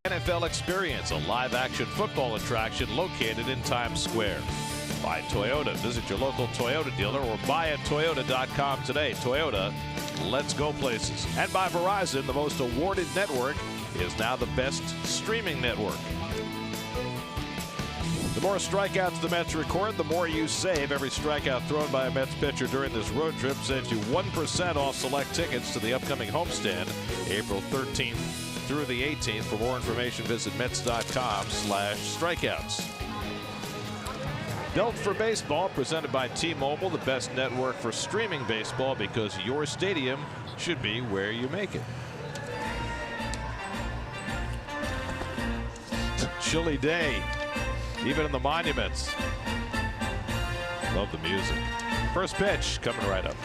NFL Experience, a live-action football attraction located in Times Square. By Toyota. Visit your local Toyota dealer or buyattoyota.com today. Toyota, let's go places. And by Verizon, the most awarded network is now the best streaming network. The more strikeouts the Mets record, the more you save. Every strikeout thrown by a Mets pitcher during this road trip saves you 1% off select tickets to the upcoming homestand, April 13th through the 18th. For more information, visit Mets.com/strikeouts. Built for Baseball, presented by T-Mobile, the best network for streaming baseball, because your stadium should be where you make it. Chilly day, even in the monuments. Love the music. First pitch coming right up.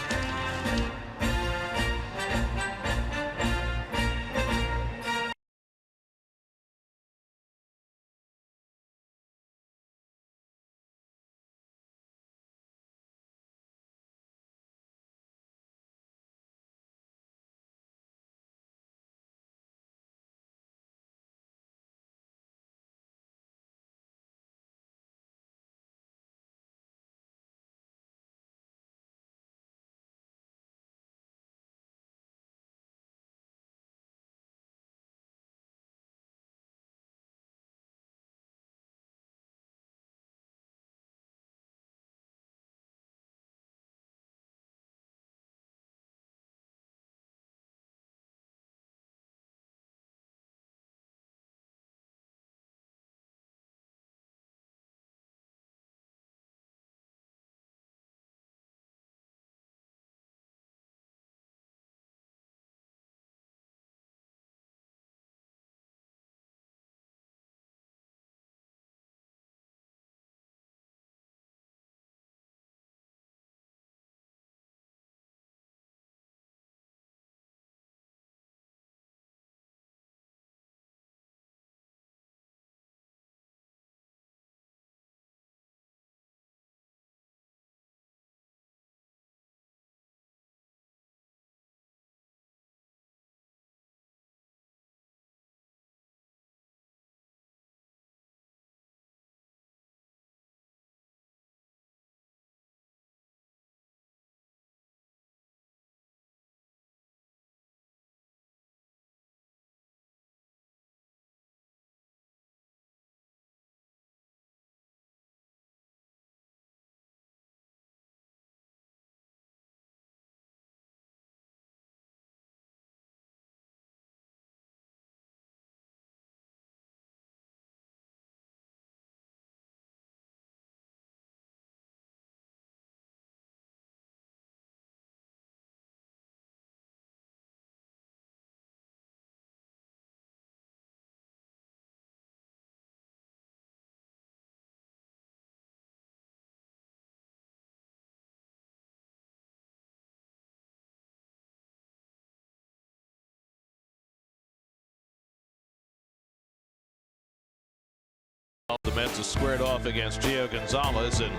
The Mets are squared off against Gio Gonzalez, and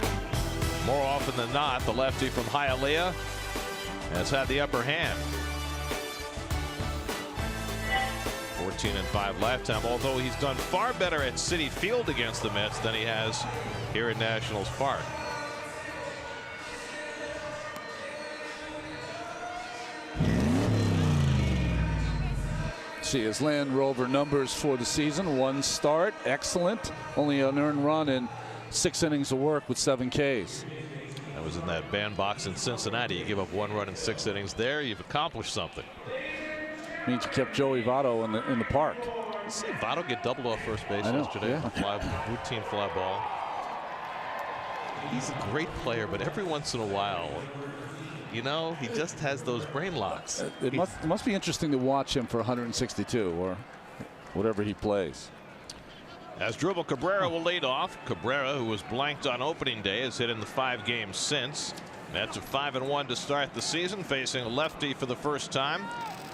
more often than not, the lefty from Hialeah has had the upper hand. 14-5 lifetime, although he's done far better at Citi Field against the Mets than he has here at Nationals Park. See his Land Rover numbers for the season. 1 start, excellent. Only an earned run in 6 innings of work with 7 Ks. That was in that bandbox in Cincinnati. You give up 1 run in 6 innings there, you've accomplished something. Means you kept Joey Votto in the park. You see Votto get doubled off first base yesterday. Yeah. Routine fly ball. He's a great player, but every once in a while, you know, he just has those brain locks. It must be interesting to watch him for 162 or whatever he plays. As Dribble Cabrera will lead off. Cabrera, who was blanked on opening day, has hit in the 5 games since. Mets are 5-1 to start the season, facing a lefty for the first time.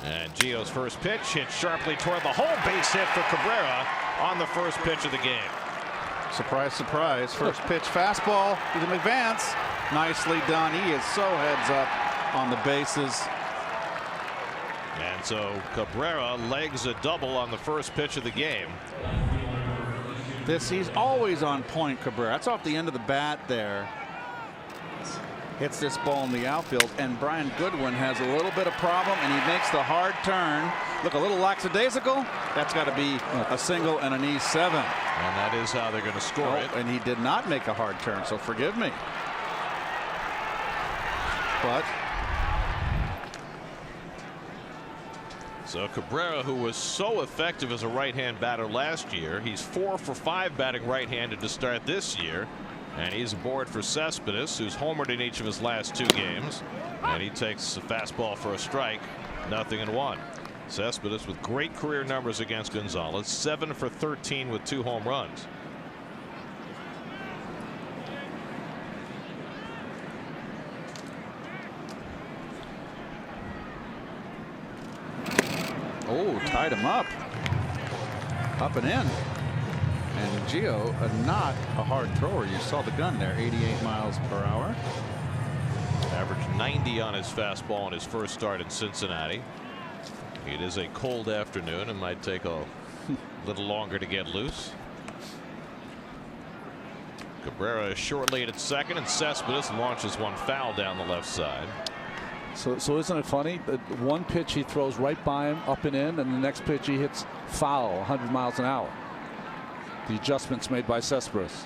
And Gio's first pitch hit sharply toward the hole. Base hit for Cabrera on the first pitch of the game. Surprise, surprise. First pitch fastball to the McVance. Nicely done. He is so heads up on the bases. And so Cabrera legs a double on the first pitch of the game. He's always on point, Cabrera. That's off the end of the bat there. Hits this ball in the outfield, and Brian Goodwin has a little bit of problem, and he makes the hard turn. Look, a little lackadaisical. That's got to be a single and an E7. And that is how they're going to score it. And he did not make a hard turn, so forgive me. But so Cabrera, who was so effective as a right-hand batter last year, he's 4 for 5 batting right-handed to start this year. And he's aboard for Cespedes, who's homered in each of his last 2 games. And he takes a fastball for a strike, 0-1. Cespedes with great career numbers against Gonzalez, 7 for 13 with 2 home runs. oh, tied him up and in. And Gio, not a hard thrower. You saw the gun there, 88 miles per hour. Averaged 90 on his fastball in his first start in Cincinnati. It is a cold afternoon and might take a little longer to get loose. Cabrera is short lead at second, and Cespedes launches one foul down the left side. So isn't it funny that one pitch he throws right by him, up and in, and the next pitch he hits foul 100 miles an hour. The adjustments made by Cespedes.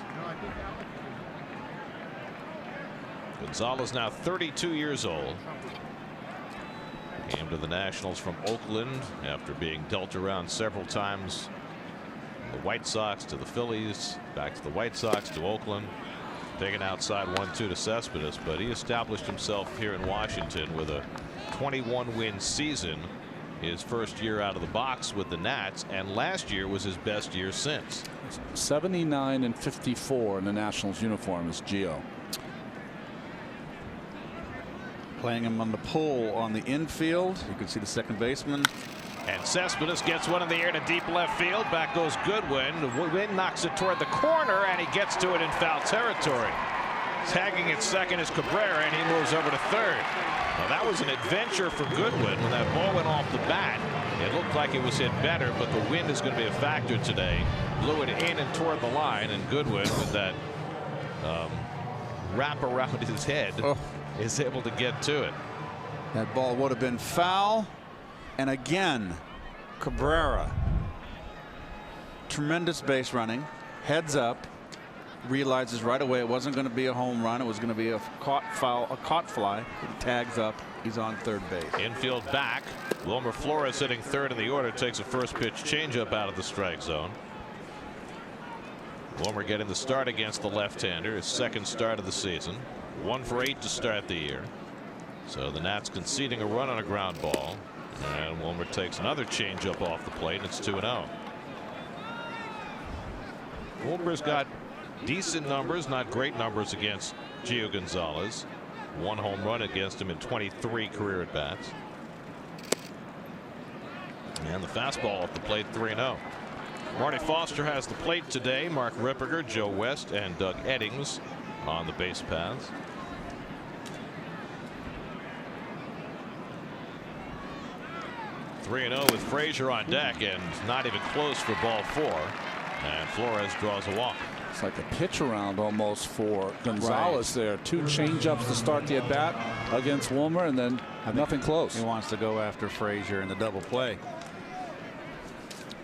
Gonzalez now 32 years old. Came to the Nationals from Oakland after being dealt around several times. The White Sox to the Phillies, back to the White Sox to Oakland. Taken outside 1-2 to Cespedes, but he established himself here in Washington with a 21-win season. His first year out of the box with the Nats, and last year was his best year since. 79 and 54 in the Nationals uniform is Gio. Playing him on the pull on the infield. You can see the second baseman. And Cespedes gets one in the air to deep left field. Back goes Goodwin. The wind knocks it toward the corner, and he gets to it in foul territory. Tagging at second is Cabrera, and he moves over to third. Now that was an adventure for Goodwin. When that ball went off the bat, it looked like it was hit better, but the wind is going to be a factor today. Blew it in and toward the line, and Goodwin, with that wrap around his head, is able to get to it. That ball would have been foul. And again, Cabrera. Tremendous base running. Heads up. Realizes right away it wasn't going to be a home run. It was going to be a caught foul, a caught fly. He tags up. He's on third base. Infield back. Wilmer Flores hitting third in the order. Takes a first pitch changeup out of the strike zone. Wilmer getting the start against the left-hander. His second start of the season. 1 for 8 to start the year. So the Nats conceding a run on a ground ball. And Wilmer takes another changeup off the plate, and it's 2-0. Wilmer's got decent numbers, not great numbers against Gio Gonzalez. 1 home run against him in 23 career at bats. And the fastball off the plate, 3-0. Marty Foster has the plate today. Mark Ripperger, Joe West, and Doug Eddings on the base paths. 3-0 with Frazier on deck, and not even close for ball 4. And Flores draws a walk. It's like a pitch around almost for Gonzalez there. 2 changeups to start the at bat against Wilmer, and then nothing close. He wants to go after Frazier in the double play.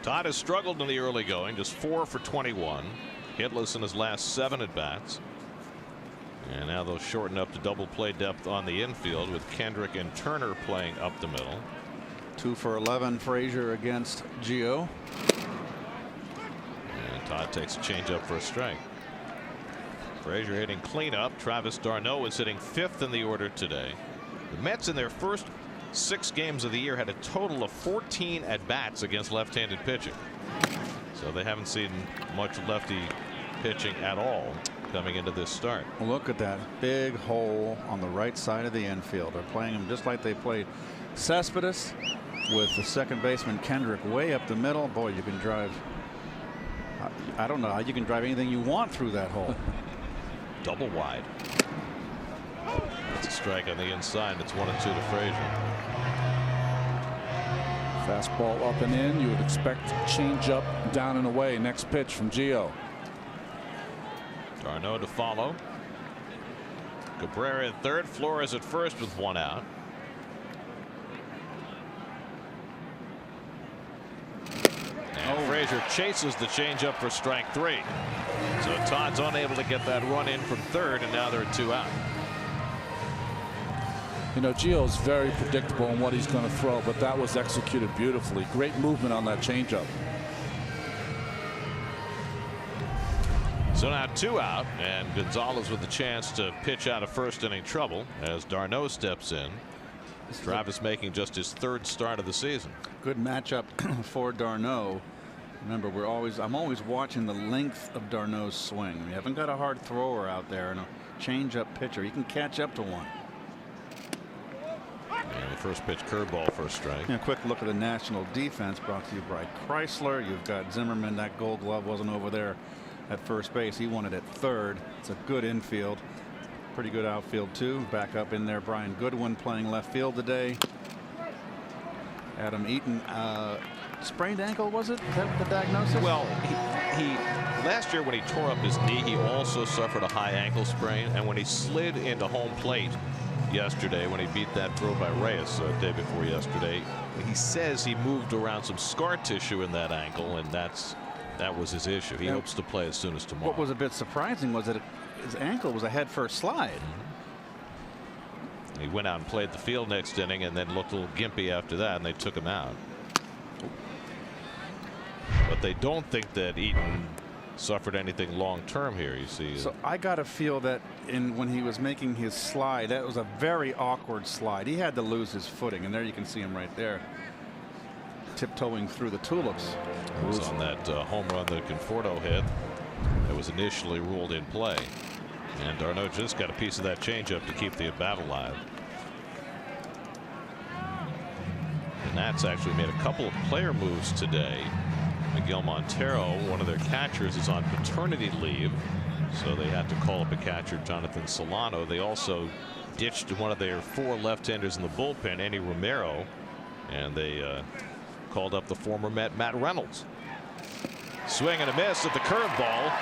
Todd has struggled in the early going, just 4 for 21. Hitless in his last 7 at bats. And now they'll shorten up to double play depth on the infield with Kendrick and Turner playing up the middle. 2 for 11 Frazier against Gio. And Todd takes a changeup for a strike. Frazier hitting cleanup. Travis d'Arnaud is hitting 5th in the order today. The Mets in their first 6 games of the year had a total of 14 at bats against left-handed pitching. So they haven't seen much lefty pitching at all coming into this start. Well, look at that big hole on the right side of the infield. They're playing him just like they played Cespedes, with the second baseman Kendrick way up the middle. Boy, you can drive. I don't know how you can drive anything you want through that hole. Double wide. That's a strike on the inside. It's 1-2 to Frazier. Fastball up and in. You would expect changeup down and away. Next pitch from Gio. Darno to follow. Cabrera at third. Flores at first with one out. And Frazier chases the changeup for strike 3. So Todd's unable to get that run in from third, and now there are 2 out. You know, Gio's very predictable in what he's going to throw, but that was executed beautifully. Great movement on that changeup. So now 2 out, and Gonzalez with the chance to pitch out of first inning trouble as Darno steps in. Travis making just his 3rd start of the season. Good matchup for Darno. Remember, I'm always watching the length of Darno's swing. We haven't got a hard thrower out there and a changeup pitcher. He can catch up to one. And the first pitch curveball for a strike. A quick look at the national defense brought to you by Chrysler. You've got Zimmerman. That Gold Glove wasn't over there at first base. He won it at third. It's a good infield. Pretty good outfield too. Back up in there, Brian Goodwin playing left field today. Adam Eaton, sprained ankle, was it? Is that the diagnosis? Well, he last year when he tore up his knee, he also suffered a high ankle sprain, and when he slid into home plate yesterday, when he beat that throw by Reyes day before yesterday, he says he moved around some scar tissue in that ankle, and that was his issue. He hopes to play as soon as tomorrow. What was a bit surprising was that his ankle was a head first slide. He went out and played the field next inning and then looked a little gimpy after that, and they took him out. But they don't think that Eaton suffered anything long term here. You see. So I got to feel that when he was making his slide, that was a very awkward slide. He had to lose his footing, and there you can see him right there, tiptoeing through the tulips. It was on that home run that Conforto hit. It was initially ruled in play, and Darno just got a piece of that changeup to keep the at bat alive. The Nats actually made a couple of player moves today. Miguel Montero, one of their catchers, is on paternity leave, so they had to call up a catcher, Jonathan Solano. They also ditched one of their 4 left-handers in the bullpen, Andy Romero, and they called up the former Met, Matt Reynolds. Swing and a miss at the curveball.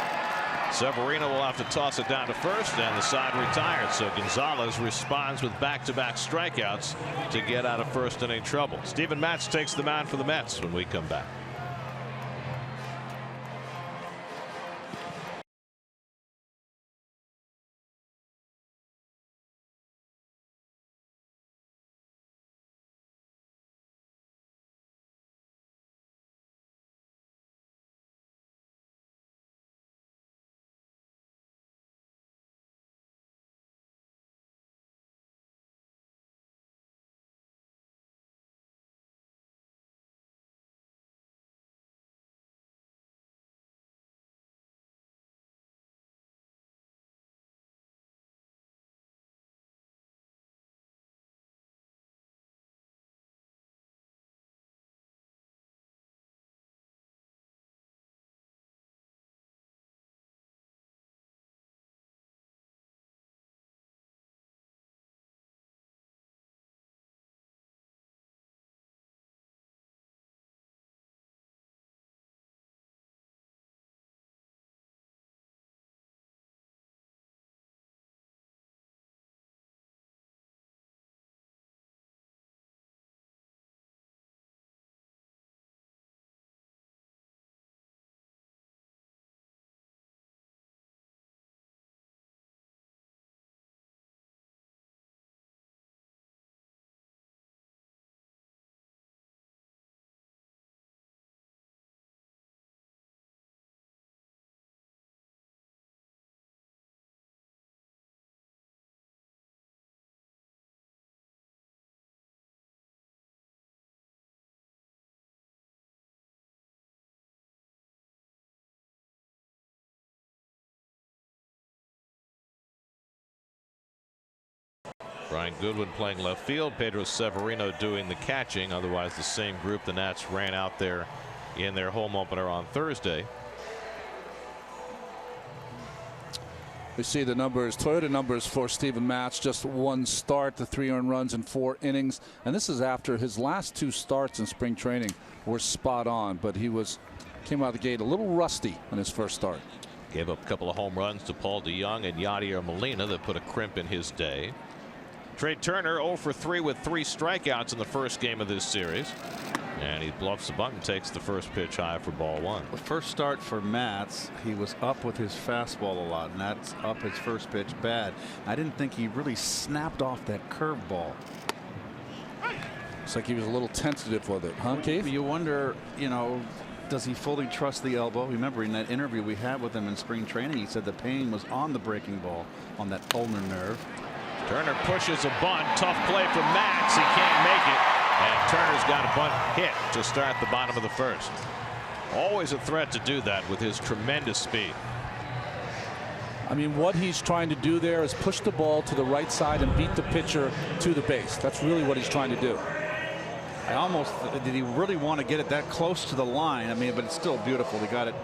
Severino will have to toss it down to first, and the side retired. So Gonzalez responds with back-to-back strikeouts to get out of first inning trouble. Steven Matz takes the mound for the Mets when we come back. Brian Goodwin playing left field, Pedro Severino doing the catching. Otherwise the same group the Nats ran out there in their home opener on Thursday. We see the numbers, Toyota numbers for Steven Matz. Just 1 start, the 3 earned runs in 4 innings. And this is after his last 2 starts in spring training were spot on. But he came out of the gate a little rusty on his first start. Gave up a couple of home runs to Paul DeJong and Yadier Molina that put a crimp in his day. Trey Turner 0 for 3 with 3 strikeouts in the first game of this series. And he bluffs the bunt and takes the first pitch high for ball 1. The first start for Matz, he was up with his fastball a lot, and that's up his first pitch bad. I didn't think he really snapped off that curveball. Looks like he was a little tentative with it, huh, Keith? You wonder, does he fully trust the elbow? Remember, in that interview we had with him in spring training, he said the pain was on the breaking ball, on that ulnar nerve. Turner pushes a bunt. Tough play from Matz. He can't make it. And Turner's got a bunt hit to start the bottom of the first. Always a threat to do that with his tremendous speed. I mean, what he's trying to do there is push the ball to the right side and beat the pitcher to the base. That's really what he's trying to do. Did he really want to get it that close to the line? I mean, but it's still beautiful. He got it.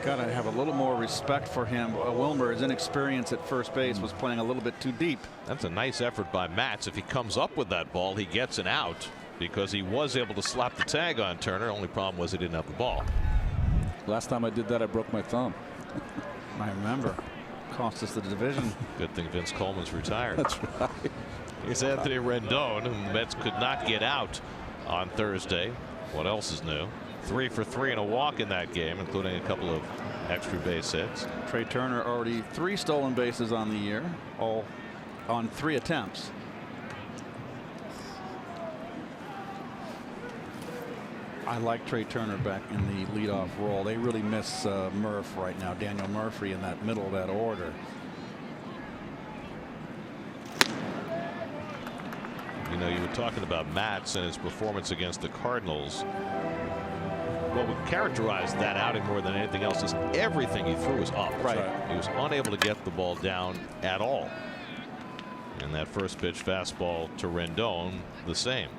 Got to have a little more respect for him. Wilmer, his inexperience at first base, was playing a little bit too deep. That's a nice effort by Matz. If he comes up with that ball, he gets an out because he was able to slap the tag on Turner. Only problem was he didn't have the ball. Last time I did that, I broke my thumb. I remember. Cost us the division. Good thing Vince Coleman's retired. That's right. Here's Anthony Rendon, and the Mets could not get out on Thursday. What else is new? 3 for 3 and a walk in that game, including a couple of extra base hits. Trey Turner already 3 stolen bases on the year, all on 3 attempts. I like Trey Turner back in the leadoff role. They really miss Murph right now, Daniel Murphy, in that middle of that order. You were talking about Matz and his performance against the Cardinals. What would characterize that outing more than anything else is everything he threw was up. Right. He was unable to get the ball down at all. And that first pitch fastball to Rendon, the same.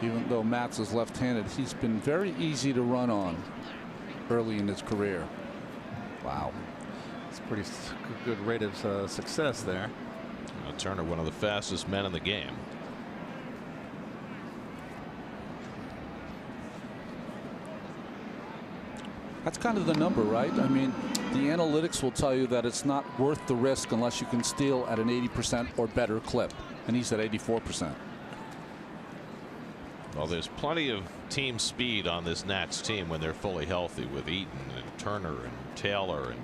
Even though Matz is left-handed, he's been very easy to run on early in his career. Wow. It's a pretty good rate of success there. Turner, one of the fastest men in the game. That's kind of the number, right? I mean, the analytics will tell you that it's not worth the risk unless you can steal at an 80% or better clip. And he's at 84%. Well, there's plenty of team speed on this Nats team when they're fully healthy, with Eaton and Turner and Taylor and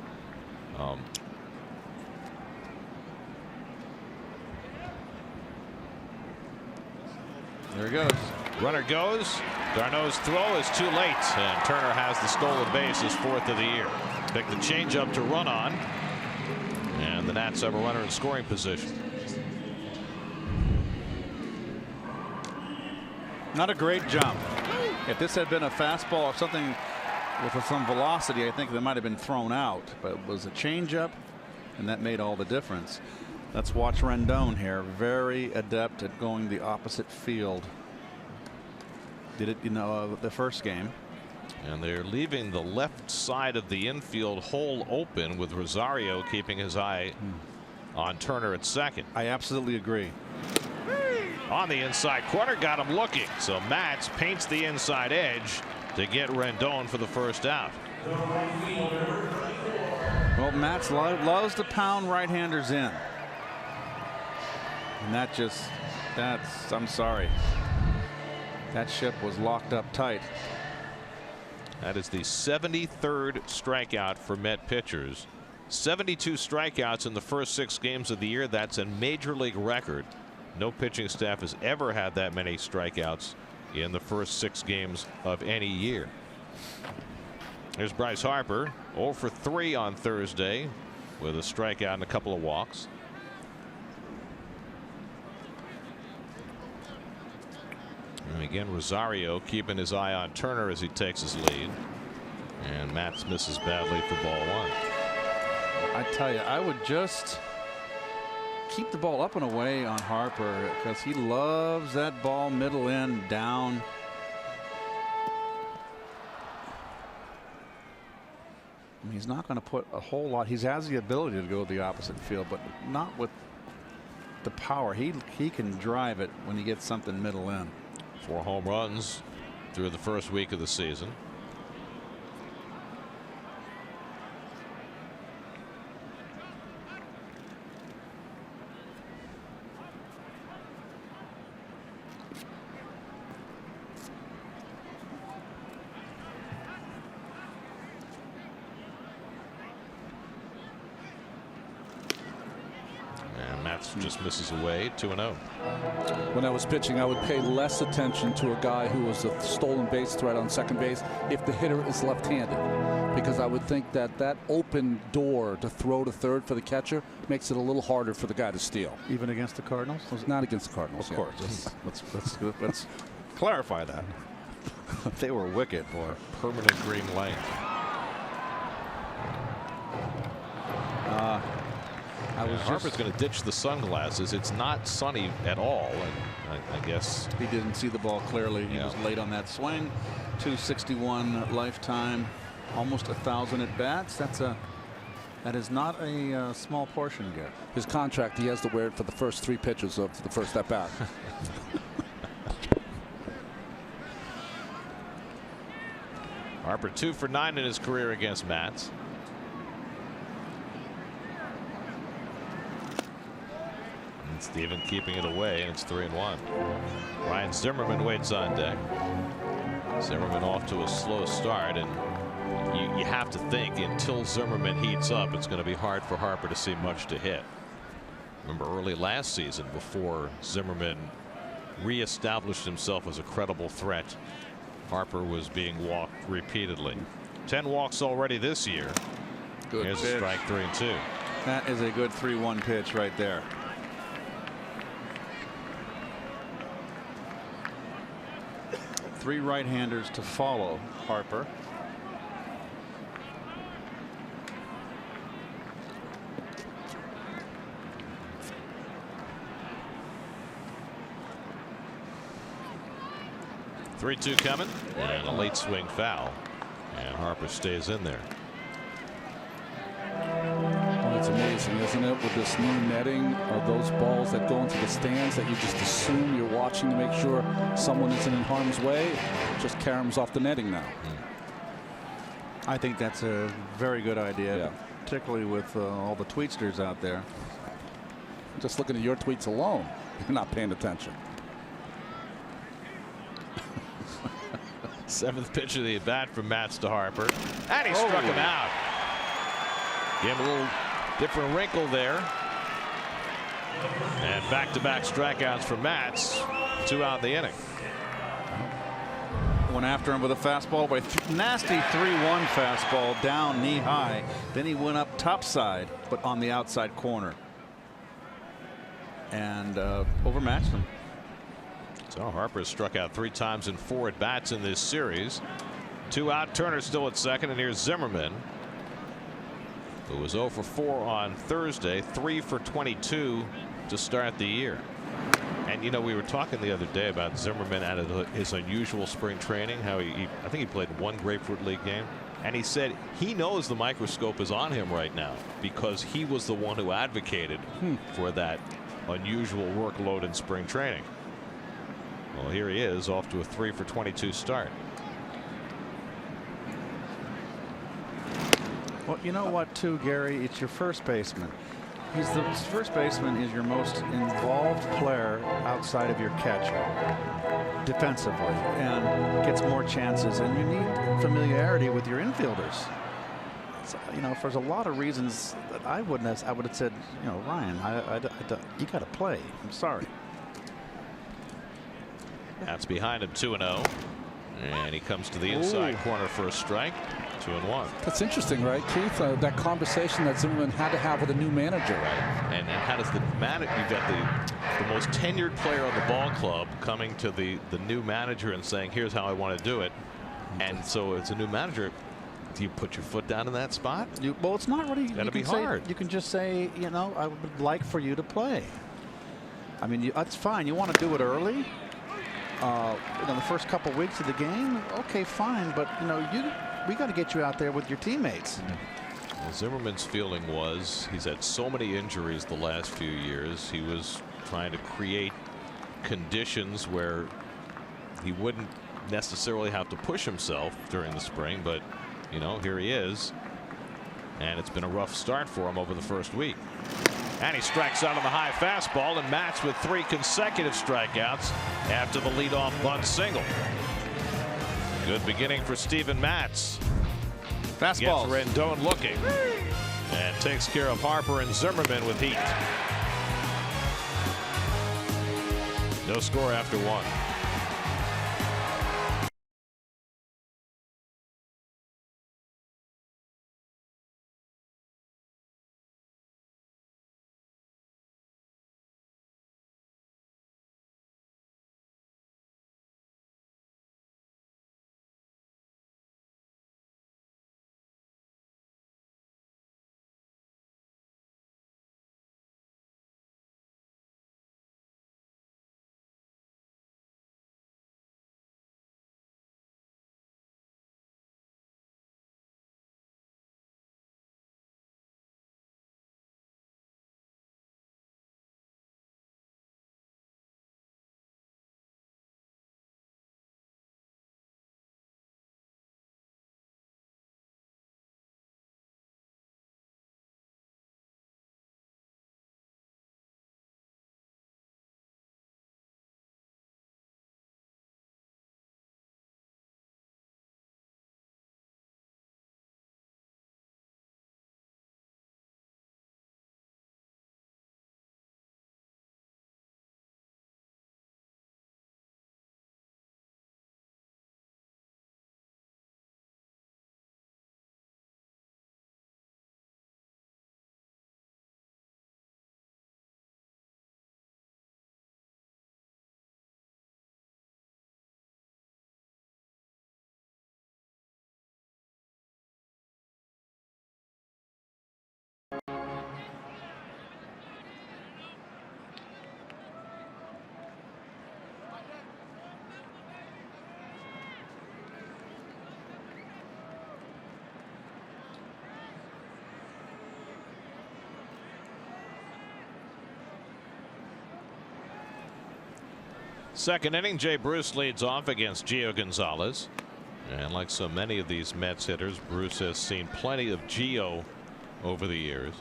there he goes. Runner goes. Darno's throw is too late, and Turner has the stolen base, his 4th of the year. Pick the changeup to run on, and the Nats have a runner in scoring position. Not a great jump. If this had been a fastball or something with some velocity, I think they might have been thrown out, but it was a changeup, and that made all the difference. Let's watch Rendon here. Very adept at going the opposite field. Did it, the first game. And they're leaving the left side of the infield hole open, with Rosario keeping his eye on Turner at second. I absolutely agree. On the inside corner, got him looking. So Matz paints the inside edge to get Rendon for the first out. Well, Matz loves to pound right-handers in. And I'm sorry. That ship was locked up tight. That is the 73rd strikeout for Met pitchers. 72 strikeouts in the first 6 games of the year. That's a major league record. No pitching staff has ever had that many strikeouts in the first 6 games of any year. There's Bryce Harper, 0 for 3 on Thursday with a strikeout and a couple of walks. And again, Rosario keeping his eye on Turner as he takes his lead. And Matz misses badly for ball 1. I tell you, I would just keep the ball up and away on Harper, because he loves that ball middle in, down. mean, he's not going to put a whole lot. He has the ability to go to the opposite field, but not with the power. He can drive it when he gets something middle in. 4 home runs through the first week of the season. Just misses away. 2-0. When I was pitching, I would pay less attention to a guy who was a stolen base threat on second base if the hitter is left-handed, because I would think that that open door to throw to third for the catcher makes it a little harder for the guy to steal. Even against the Cardinals? Not against the Cardinals. Of course. Let's clarify that. They were wicked, boy. Permanent green light. Harper's going to ditch the sunglasses. It's not sunny at all, and I guess he didn't see the ball clearly. He was late on that swing. 261 lifetime, almost 1,000 at bats. That is not a small portion, Garrett. His contract, he has to wear it for the first 3 pitches of the first at bat. Harper 2 for 9 in his career against Mats. Steven keeping it away, and it's 3-1. Ryan Zimmerman waits on deck. Zimmerman off to a slow start, and you have to think until Zimmerman heats up, it's going to be hard for Harper to see much to hit. Remember early last season, before Zimmerman reestablished himself as a credible threat, Harper was being walked repeatedly. 10 walks already this year. Good Here's pitch. a strike 3-2. That is a good 3-1 pitch right there. Three right-handers to follow Harper. Three-two coming, and a late swing foul, and Harper stays in there. It's amazing, isn't it, with this new netting of those balls that go into the stands that you just assume you're watching to make sure someone isn't in harm's way. Just caroms off the netting now. I think that's a very good idea, particularly with all the tweetsters out there. Just looking at your tweets alone, you're not paying attention. 7th pitch of the at bat from Mats to Harper, and he struck him out. Give him a little different wrinkle there. And back-to-back strikeouts for Mats. 2 out in the inning. Went after him with a fastball, by nasty 3-1 fastball down knee high. Then he went up topside, but on the outside corner, and overmatched him. So Harper has struck out 3 times in 4 at bats in this series. 2 out. Turner still at second, and here's Zimmerman, who was 0 for 4 on Thursday, 3 for 22 to start the year. And you know, we were talking the other day about Zimmerman at his unusual spring training, how I think he played 1 Grapefruit League game, and he said he knows the microscope is on him right now because he was the one who advocated for that unusual workload in spring training. Well, here he is, off to a 3 for 22 start. Well, you know what, too, Gary? It's your first baseman. First baseman is your most involved player outside of your catcher defensively, and gets more chances, and you need familiarity with your infielders. You know, there's a lot of reasons that I would have said, you know, Ryan, you got to play. I'm sorry. That's behind him, 2-0, and he comes to the inside corner for a strike. 2-1. That's interesting, right, Keith? That conversation that Zimmerman had to have with a new manager. Right. And how does the manager, you've got the most tenured player on the ball club coming to the new manager and saying, here's how I want to do it. And so as a new manager, do you put your foot down in that spot? Well, it's not really. That'd be hard. You can just say, you know, I would like for you to play. I mean, that's fine. You want to do it early. You know, the first couple weeks of the game, okay, fine. But, you know, we got to get you out there with your teammates. Well, Zimmerman's feeling was he's had so many injuries the last few years. He was trying to create conditions where he wouldn't necessarily have to push himself during the spring, but you know, here he is, and it's been a rough start for him over the first week. And he strikes out on the high fastball, and Matz with 3 consecutive strikeouts after the leadoff bunt single. Good beginning for Steven Matz. Fastball. Gets Rendon looking and takes care of Harper and Zimmerman with heat. No score after 1. Second inning, Jay Bruce leads off against Gio Gonzalez. And like so many of these Mets hitters, Bruce has seen plenty of Gio over the years.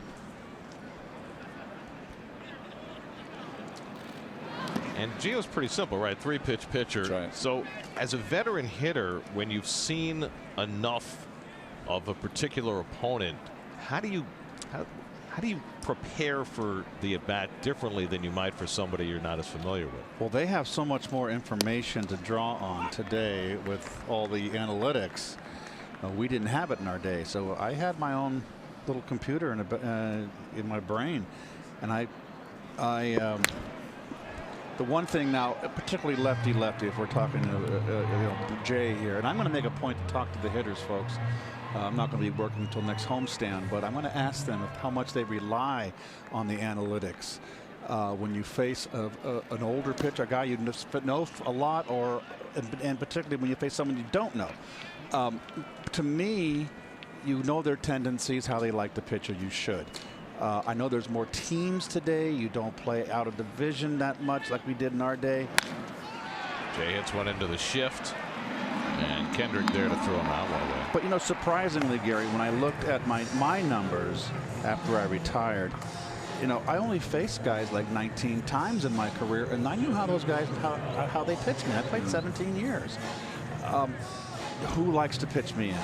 And Gio's pretty simple, right? 3-pitch pitcher. Right. So as a veteran hitter, when you've seen enough of a particular opponent, how do you prepare for the at bat differently than you might for somebody you're not as familiar with? Well, they have so much more information to draw on today with all the analytics. We didn't have it in our day, so I had my own little computer in my brain, and the one thing now, particularly lefty, if we're talking Jay here, and I'm going to make a point to talk to the hitters, folks. I'm not going to be working until next homestand, but I'm going to ask them how much they rely on the analytics when you face an older pitcher, a guy you know a lot, and particularly when you face someone you don't know. To me, you know their tendencies, how they like to pitch, or you should. I know there's more teams today. You don't play out of division that much like we did in our day. Jay hits one into the shift, and Kendrick there to throw him out one way. But you know, surprisingly, Gary, when I looked at my numbers after I retired, you know, I only faced guys like 19 times in my career, and I knew how those guys how they pitched me. I played 17 years. Who likes to pitch me in?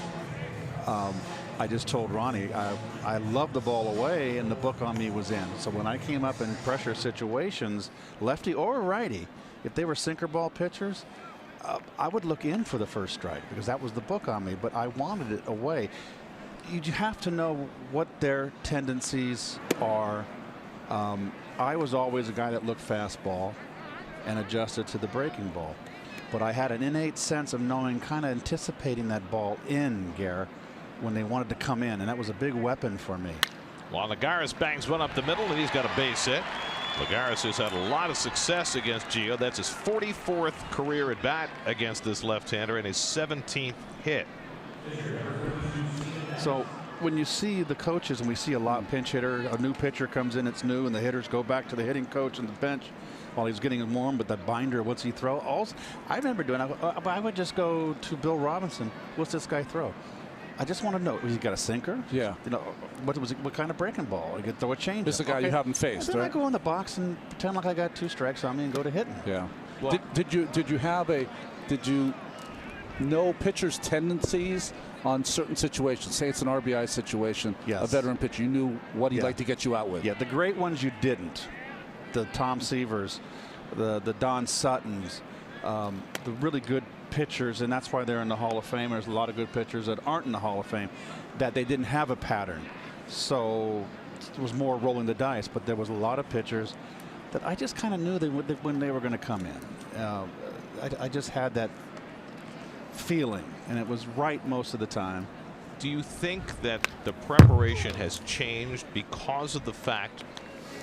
I just told Ronnie I love the ball away, and the book on me was in. So when I came up in pressure situations, lefty or righty, if they were sinker ball pitchers, I would look in for the first strike because that was the book on me, but I wanted it away. You have to know what their tendencies are. I was always a guy that looked fastball and adjusted to the breaking ball, but I had an innate sense of knowing, kind of anticipating that ball in, Gare, when they wanted to come in, and that was a big weapon for me. While Lagares bangs one up the middle, and he's got a base hit. Lagares has had a lot of success against Gio. That's his 44th career at bat against this left-hander and his 17th hit. So when you see the coaches, and we see a lot pinch hitter, a new pitcher comes in, it's new, and the hitters go back to the hitting coach on the bench while he's getting warm with that binder. What's he throw? I remember doing. I would just go to Bill Robinson. What's this guy throw? I just want to know. He got a sinker? Yeah. You know, what kind of breaking ball? You could throw a change. This is the guy you haven't faced, and then right? I go in the box and pretend like I got 2 strikes on me and go to hitting. Yeah. Well, did you know pitchers' tendencies on certain situations? Say it's an RBI situation, yes. A veteran pitcher, you knew what he'd like to get you out with. Yeah, the great ones you didn't. The Tom Seavers, the Don Suttons, the really good pitchers, and that's why they're in the Hall of Fame. There's a lot of good pitchers that aren't in the Hall of Fame, that they didn't have a pattern. So it was more rolling the dice, but there was a lot of pitchers that I just kind of knew when they were going to come in. I just had that feeling, and it was right most of the time. do you think that the preparation has changed because of the fact,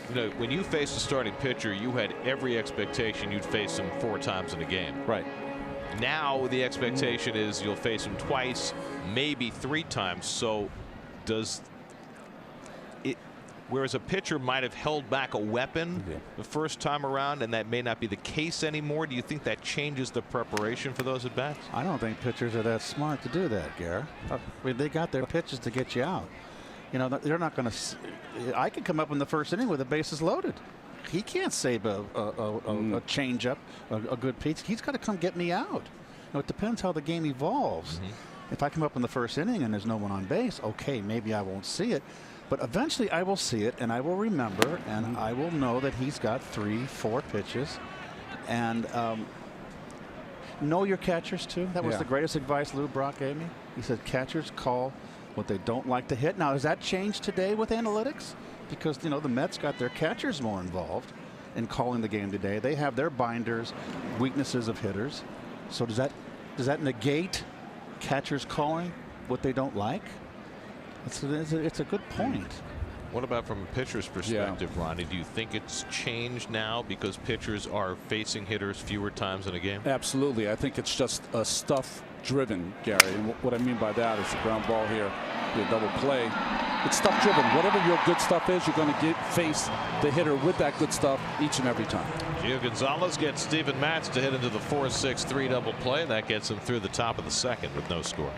you know, when you faced a starting pitcher, you had every expectation you'd face him 4 times in a game. Right. Now the expectation is you'll face him twice, maybe 3 times. So does it, whereas a pitcher might have held back a weapon the first time around, and that may not be the case anymore, do you think that changes the preparation for those at bats? I don't think pitchers are that smart to do that, Gary. I mean, they got their pitches to get you out. You know, they're not going to. I could come up in the first inning with the bases loaded. He can't save a changeup, a good pitch. He's got to come get me out. Now, it depends how the game evolves. If I come up in the first inning and there's no one on base, okay, maybe I won't see it. But eventually I will see it, and I will remember, and I will know that he's got 3, 4 pitches. And know your catchers, too. That was the greatest advice Lou Brock gave me. He said catchers call what they don't like to hit. Now, has that changed today with analytics? Because, you know, the Mets got their catchers more involved in calling the game today. They have their binders, weaknesses of hitters. So does that negate catchers calling what they don't like? It's a good point. What about from a pitcher's perspective, Ronnie? Do you think it's changed now because pitchers are facing hitters fewer times in a game? Absolutely. I think it's just a stuff driven, Gary. And what I mean by that is the ground ball here, the double play. It's stuff driven. Whatever your good stuff is, you're going to face the hitter with that good stuff each and every time. Gio Gonzalez gets Steven Matz to hit into the 4-6-3 double play. That gets him through the top of the second with no score.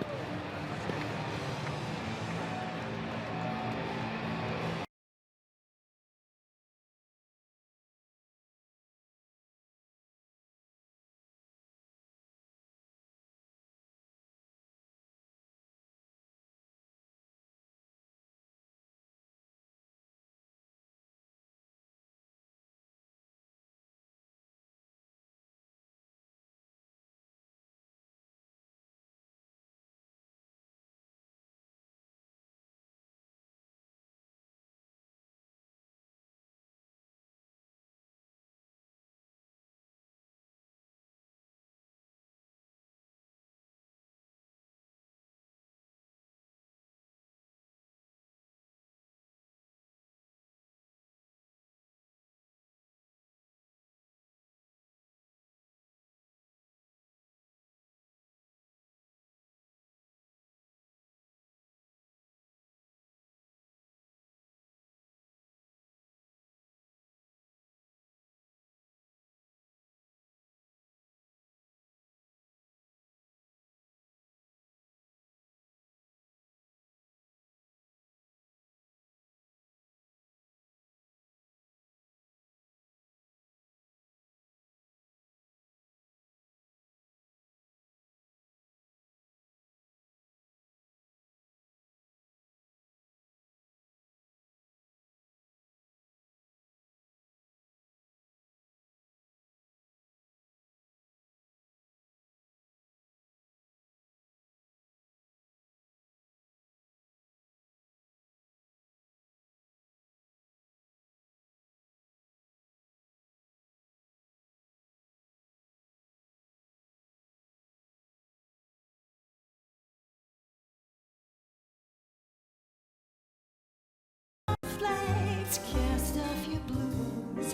Can't stuff your blues,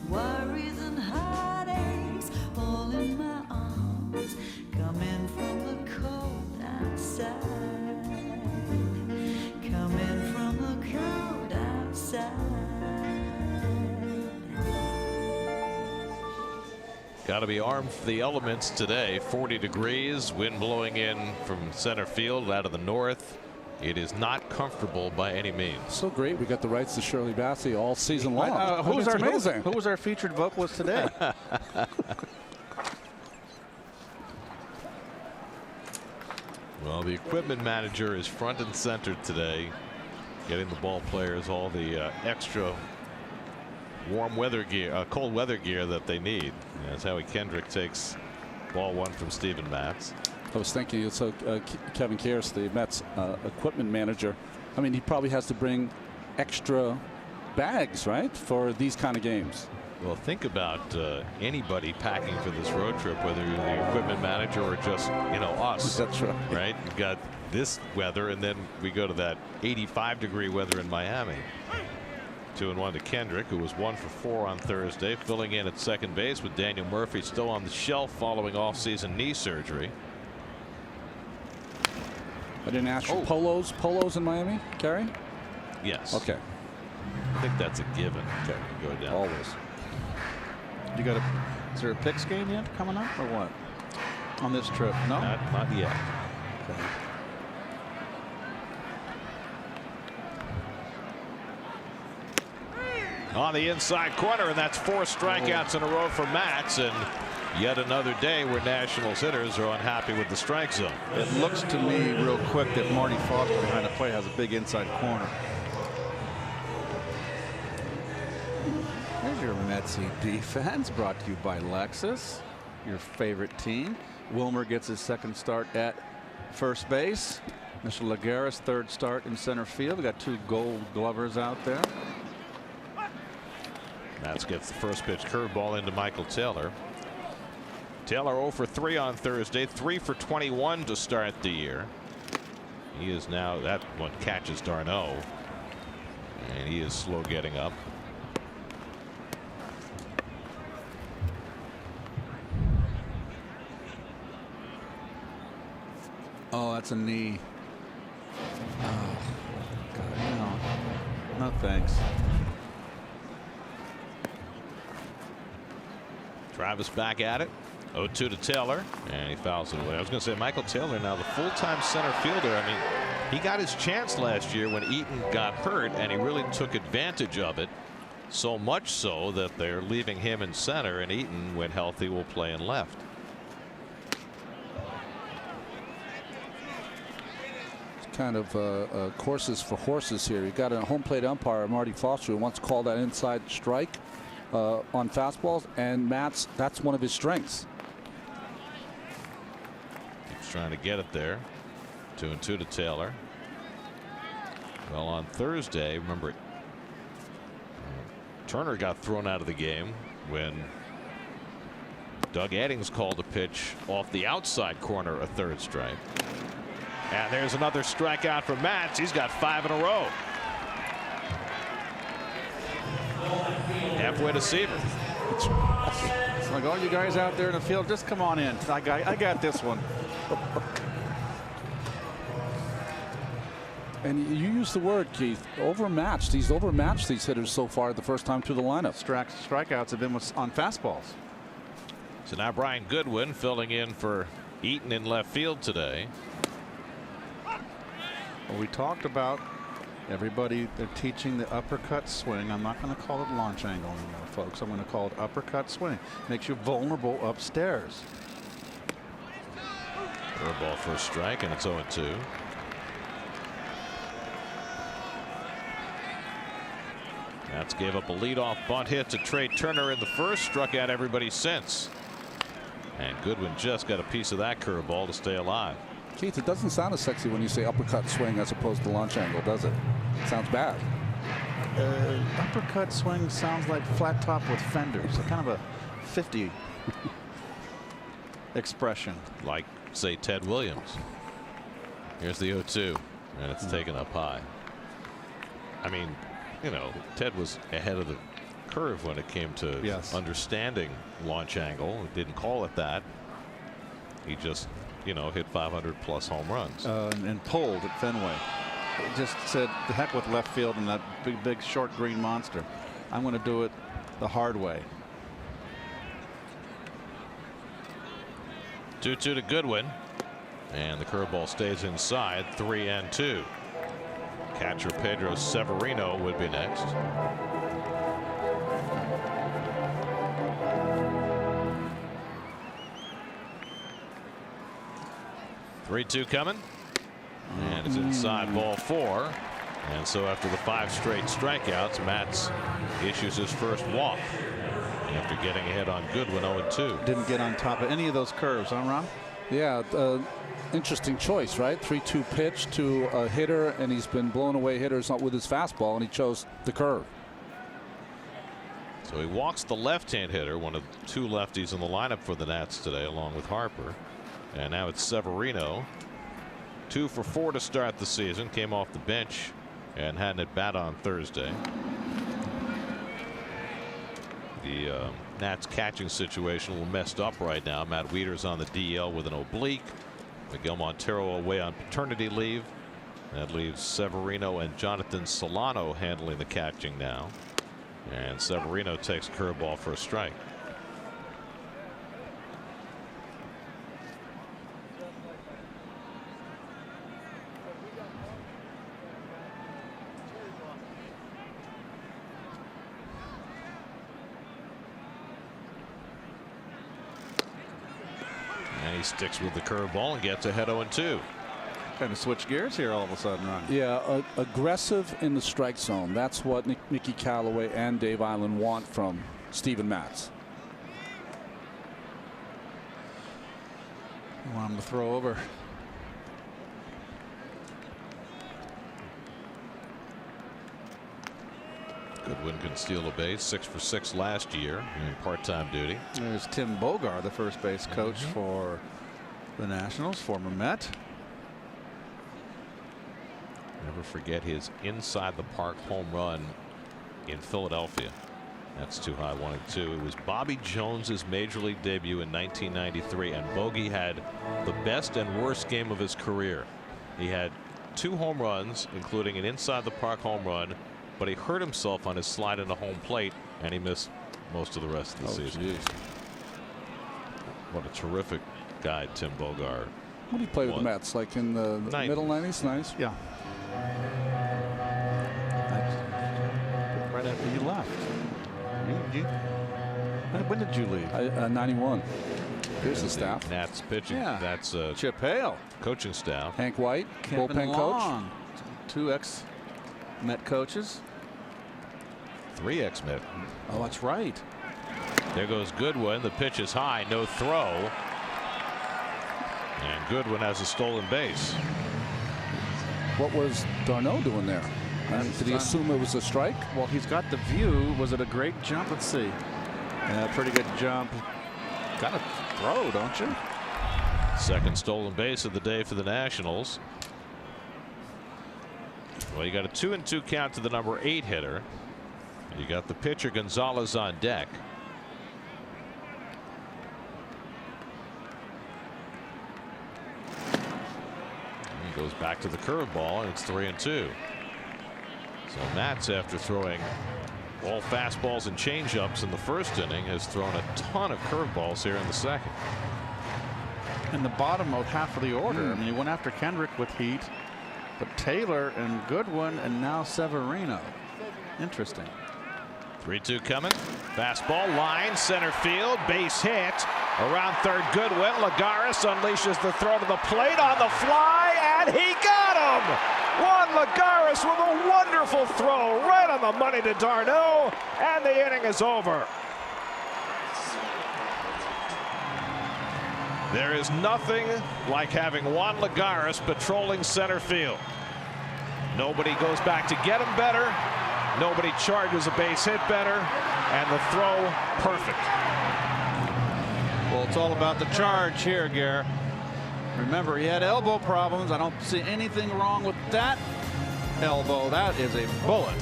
worries and heartaches all in my arms, coming from the cold outside. Got to be armed for the elements today. 40 degrees, wind blowing in from center field out of the north. It is not comfortable by any means. So great. We got the rights to Shirley Bassey all season long. Who's amazing? Who was our featured vocalist today? Well, the equipment manager is front and center today, getting the ball players all the extra warm weather gear, cold weather gear that they need. That's Howie Kendrick takes ball one from Steven Matz. I was thinking, so Kevin Kearse, the Mets equipment manager, I mean, he probably has to bring extra bags, right, for these kind of games. Well, think about anybody packing for this road trip, whether you're the equipment manager or just, us. That's right. Right? You've got this weather, and then we go to that 85-degree weather in Miami. 2-1 to Kendrick, who was 1 for 4 on Thursday, filling in at second base with Daniel Murphy still on the shelf following off-season knee surgery. I didn't ask you. Polos in Miami, Kerry? Yes. Okay. I think that's a given. Okay. Go down. Always. You got is there a Picks game yet coming up or what? On this trip? No? Not yet. Okay. On the inside corner, and that's 4 strikeouts in a row for Matz, and yet another day where Nationals hitters are unhappy with the strike zone. It looks to me real quick that Marty Foster behind the plate has a big inside corner. There's your Metsy defense, brought to you by Lexus, your favorite team. Wilmer gets his second start at first base. Mr. Lagares' third start in center field. We got 2 Gold Glovers out there. Matz gets the first pitch curveball into Michael Taylor. Taylor 0 for 3 on Thursday, 3 for 21 to start the year. He is now, that one catches d'Arnaud, and he is slow getting up. Oh, that's a knee. Oh, God, no thanks. Travis back at it. 0-2 to Taylor, and he fouls it away. I was going to say Michael Taylor now the full-time center fielder. I mean, he got his chance last year when Eaton got hurt, and he really took advantage of it. So much so that they're leaving him in center, and Eaton, when healthy, will play in left. It's kind of courses for horses here. You got a home plate umpire, Marty Foster, who once called that inside strike on fastballs, and that's one of his strengths. Keeps trying to get it there. 2-2 to Taylor. Well, on Thursday, remember, Turner got thrown out of the game when Doug Eddings called a pitch off the outside corner, a third strike. And there's another strikeout for Matz. He's got 5 in a row. Halfway to Seaver. It's like all you guys out there in the field, just come on in. I got this one. And you use the word, Keith, overmatched. He's overmatched these hitters so far the first time through the lineup. Strikeouts have been on fastballs. So now Brian Goodwin filling in for Eaton in left field today. Well, we talked about everybody, they're teaching the uppercut swing. I'm not going to call it launch angle anymore, folks. I'm going to call it uppercut swing. Makes you vulnerable upstairs. Curveball for a strike, and it's 0-2. Matz gave up a leadoff bunt hit to Trey Turner in the first, struck out everybody since. And Goodwin just got a piece of that curveball to stay alive. Keith, it doesn't sound as sexy when you say uppercut swing as opposed to launch angle, does it? It sounds bad. Uppercut swing sounds like flat top with fenders. A kind of a 50 expression. Like, say, Ted Williams. Here's the 0-2, and it's taken up high. I mean, you know, Ted was ahead of the curve when it came to understanding launch angle. He didn't call it that. He just, you know, hit 500+ home runs. And pulled at Fenway. It just said, the heck with left field and that big short green monster. I'm going to do it the hard way. 2-2 to Goodwin. And the curveball stays inside. 3-2. Catcher Pedro Severino would be next. Three-two coming. And it's inside, ball 4. And so after the 5 straight strikeouts, Matz issues his first walk after getting ahead on Goodwin 0-2. Didn't get on top of any of those curves, huh, Ron? Yeah, interesting choice, right? 3-2 pitch to a hitter, and he's been blowing away hitters with his fastball, and he chose the curve. So he walks the left-hand hitter, one of 2 lefties in the lineup for the Nats today, along with Harper. And now it's Severino. 2 for 4 to start the season. Came off the bench and had an at bat on Thursday. The Nats catching situation a little messed up right now. Matt Wieters on the DL with an oblique. Miguel Montero away on paternity leave. That leaves Severino and Jonathan Solano handling the catching now. And Severino takes a curveball for a strike. And he sticks with the curveball and gets ahead 0-2. Kind of switch gears here all of a sudden, Ron. Yeah, aggressive in the strike zone. That's what Mickey Callaway and Dave Island want from Steven Matz. You want him to throw over. Goodwin can steal a base. 6 for 6 last year in part-time duty. There's Tim Bogar, the first base coach for the Nationals, former Met. Never forget his inside the park home run in Philadelphia. That's too high, 1-2. It was Bobby Jones's major league debut in 1993, and Bogey had the best and worst game of his career. He had 2 home runs, including an inside the park home run, but he hurt himself on his slide into home plate, and he missed most of the rest of the season. Geez. What a terrific guy Tim Bogar. What did he play with the Mets? Like in the middle 90s? Nice. Yeah. Right after you left. When did you leave? 91. Here's the staff. Nats pitching. Yeah. That's Chip Hale. coaching staff. Hank White, Kevin bullpen Long, 2 ex-Met coaches. 3 ex-Met. Oh, that's right. There goes Goodwin. The pitch is high. No throw. And Goodwin has a stolen base. What was Darno doing there? Did he assume it was a strike? Well, he's got the view. Was it a great jump? Let's see. Yeah, pretty good jump. Got to throw, don't you? Second stolen base of the day for the Nationals. Well, you got a 2-2 count to the number 8 hitter. You got the pitcher Gonzalez on deck. He goes back to the curveball, and it's 3-2. So Matz, after throwing all fastballs and changeups in the first inning, has thrown a ton of curveballs here in the second. In the bottom of half of the order. I mean, he went after Kendrick with heat, but Taylor and Goodwin, and now Severino. Interesting. 3-2 coming. Fastball line, center field, base hit. Around third, Goodwin. Lagares unleashes the throw to the plate on the fly, and he got him! Juan Lagares with a wonderful throw right on the money to Darno, and the inning is over. There is nothing like having Juan Lagares patrolling center field. Nobody goes back to get him better. Nobody charges a base hit better, and the throw perfect. Well, it's all about the charge here, Gare. Remember, he had elbow problems. I don't see anything wrong with that elbow. That is a bullet.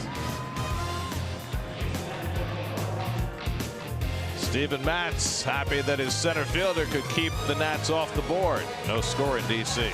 Steven Matz happy that his center fielder could keep the Nats off the board. No score in D.C.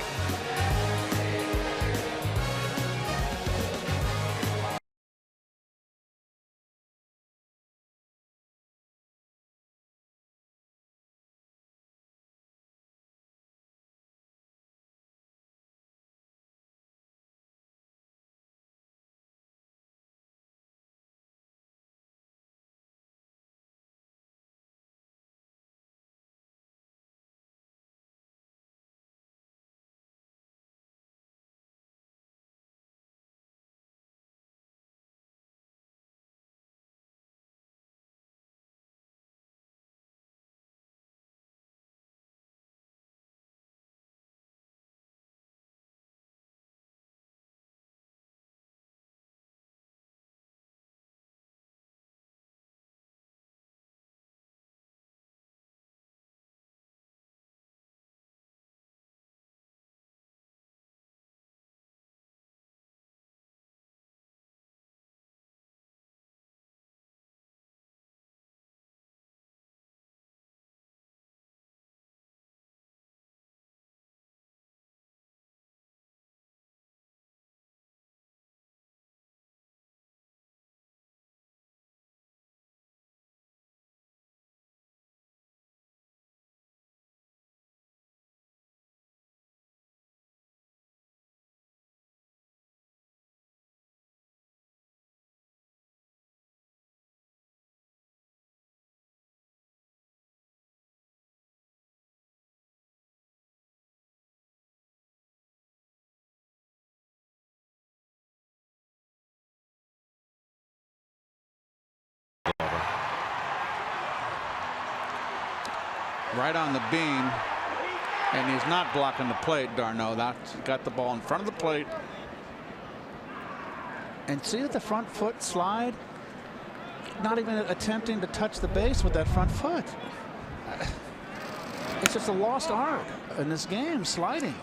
right on the beam, and he's not blocking the plate. Darno, that's got the ball in front of the plate. And see the front foot slide? Not even attempting to touch the base with that front foot. It's just a lost art in this game, sliding.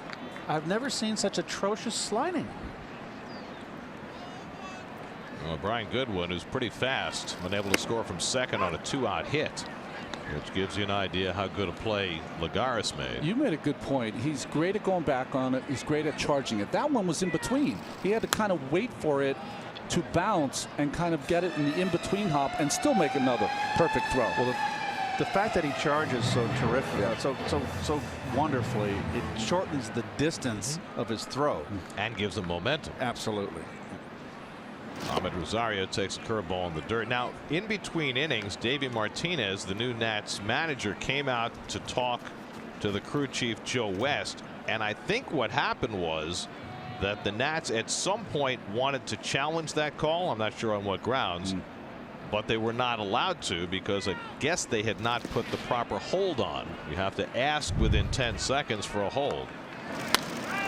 I've never seen such atrocious sliding. Well, Brian Goodwin, who's pretty fast, been able to score from second on a 2-out hit, which gives you an idea how good a play Lagares made. You made a good point. He's great at going back on it. He's great at charging it. That one was in between. He had to kind of wait for it to bounce and kind of get it in the in-between hop and still make another perfect throw. Well, the fact that he charges so terrific, so wonderfully, it shortens the distance of his throw. And gives him momentum. Absolutely. Ahmed Rosario takes a curveball in the dirt. Now, in between innings, Davey Martinez, the new Nats manager, came out to talk to the crew chief, Joe West. And I think what happened was that the Nats at some point wanted to challenge that call. I'm not sure on what grounds, but they were not allowed to because I guess they had not put the proper hold on. You have to ask within 10 seconds for a hold.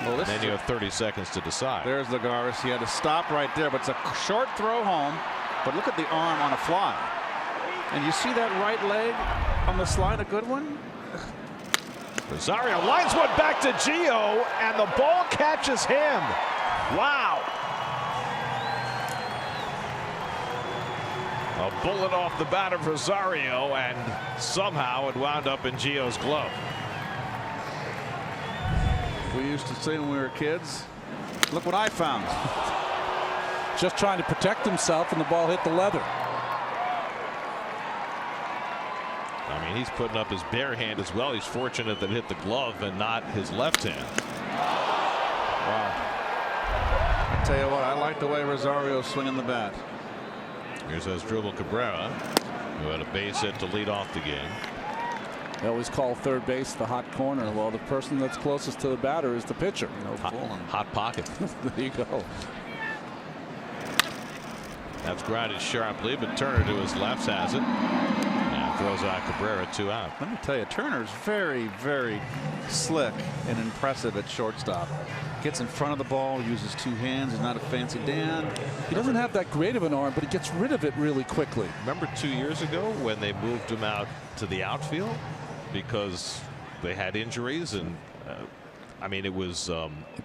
Well, And then you have 30 seconds to decide. There's Lagares. He had to stop right there, but it's a short throw home. But look at the arm on a fly. And you see that right leg on the slide of Goodwin? Rosario lines one back to Gio, and the ball catches him. Wow. A bullet off the bat of Rosario, and somehow it wound up in Gio's glove. We used to say when we were kids, look what I found. Just trying to protect himself, and the ball hit the leather. I mean, he's putting up his bare hand as well. He's fortunate that it hit the glove and not his left hand. Wow. I tell you what, I like the way Rosario's swinging the bat. Here's Asdrubal Cabrera, who had a base hit to lead off the game. They always call third base the hot corner. Well, the person that's closest to the batter is the pitcher. Hot pocket. There you go. That's grounded sharply, but Turner to his left has it. And throws out Cabrera, 2 out. Let me tell you, Turner's very, very slick and impressive at shortstop. Gets in front of the ball, uses 2 hands. He's not a fancy Dan. He doesn't have that great of an arm, but he gets rid of it really quickly. Remember 2 years ago when they moved him out to the outfield because they had injuries, and I mean, it was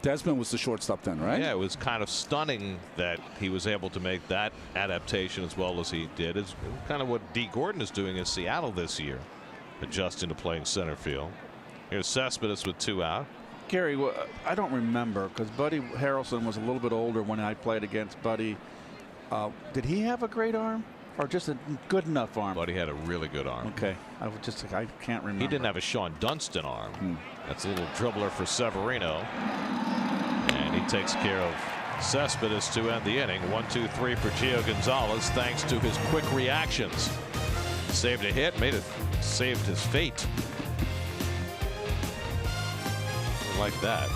Desmond was the shortstop then, right? yeah, it was kind of stunning that he was able to make that adaptation as well as he did. It's kind of what D. Gordon is doing in Seattle this year, adjusting to playing center field. Here's Cespedes with 2 out. Gary, I don't remember because Buddy Harrelson was a little bit older when I played against Buddy. Did he have a great arm or just a good enough arm? Buddy had a really good arm. Okay, I can't remember. He didn't have a Sean Dunston arm. That's a little dribbler for Severino. And he takes care of Cespedes to end the inning. 1-2-3 for Gio Gonzalez thanks to his quick reactions. Saved a hit, saved his fate. Like that.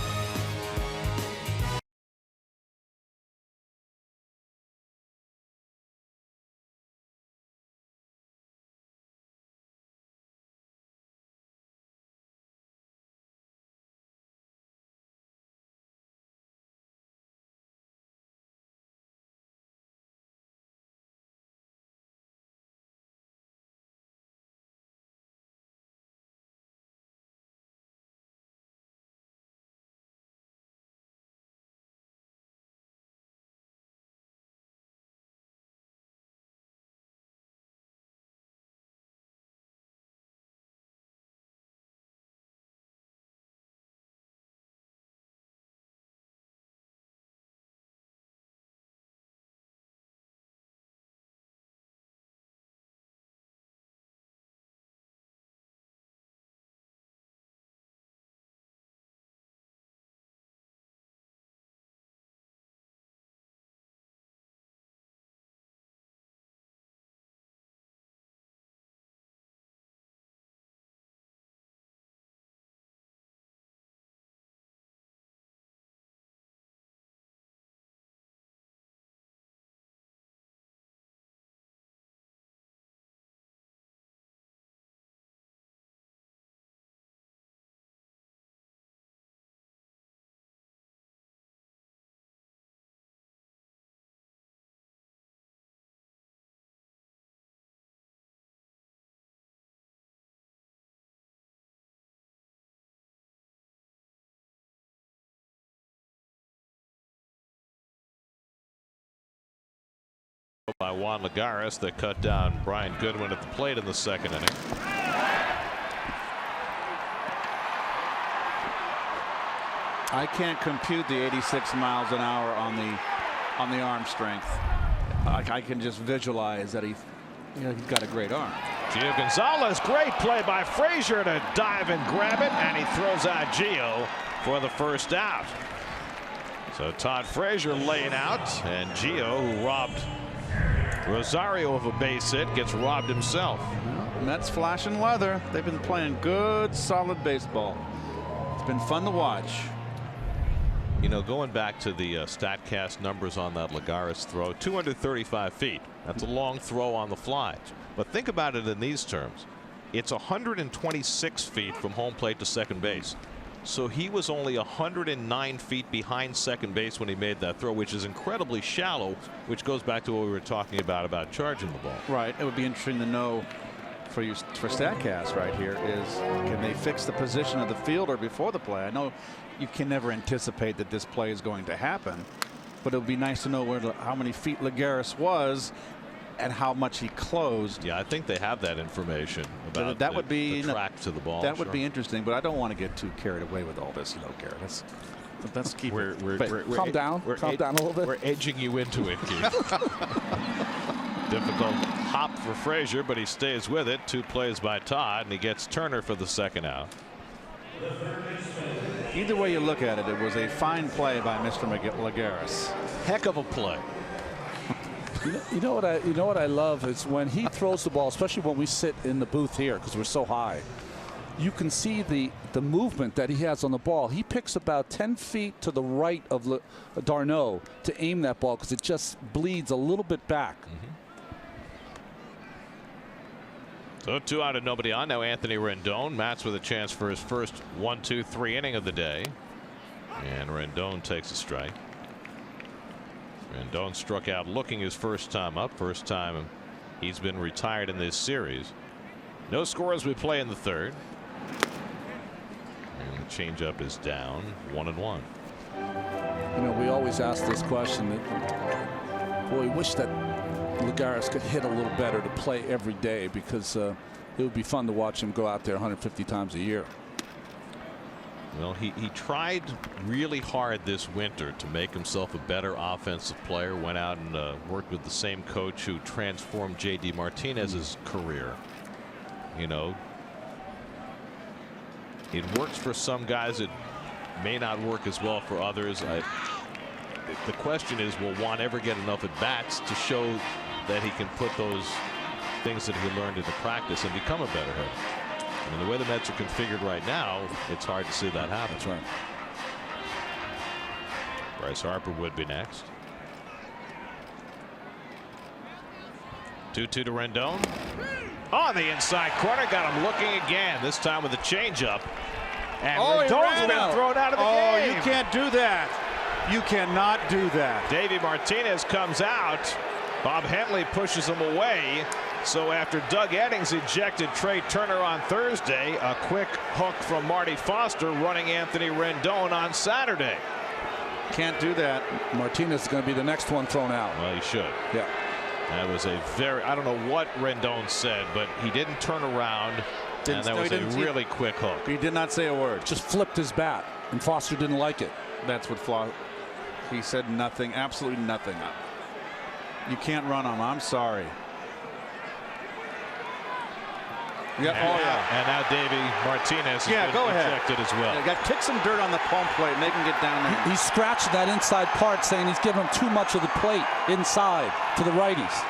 by Juan Lagares that cut down Brian Goodwin at the plate in the second inning. I can't compute the 86 miles an hour on the arm strength. I can just visualize that he's got a great arm. Gio Gonzalez, great play by Frazier to dive and grab it, and he throws out Gio for the first out. So Todd Frazier laying out, and Gio, who robbed Rosario of a base hit, gets robbed himself. Mets flashing weather. They've been playing good, solid baseball. It's been fun to watch. You know, going back to the StatCast numbers on that Lagares throw, 235 feet. That's a long throw on the fly. But think about it in these terms. It's 126 feet from home plate to second base. So he was only 109 feet behind second base when he made that throw, which is incredibly shallow, which goes back to what we were talking about charging the ball. Right. It would be interesting to know for StatCast right here is, can they fix the position of the fielder before the play? I know you can never anticipate that this play is going to happen, but it would be nice to know how many feet Lagares was and how much he closed. Yeah, I think they have that information about that would be the track to the ball. That would be interesting, but I don't want to get too carried away with all this, Garrett. Let's keep calm down. Calm down a little bit. We're edging you into it, Keith. Difficult hop for Frazier, but he stays with it. 2 plays by Todd, and he gets Turner for the second out. Either way you look at it, it was a fine play by Mr. Lagares. Heck of a play. You know what I love is when he throws the ball, especially when we sit in the booth here because we're so high. You can see the movement that he has on the ball. He picks about 10 feet to the right of Darno to aim that ball because it just bleeds a little bit back. So 2 out and nobody on. Now Anthony Rendon. Mats with a chance for his first 1-2-3 inning of the day. And Rendon takes a strike. Rendon struck out looking his first time up. First time he's been retired in this series. No score as we play in the third. And the changeup is down 1-1. You know, we always ask this question. Boy, we wish that Lagares could hit a little better to play every day because it would be fun to watch him go out there 150 times a year. Well, he tried really hard this winter to make himself a better offensive player. Went out and worked with the same coach who transformed J.D. Martinez's career. You know, it works for some guys. It may not work as well for others. The question is, will Juan ever get enough at bats to show that he can put those things that he learned into practice and become a better hitter? I mean, the way the Mets are configured right now, it's hard to see that happen. That's right. Bryce Harper would be next. 2-2 to Rendon. On the inside corner, got him looking again. This time with a changeup. And Rendon's been thrown out of the game. Oh, you can't do that. You cannot do that. Davey Martinez comes out. Bob Henley pushes him away. So after Doug Eddings ejected Trey Turner on Thursday, a quick hook from Marty Foster running Anthony Rendon on Saturday. Can't do that. Martinez is going to be the next one thrown out. Well, he should. Yeah. That was a very, I don't know what Rendon said, but he didn't turn around. And that was a really quick hook. He did not say a word. Just flipped his bat, and Foster didn't like it. That's what he said. Nothing, absolutely nothing. You can't run him. I'm sorry. Yeah, and now Davey Martinez has been ejected as well. Yeah, got kick some dirt on the home plate and they can get down there. He scratched that inside part, saying he's giving him too much of the plate inside to the righties.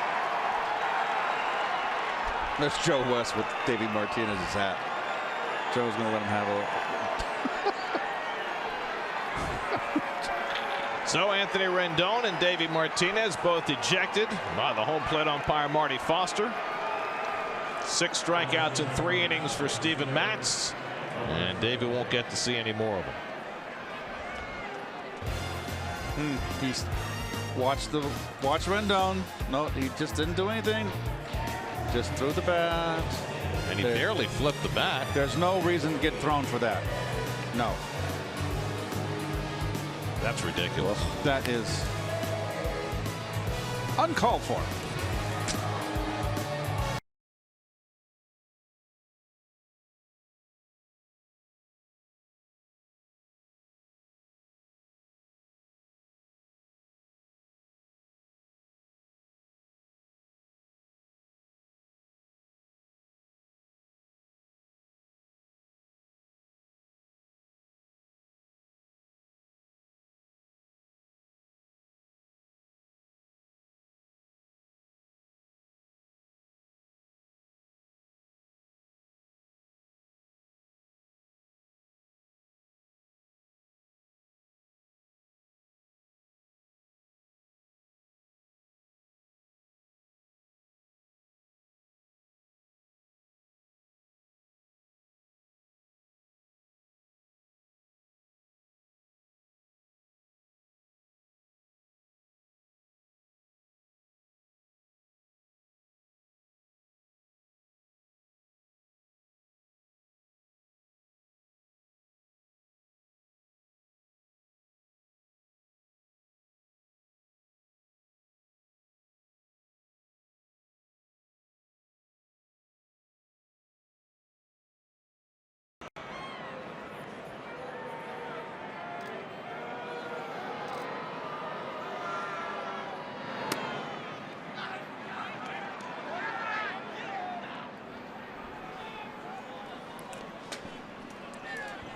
There's Joe West with Davey Martinez's hat. Joe's going to let him have a. So Anthony Rendon and Davey Martinez both ejected by the home plate umpire Marty Foster. 6 strikeouts in 3 innings for Steven Matz, and Davey won't get to see any more of them. He's watch Rendon. No, he just didn't do anything. Just threw the bat. And he barely flipped the bat. There's no reason to get thrown for that. No. That's ridiculous. That is uncalled for.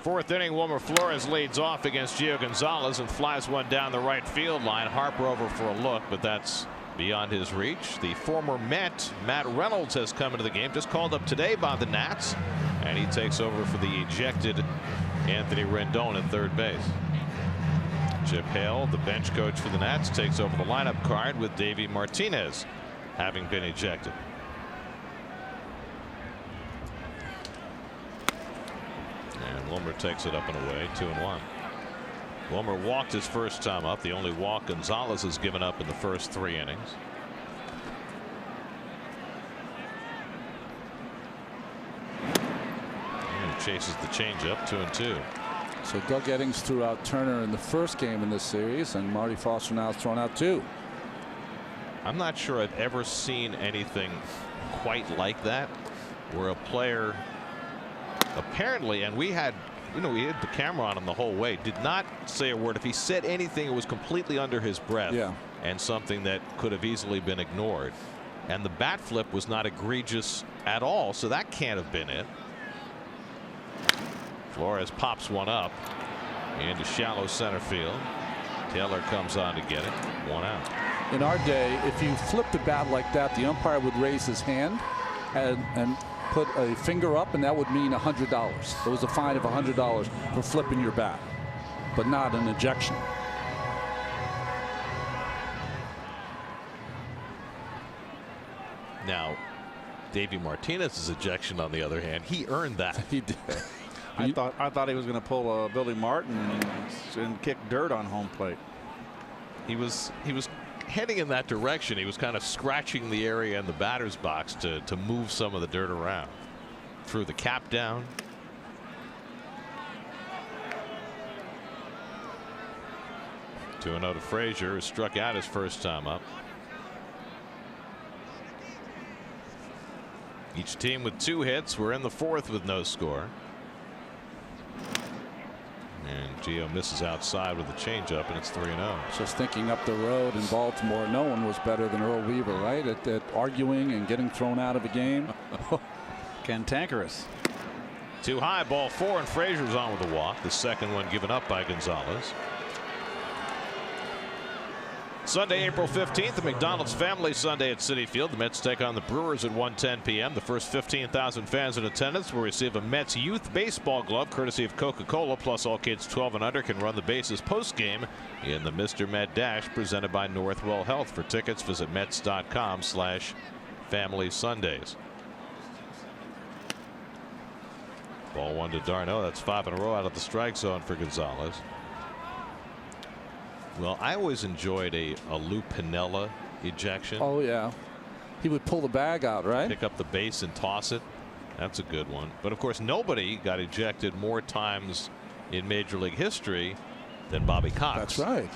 Fourth inning, Wilmer Flores leads off against Gio Gonzalez and flies one down the right field line. Harper over for a look, but that's beyond his reach. The former Met, Matt Reynolds, has come into the game, just called up today by the Nats, and he takes over for the ejected Anthony Rendon at third base. Chip Hale, the bench coach for the Nats, takes over the lineup card with Davey Martinez having been ejected. And Wilmer takes it up and away, 2-1. Wilmer walked his first time up, the only walk Gonzalez has given up in the first 3 innings. And chases the changeup, 2-2. So Doug Eddings threw out Turner in the first game in this series, and Marty Foster now has thrown out 2. I'm not sure I've ever seen anything quite like that, where a player apparently, and we had the camera on him the whole way, did not say a word. If he said anything, it was completely under his breath, and something that could have easily been ignored. And the bat flip was not egregious at all, so that can't have been it. Flores pops one up into shallow center field. Taylor comes on to get it. 1 out. In our day, if you flipped a bat like that, the umpire would raise his hand and put a finger up, and that would mean $100. It was a fine of $100 for flipping your bat, but not an ejection. Now, Davey Martinez's ejection, on the other hand, he earned that. He did. I thought he was going to pull a Billy Martin and kick dirt on home plate. He was heading in that direction. He was kind of scratching the area in the batter's box to move some of the dirt around. Threw the cap down. To another Frazier, who struck out his first time up. Each team with 2 hits. We're in the 4th with no score. And Gio misses outside with a changeup, and it's 3-0. Just thinking up the road in Baltimore, no one was better than Earl Weaver, right? At arguing and getting thrown out of a game. Cantankerous. Too high, ball 4, and Frazier's on with a walk. The second one given up by Gonzalez. Sunday, April 15th, the McDonald's Family Sunday at Citi Field. The Mets take on the Brewers at 1:10 p.m. The first 15,000 fans in attendance will receive a Mets youth baseball glove courtesy of Coca-Cola. Plus, all kids 12 and under can run the bases post-game in the Mr. Met Dash presented by Northwell Health. For tickets, visit Mets.com/Family Sundays. Ball 1 to d'Arnaud. That's 5 in a row out of the strike zone for Gonzalez. Well, I always enjoyed a Lou Piniella ejection. Oh, yeah. He would pull the bag out, right? Pick up the base and toss it. That's a good one. But, of course, nobody got ejected more times in Major League history than Bobby Cox. That's right.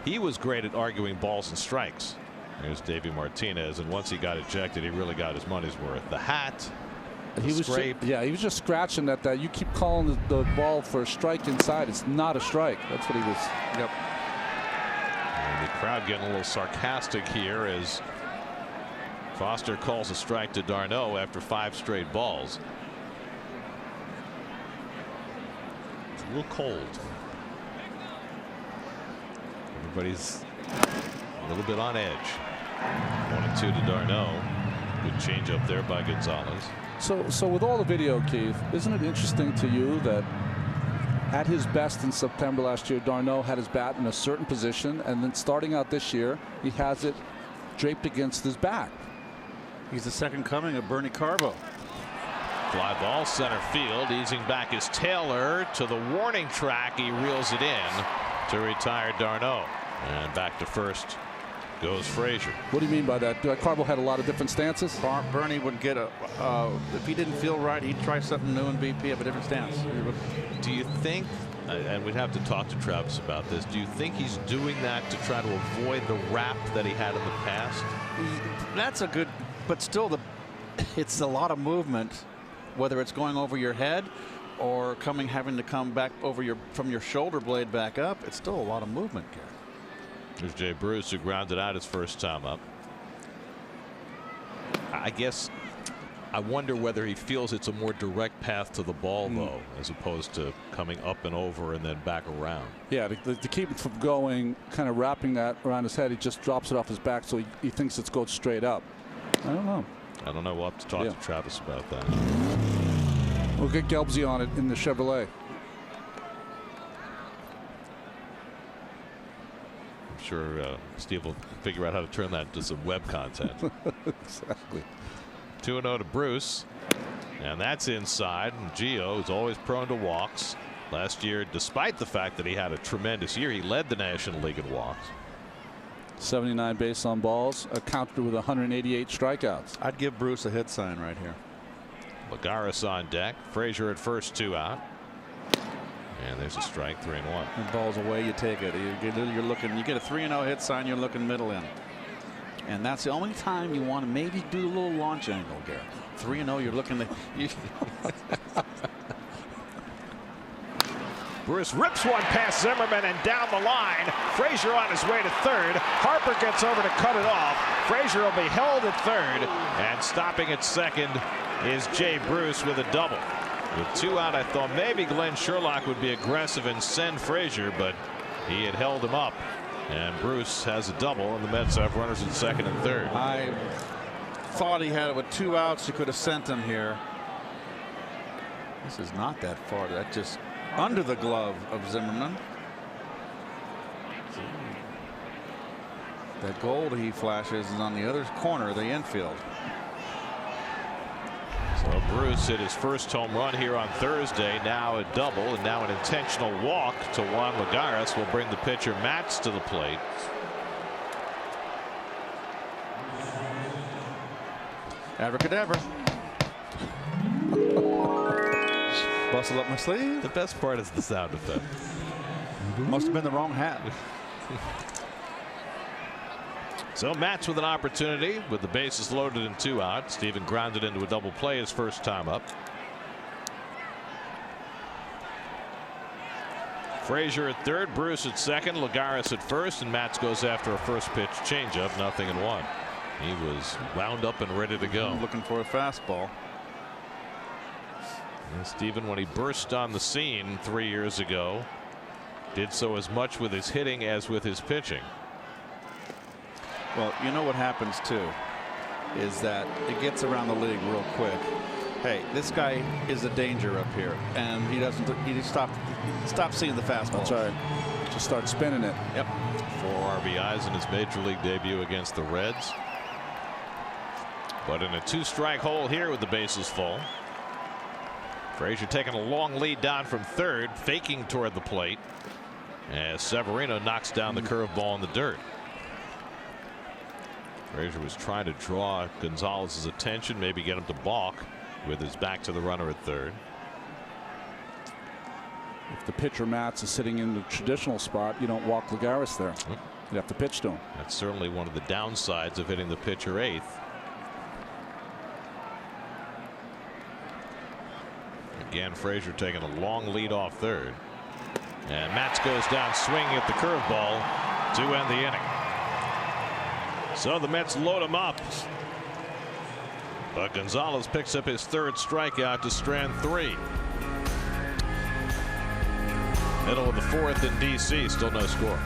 He was great at arguing balls and strikes. There's Davey Martinez, and once he got ejected, he really got his money's worth. The hat, the scrape. He was just scratching at that. You keep calling the ball for a strike inside. It's not a strike. That's what he was. Yep. And the crowd getting a little sarcastic here as Foster calls a strike to d'Arnaud after 5 straight balls. It's a little cold. Everybody's a little bit on edge. 1-2 to d'Arnaud. Good change up there by Gonzalez. So with all the video, Keith, isn't it interesting to you that at his best in September last year, d'Arnaud had his bat in a certain position, and then starting out this year, he has it draped against his back. He's the second coming of Bernie Carbo. Fly ball center field. Easing back is Taylor to the warning track. He reels it in to retire d'Arnaud. And back to first goes Frazier. What do you mean by that? Carbo had a lot of different stances. Bernie would get if he didn't feel right, he'd try something new, and BP have a different stance. Do you think, and we'd have to talk to Travis about this, do you think he's doing that to try to avoid the rap that he had in the past? That's a good, but still, it's a lot of movement, whether it's going over your head or having to come back from your shoulder blade back up. It's still a lot of movement, Gary. There's Jay Bruce, who grounded out his first time up. I guess I wonder whether he feels it's a more direct path to the ball, though, as opposed to coming up and over and then back around. Yeah, to keep him from going, kind of wrapping that around his head, he just drops it off his back, so he thinks it's going straight up. I don't know. I don't know. We'll have to talk to Travis about that. We'll get Gelbsy on it in the Chevrolet. I'm sure Steve will figure out how to turn that into some web content. Exactly. 2-0 to Bruce, and that's inside. And Gio is always prone to walks. Last year, despite the fact that he had a tremendous year, he led the National League in walks. 79 base on balls, accounted with 188 strikeouts. I'd give Bruce a hit sign right here. Lagares on deck. Frazier at first, 2 out. And there's a strike, 3-1. The ball's away, you take it. You're looking. You get a 3-0 hit sign. You're looking middle in. And that's the only time you want to maybe do a little launch angle, Garrett. 3-0, you're looking to. Bruce rips one past Zimmerman and down the line. Frazier on his way to third. Harper gets over to cut it off. Frazier will be held at third. And stopping at second is Jay Bruce with a double. With 2 out, I thought maybe Glenn Sherlock would be aggressive and send Frazier, but he had held him up. And Bruce has a double, and the Mets have runners at second and third. I thought he had it with 2 outs. You could have sent him here. This is not that far. That just under the glove of Zimmerman. That goal he flashes is on the other corner of the infield. So Bruce hit his first home run here on Thursday. Now a double, and now an intentional walk to Juan Lagares will bring the pitcher Matz to the plate. Abracadabra. Bustle up my sleeve. The best part is the sound effect. Must have been the wrong hat. So Matz with an opportunity with the bases loaded and 2 out. Steven grounded into a double play his first time up. Frazier at third, Bruce at second, Lagares at first, and Matz goes after a first pitch changeup, 0-1. He was wound up and ready to go. Looking for a fastball. And Steven, when he burst on the scene 3 years ago, did so as much with his hitting as with his pitching. Well, you know what happens too is that it gets around the league real quick. Hey, this guy is a danger up here, and he doesn't. He stop seeing the fastball. That's right. Just start spinning it. Yep. 4 RBIs in his major league debut against the Reds. But in a 2-strike hole here with the bases full. Frazier taking a long lead down from third, faking toward the plate as Severino knocks down the curveball in the dirt. Frazier was trying to draw Gonzalez's attention, maybe get him to balk with his back to the runner at third. If the pitcher Matz is sitting in the traditional spot, you don't walk Lagares there. You have to pitch to him. That's certainly one of the downsides of hitting the pitcher eighth. Again, Frazier taking a long lead off third. And Matz goes down swinging at the curveball to end the inning. So the Mets load him up. But Gonzalez picks up his third strikeout to strand 3. Middle of the 4th in D.C. Still no score.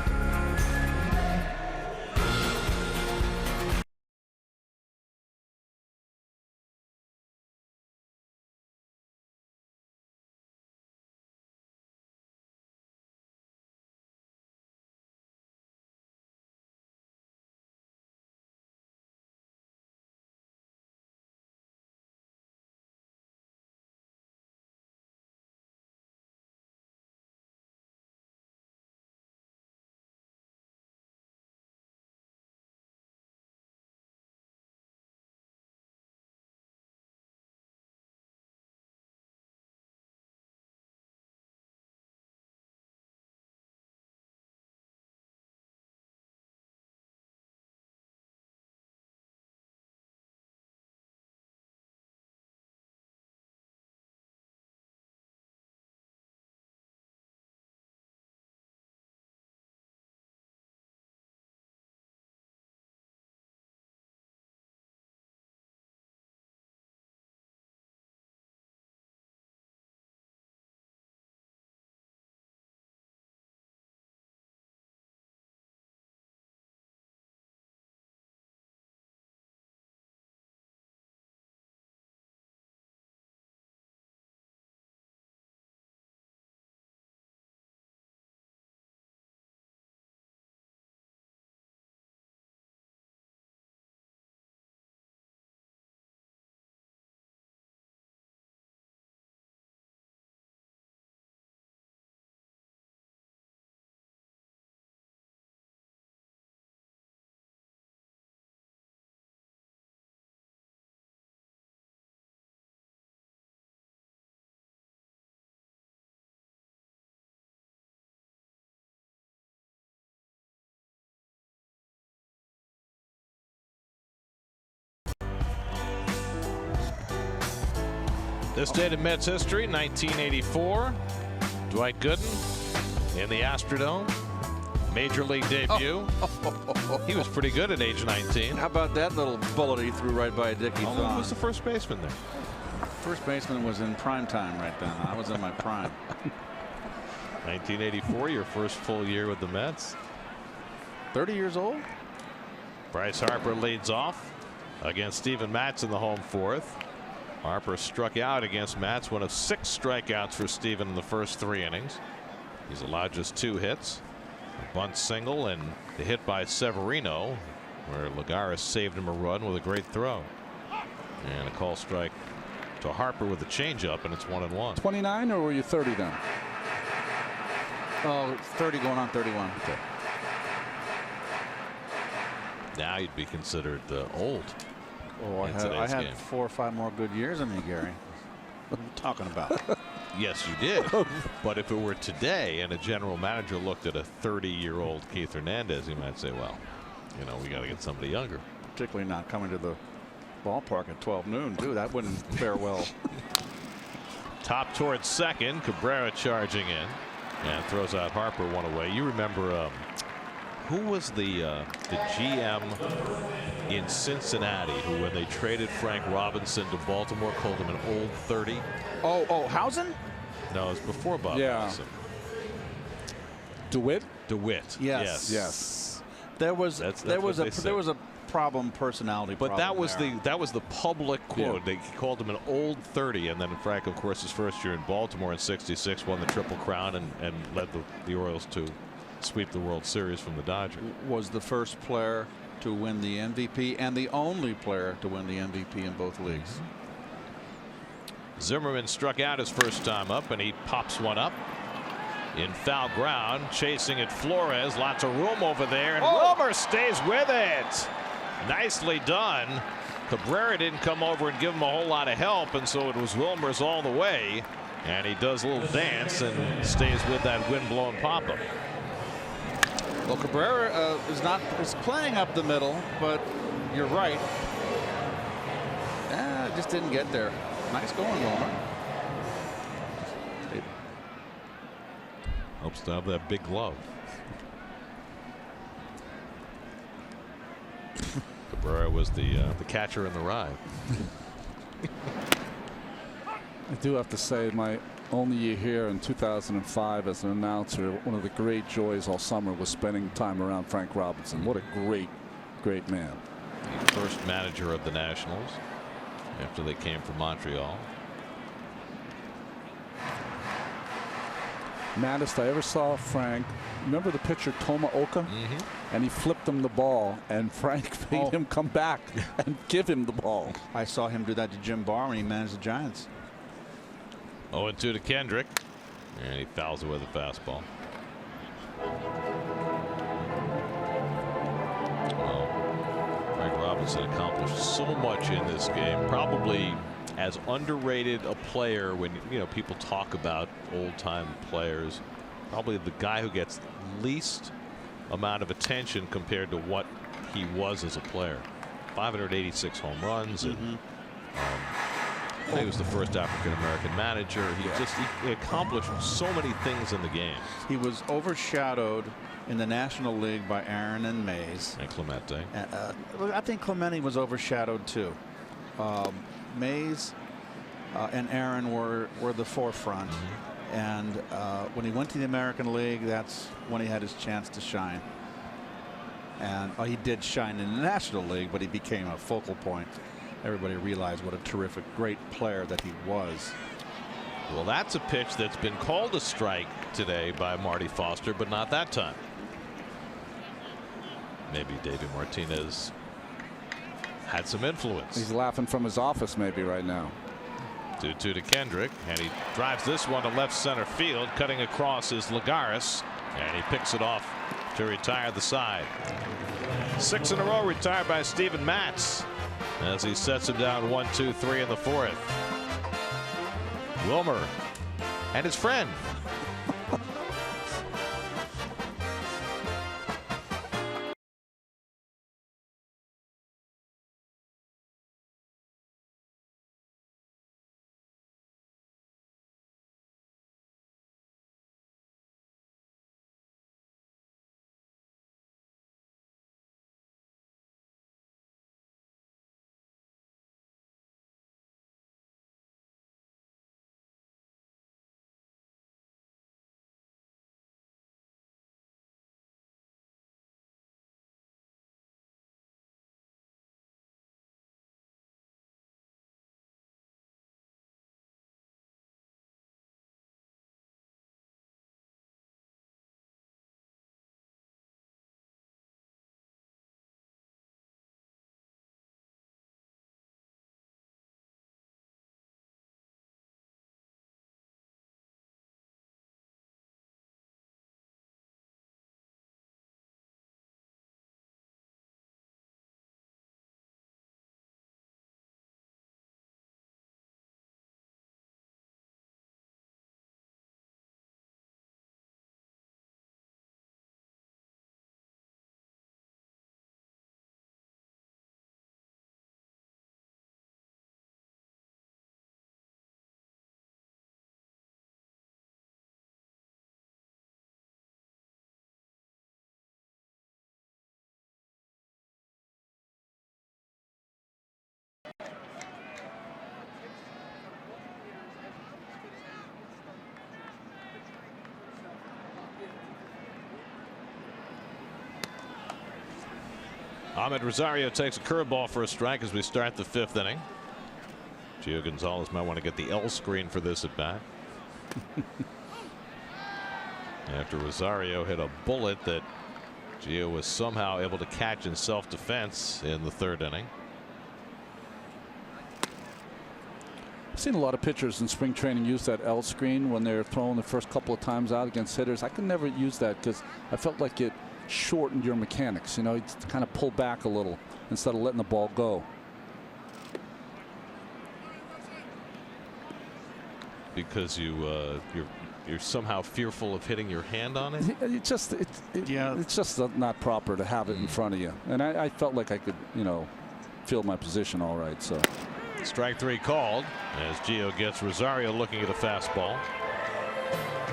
This date in Mets history, 1984. Dwight Gooden in the Astrodome. Major league debut. He was pretty good at age 19. How about that little bullet he threw right by Dickie Who Thon? was the first baseman there? First baseman was in prime time right then. I was in my prime. 1984, your first full year with the Mets. 30 years old? Bryce Harper leads off against Steven Matz in the home fourth. Harper struck out against Matz, one of 6 strikeouts for Steven in the first 3 innings. He's allowed just 2 hits. A bunt single and the hit by Severino, where Lagares saved him a run with a great throw. And a call strike to Harper with a changeup, and it's 1-1. 29, or were you 30 then? Oh, 30 going on 31. Okay. Now you'd be considered old. Oh, I had 4 or 5 more good years than me, Gary. What are you talking about? Yes, you did. But if it were today and a general manager looked at a 30-year-old Keith Hernandez, he might say, well, you know, we got to get somebody younger. Particularly not coming to the ballpark at 12 noon, too. That wouldn't fare well. Top towards second. Cabrera charging in and throws out Harper, one away. You remember who was the GM in Cincinnati who, when they traded Frank Robinson to Baltimore, called him an old 30? Oh, Hausen? No, it was before Bob Hausen. DeWitt? DeWitt. Yes. There was a problem, personality but problem. that was the public quote. Yeah. They called him an old 30, and then Frank, of course, his first year in Baltimore in '66, won the Triple Crown and led the Orioles to sweep the World Series from the Dodgers. Was the first player to win the MVP and the only player to win the MVP in both leagues. Zimmerman struck out his first time up, and he pops one up in foul ground. Chasing it, Flores. Lots of room over there, and Wilmer stays with it. Nicely done. Cabrera didn't come over and give him a whole lot of help, and so it was Wilmer's all the way, and he does a little dance and stays with that wind-blown pop-up. Well, Cabrera is playing up the middle, but you're right. Just didn't get there. Nice going, Wilmer. Hopes to have that big glove. Cabrera was the catcher in the ride. I do have to say, my only year here in 2005 as an announcer, one of the great joys all summer was spending time around Frank Robinson. What a great man. The first manager of the Nationals after they came from Montreal. Maddest I ever saw Frank. Remember the pitcher Tomaoka? And he flipped him the ball, and Frank made him come back and give him the ball. I saw him do that to Jim Barr when he managed the Giants. 0-2 to Kendrick, and he fouls away the fastball. Well, Frank Robinson accomplished so much in this game. Probably as underrated a player when people talk about old-time players. Probably the guy who gets least amount of attention compared to what he was as a player. 586 home runs, and he was the first African-American manager. He accomplished so many things in the game. He was overshadowed in the National League by Aaron and Mays. And Clemente. I think Clemente was overshadowed too. Mays and Aaron were the forefront. And when he went to the American League, that's when he had his chance to shine. And he did shine in the National League, but he became a focal point. Everybody realized what a terrific, great player that he was. Well, that's a pitch that's been called a strike today by Marty Foster, but not that time. Maybe David Martinez had some influence. He's laughing from his office maybe right now. 2-2 to Kendrick, and he drives this one to left center field. Cutting across is Lagares, and he picks it off to retire the side. 6 in a row retired by Steven Matz as he sets him down 1-2-3 in the fourth. Wilmer and his friend Ahmed Rosario takes a curveball for a strike as we start the 5th inning. Gio Gonzalez might want to get the L screen for this at bat. After Rosario hit a bullet that Gio was somehow able to catch in self-defense in the 3rd inning. I've seen a lot of pitchers in spring training use that L screen when they're throwing the first couple of times out against hitters. I could never use that because I felt like it shortened your mechanics. You know, you kind of pull back a little instead of letting the ball go. Because you're somehow fearful of hitting your hand on it. It's just not proper to have it in front of you. And I felt like I could, you know, feel my position all right. So. Strike 3 called as Gio gets Rosario looking at a fastball.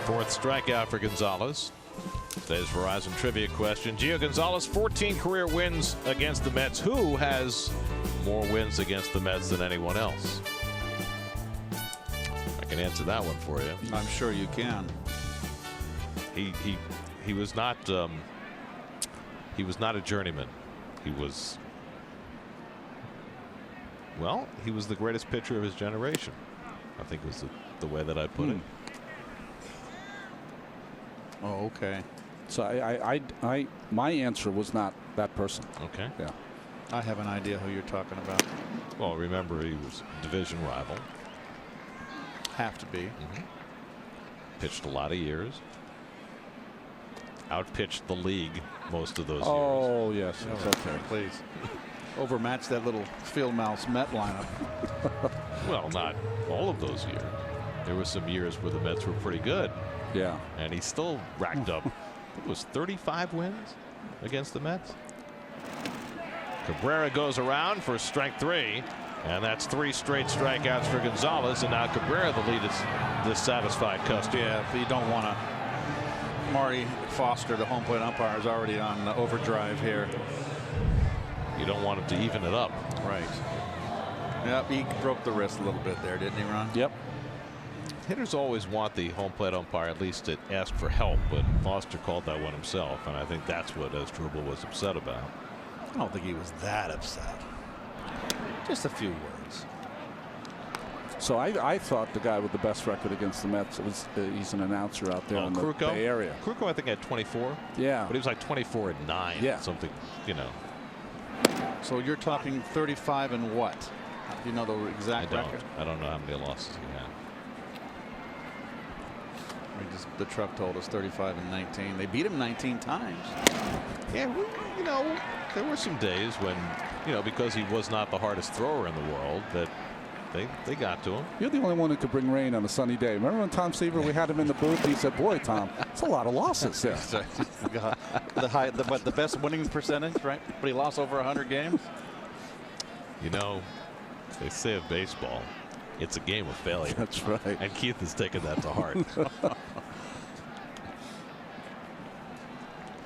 4th strikeout for Gonzalez. Today's Verizon trivia question. Gio Gonzalez, 14 career wins against the Mets. Who has more wins against the Mets than anyone else? I can answer that one for you. I'm sure you can. He was not a journeyman. He was, well, he was the greatest pitcher of his generation, I think was the way that I put it. Oh, okay. So my answer was not that person. Okay. Yeah. I have an idea who you're talking about. Well, remember he was a division rival. Have to be. Pitched a lot of years. Outpitched the league most of those years. Oh yes. Okay. Please. Overmatched that little field mouse Met lineup. Well, not all of those years. There were some years where the Mets were pretty good. Yeah. And he still racked up, it was 35 wins against the Mets. Cabrera goes around for strike 3. And that's 3 straight strikeouts for Gonzalez. And now Cabrera, the lead, is dissatisfied customer. Yeah, if you don't want to. Marty Foster, the home plate umpire, is already on overdrive here. You don't want him to even it up. Right. Yep, he broke the wrist a little bit there, didn't he, Ron? Yep. Hitters always want the home plate umpire at least to ask for help, but Foster called that one himself, and I think that's what Asdrubal was upset about. I don't think he was that upset. Just a few words. So I thought the guy with the best record against the Mets was he's an announcer out there in the Bay Area. Kruko, I think, had 24. Yeah. But he was like 24 and 9. Yeah. Something, you know. So you're talking 35 and what? Do you know the exact record? I don't know how many losses he had. The truck told us 35 and 19. They beat him 19 times. Yeah, you know, there were some days when, you know, because he was not the hardest thrower in the world, that they got to him. You're the only one who could bring rain on a sunny day. Remember when Tom Seaver, we had him in the booth, he said, boy, Tom, it's a lot of losses there. the best winning percentage, right? But he lost over 100 games. You know, they say of baseball, it's a game of failure. That's right. And Keith has taken that to heart.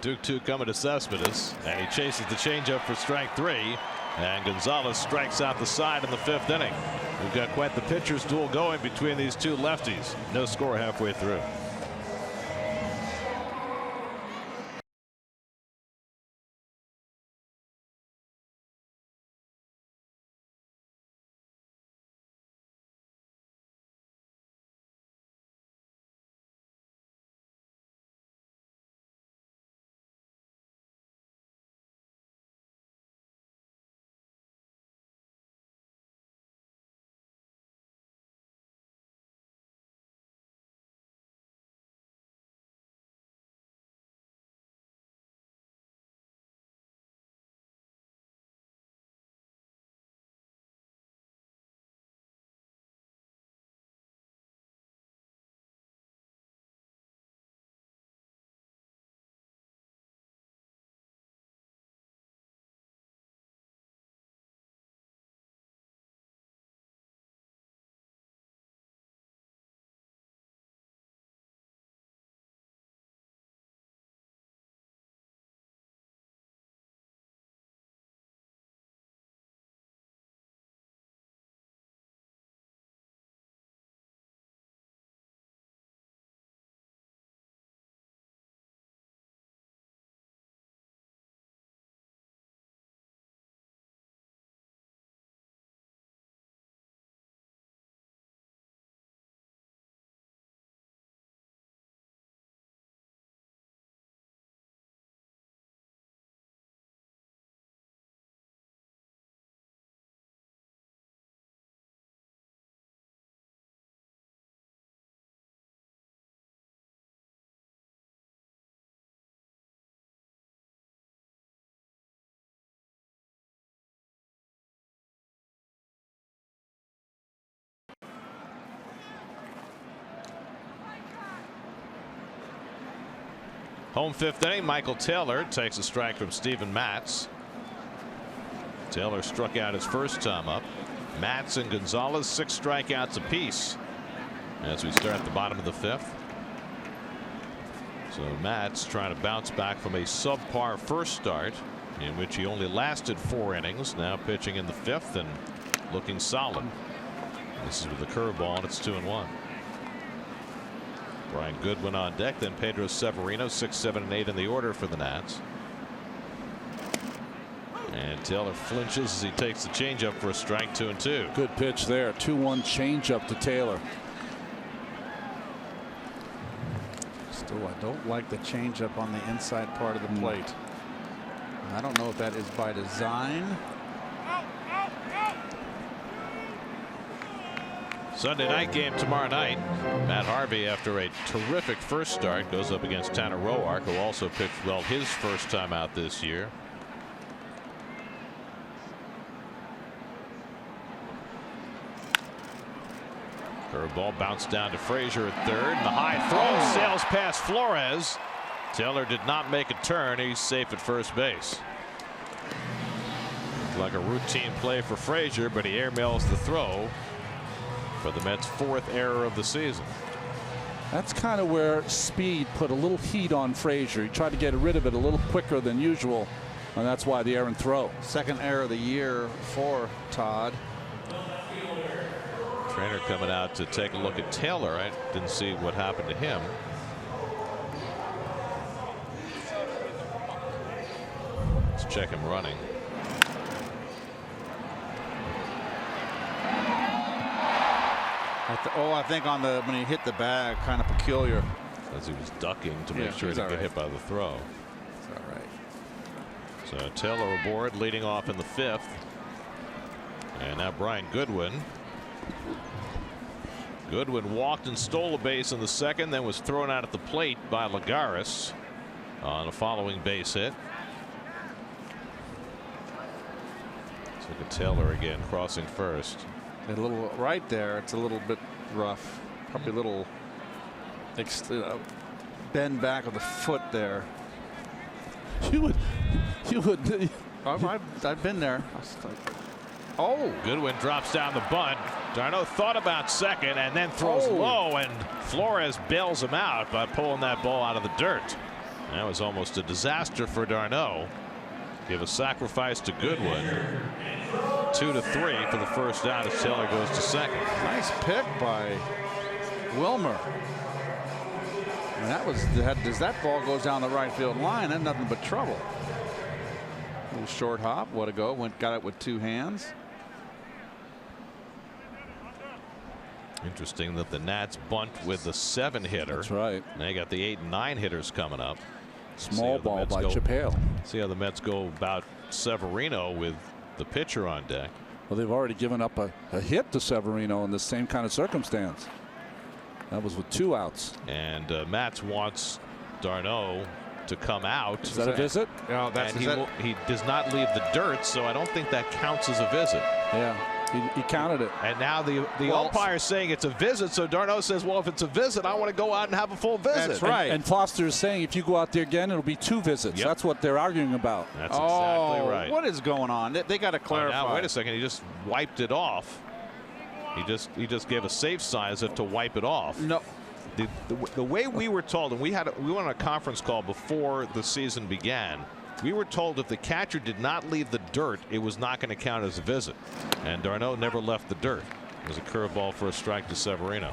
Duke 2 coming to Cespedes, and he chases the changeup for strike 3. And Gonzalez strikes out the side in the 5th inning. We've got quite the pitcher's duel going between these two lefties. No score halfway through. Home fifth inning, Michael Taylor takes a strike from Steven Matz. Taylor struck out his first time up. Matz and Gonzalez 6 strikeouts apiece as we start at the bottom of the fifth. So Matz trying to bounce back from a subpar first start in which he only lasted 4 innings. Now pitching in the fifth and looking solid. This is with the curveball, and it's 2-1. Brian Goodwin on deck, then Pedro Severino, 6, 7, and 8 in the order for the Nats. And Taylor flinches as he takes the changeup for a strike, 2-2. Good pitch there. 2-1 changeup to Taylor. Still, I don't like the changeup on the inside part of the plate. I don't know if that is by design. Sunday night game tomorrow night. Matt Harvey, after a terrific first start, goes up against Tanner Roark, who also pitched well his first time out this year. Curveball bounced down to Frazier at third, and the high throw sails past Flores. Taylor did not make a turn. He's safe at first base. Looked like a routine play for Frazier, but he airmails the throw for the Mets' 4th error of the season. That's kind of where speed put a little heat on Frazier. He tried to get rid of it a little quicker than usual, and that's why the errant throw. 2nd error of the year for Todd. Trainer coming out to take a look at Taylor. I didn't see what happened to him. Let's check him running. I think on the when he hit the bag, kind of peculiar. As he was ducking to make sure he didn't get hit by the throw. It's all right. So Taylor aboard, leading off in the 5th. And now Brian Goodwin. Goodwin walked and stole a base in the 2nd, then was thrown out at the plate by Lagares on a following base hit. Let's look at Taylor again, crossing first. A little right there. It's a little bit rough. Probably a little bend back of the foot there. You would. I've been there. Oh, Goodwin drops down the bunt. D'Arnaud thought about second and then throws low, and Flores bails him out by pulling that ball out of the dirt. That was almost a disaster for d'Arnaud. Give a sacrifice to Goodwin. 2-3 for the first out as Taylor goes to second. Nice pick by Wilmer. And that was as that ball goes down the right field line, that's nothing but trouble. Little short hop, what a go, got it with 2 hands. Interesting that the Nats bunt with the 7-hitter. That's right. They got the 8 and 9 hitters coming up. Small ball by Chip Hale. See how the Mets go about Severino with the pitcher on deck. Well, they've already given up a hit to Severino in the same kind of circumstance. That was with 2 outs. And Matz wants d'Arnaud to come out. Is that a visit? Oh, that's and he does not leave the dirt, so I don't think that counts as a visit. Yeah, he counted it. And now the umpire is saying it's a visit, so d'Arnaud says, well, if it's a visit, I want to go out and have a full visit. That's right. And Foster is saying if you go out there again, it'll be 2 visits. Yep. That's what they're arguing about. That's exactly right. What is going on? They got to clarify. Now, wait a second. He just wiped it off. He just gave a safe sign as if to wipe it off. No. The way we were told, and we went on a conference call before the season began. We were told if the catcher did not leave the dirt, it was not going to count as a visit. And d'Arnaud never left the dirt. It was a curveball for a strike to Severino.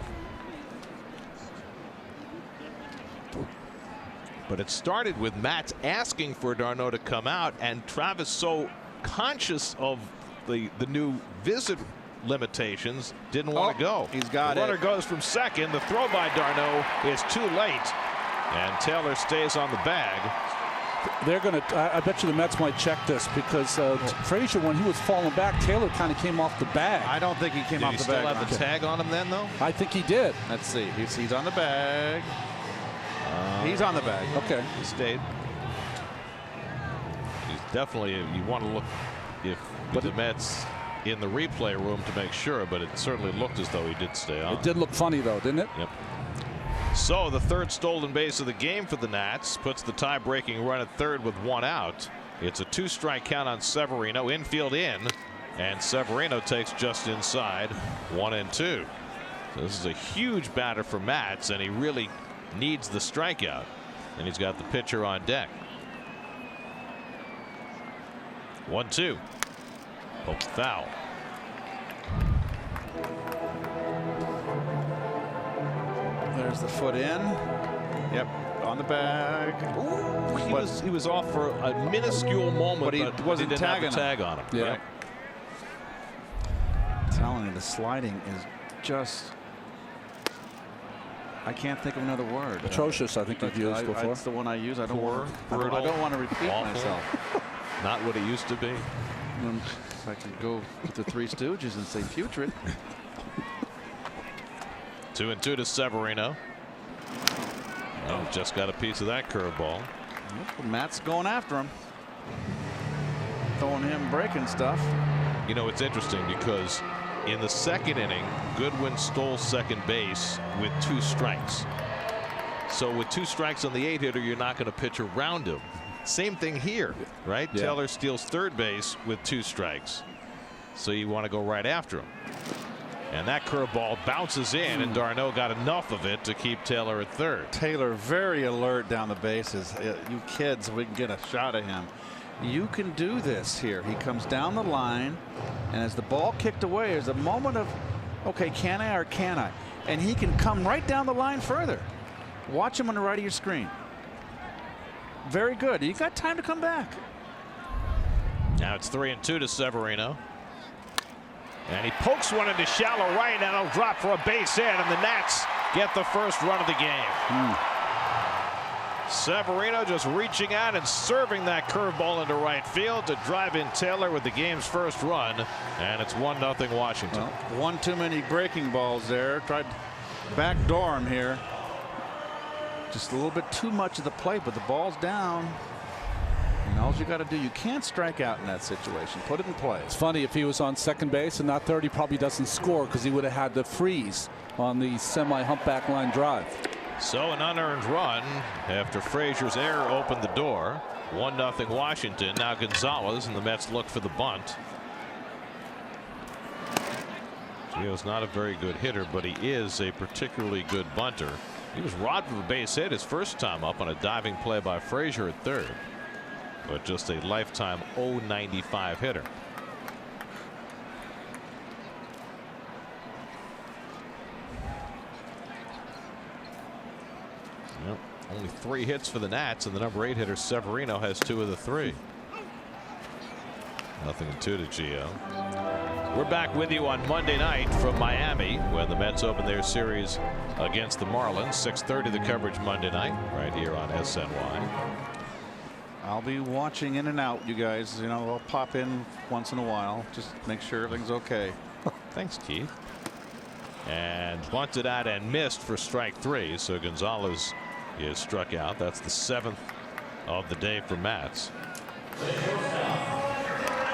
But it started with Matz asking for d'Arnaud to come out, and Travis, so conscious of the new visit limitations, didn't want to go. He's got the runner it. goes from second. The throw by d'Arnaud is too late, and Taylor stays on the bag. They're going to. I bet you the Mets might check this because Frazier, when he was falling back, Taylor kind of came off the bag. I don't think he came off the bag. Did he still have the tag on him then, though? I think he did. Let's see. He's on the bag. He's on the bag. Okay. He stayed. He's definitely. You want to look if the Mets in the replay room to make sure, but it certainly looked as though he did stay on. It did look funny though, didn't it? Yep. So the third stolen base of the game for the Nats puts the tie-breaking run at third with 1 out. It's a 2-strike count on Severino. Infield in, and Severino takes just inside 1-2. This is a huge batter for Matz, and he really needs the strikeout. And he's got the pitcher on deck. 1-2. Oh, foul. There's the foot in. Yep, on the bag. Ooh, he was off for a minuscule moment, but he wasn't didn't have the tag on him. Yeah. Right? I'm telling you, the sliding is just. I can't think of another word. Atrocious, I think you've used before. That's the one I use. I don't Poor, want to repeat awful. myself. Not what it used to be. If I can go with the Three Stooges and say putrid. 2-2 to Severino. Oh, just got a piece of that curveball. Yep, Matt's going after him. Throwing him breaking stuff. You know, it's interesting because in the second inning, Goodwin stole second base with 2 strikes. So with 2 strikes on the 8-hitter, you're not going to pitch around him. Same thing here, right? Yeah. Taylor steals third base with 2 strikes. So you want to go right after him. And that curveball bounces in, and d'Arnaud got enough of it to keep Taylor at third. Taylor very alert down the bases. You kids, we can get a shot at him. You can do this here. He comes down the line, and as the ball kicked away, there's a moment of, okay, can I or can I? And he can come right down the line further. Watch him on the right of your screen. Very good. You got time to come back. Now it's 3-2 to Severino. And he pokes one into shallow right, and it'll drop for a base hit, and the Nats get the first run of the game. Severino just reaching out and serving that curveball into right field to drive in Taylor with the game's first run, and it's 1-0 Washington. Well, one too many breaking balls there. Tried to backdoor him here. Just a little bit too much of the plate, but the ball's down. And all you got to do, you can't strike out in that situation. Put it in play. It's funny, if he was on second base and not third, he probably doesn't score because he would have had to freeze on the semi-humpback line drive. So an unearned run after Frazier's error opened the door. 1-0 Washington. Now Gonzalez, and the Mets look for the bunt. Gio's not a very good hitter, but he is a particularly good bunter. He was robbed of a base hit his first time up on a diving play by Frazier at third, but just a lifetime .095 hitter. Yep. Only 3 hits for the Nats, and the number 8 hitter Severino has 2 of the 3. 0-2 to Gio. We're back with you on Monday night from Miami when the Mets open their series against the Marlins. 6:30 the coverage Monday night right here on SNY. I'll be watching in and out, you guys. You know, I'll pop in once in a while. Just make sure everything's okay. Thanks, Keith. And bunted out and missed for strike 3. So Gonzalez is struck out. That's the 7th of the day for Mats.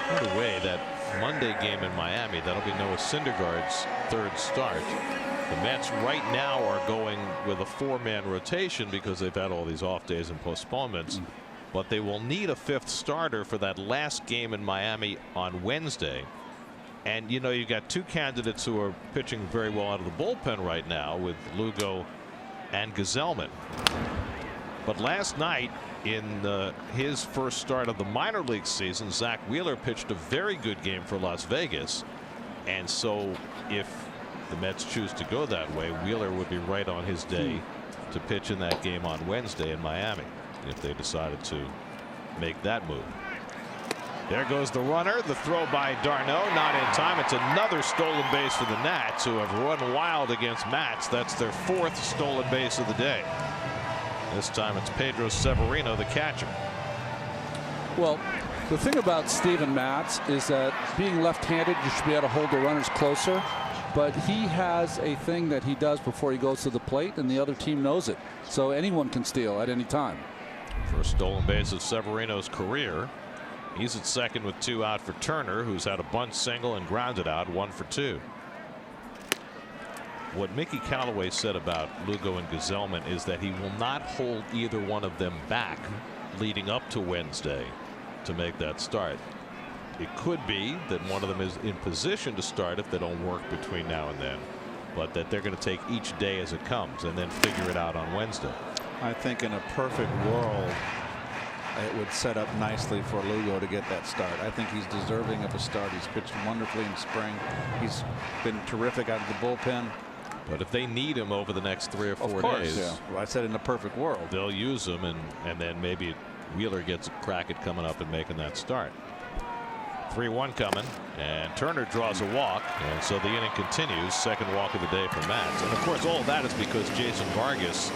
By the way, that Monday game in Miami, that'll be Noah Syndergaard's 3rd start. The Mets right now are going with a 4-man rotation because they've had all these off days and postponements. But they will need a 5th starter for that last game in Miami on Wednesday. And you know, you've got 2 candidates who are pitching very well out of the bullpen right now with Lugo and Gazelman. But last night in his first start of the minor league season, Zach Wheeler pitched a very good game for Las Vegas. And so if the Mets choose to go that way, Wheeler would be right on his day to pitch in that game on Wednesday in Miami if they decided to make that move. There goes the runner. The throw by d'Arnaud, not in time. It's another stolen base for the Nats, who have run wild against Mats. That's their 4th stolen base of the day. This time it's Pedro Severino, the catcher. Well, the thing about Steven Matz is that being left-handed, you should be able to hold the runners closer. But he has a thing that he does before he goes to the plate, and the other team knows it. So anyone can steal at any time. First stolen base of Severino's career. He's at second with 2 out for Turner, who's had a bunt single and grounded out 1 for 2. What Mickey Callaway said about Lugo and Gazelman is that he will not hold either one of them back leading up to Wednesday to make that start. It could be that one of them is in position to start if they don't work between now and then, but that they're going to take each day as it comes and then figure it out on Wednesday. I think in a perfect world, it would set up nicely for Lugo to get that start. I think he's deserving of a start. He's pitched wonderfully in spring. He's been terrific out of the bullpen. But if they need him over the next 3 or 4 days, well, I said in a perfect world, they'll use him, and then maybe Wheeler gets a crack at coming up and making that start. 3-1 coming, and Turner draws a walk, and so the inning continues. Second walk of the day for Matz. And of course, all of that is because Jason Vargas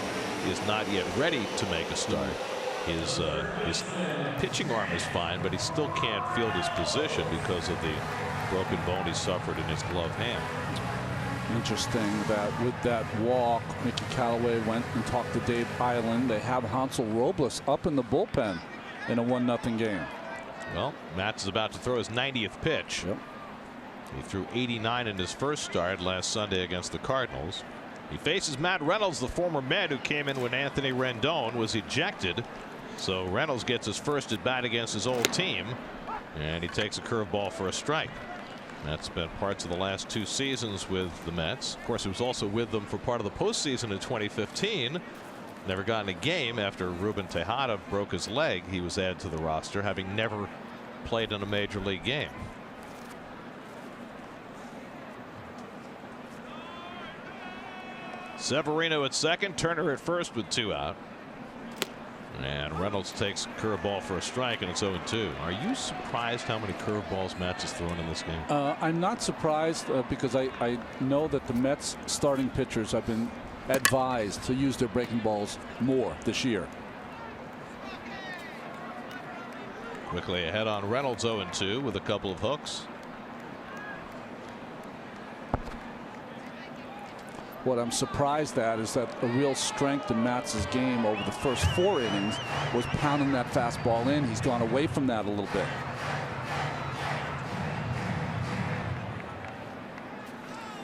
is not yet ready to make a start. His pitching arm is fine, but he still can't field his position because of the broken bone he suffered in his glove hand. Interesting that with that walk, Mickey Callaway went and talked to Dave Hyland. They have Hansel Robles up in the bullpen in a 1-0 game. Well, Matz is about to throw his 90th pitch. Yep. He threw 89 in his first start last Sunday against the Cardinals. He faces Matt Reynolds, the former Met who came in when Anthony Rendon was ejected. So Reynolds gets his first at bat against his old team, and he takes a curveball for a strike. That's been parts of the last 2 seasons with the Mets. Of course, he was also with them for part of the postseason in 2015. Never got in a game after Ruben Tejada broke his leg. He was added to the roster, having never played in a major league game. Severino at second, Turner at first with 2 out. And Reynolds takes curveball for a strike, and it's 0-2. Are you surprised how many curveballs Mets has thrown in this game? I'm not surprised because I know that the Mets starting pitchers have been advised to use their breaking balls more this year. Quickly ahead on Reynolds, 0-2 with a couple of hooks. What I'm surprised at is that the real strength in Matz's game over the first 4 innings was pounding that fastball in. He's gone away from that a little bit.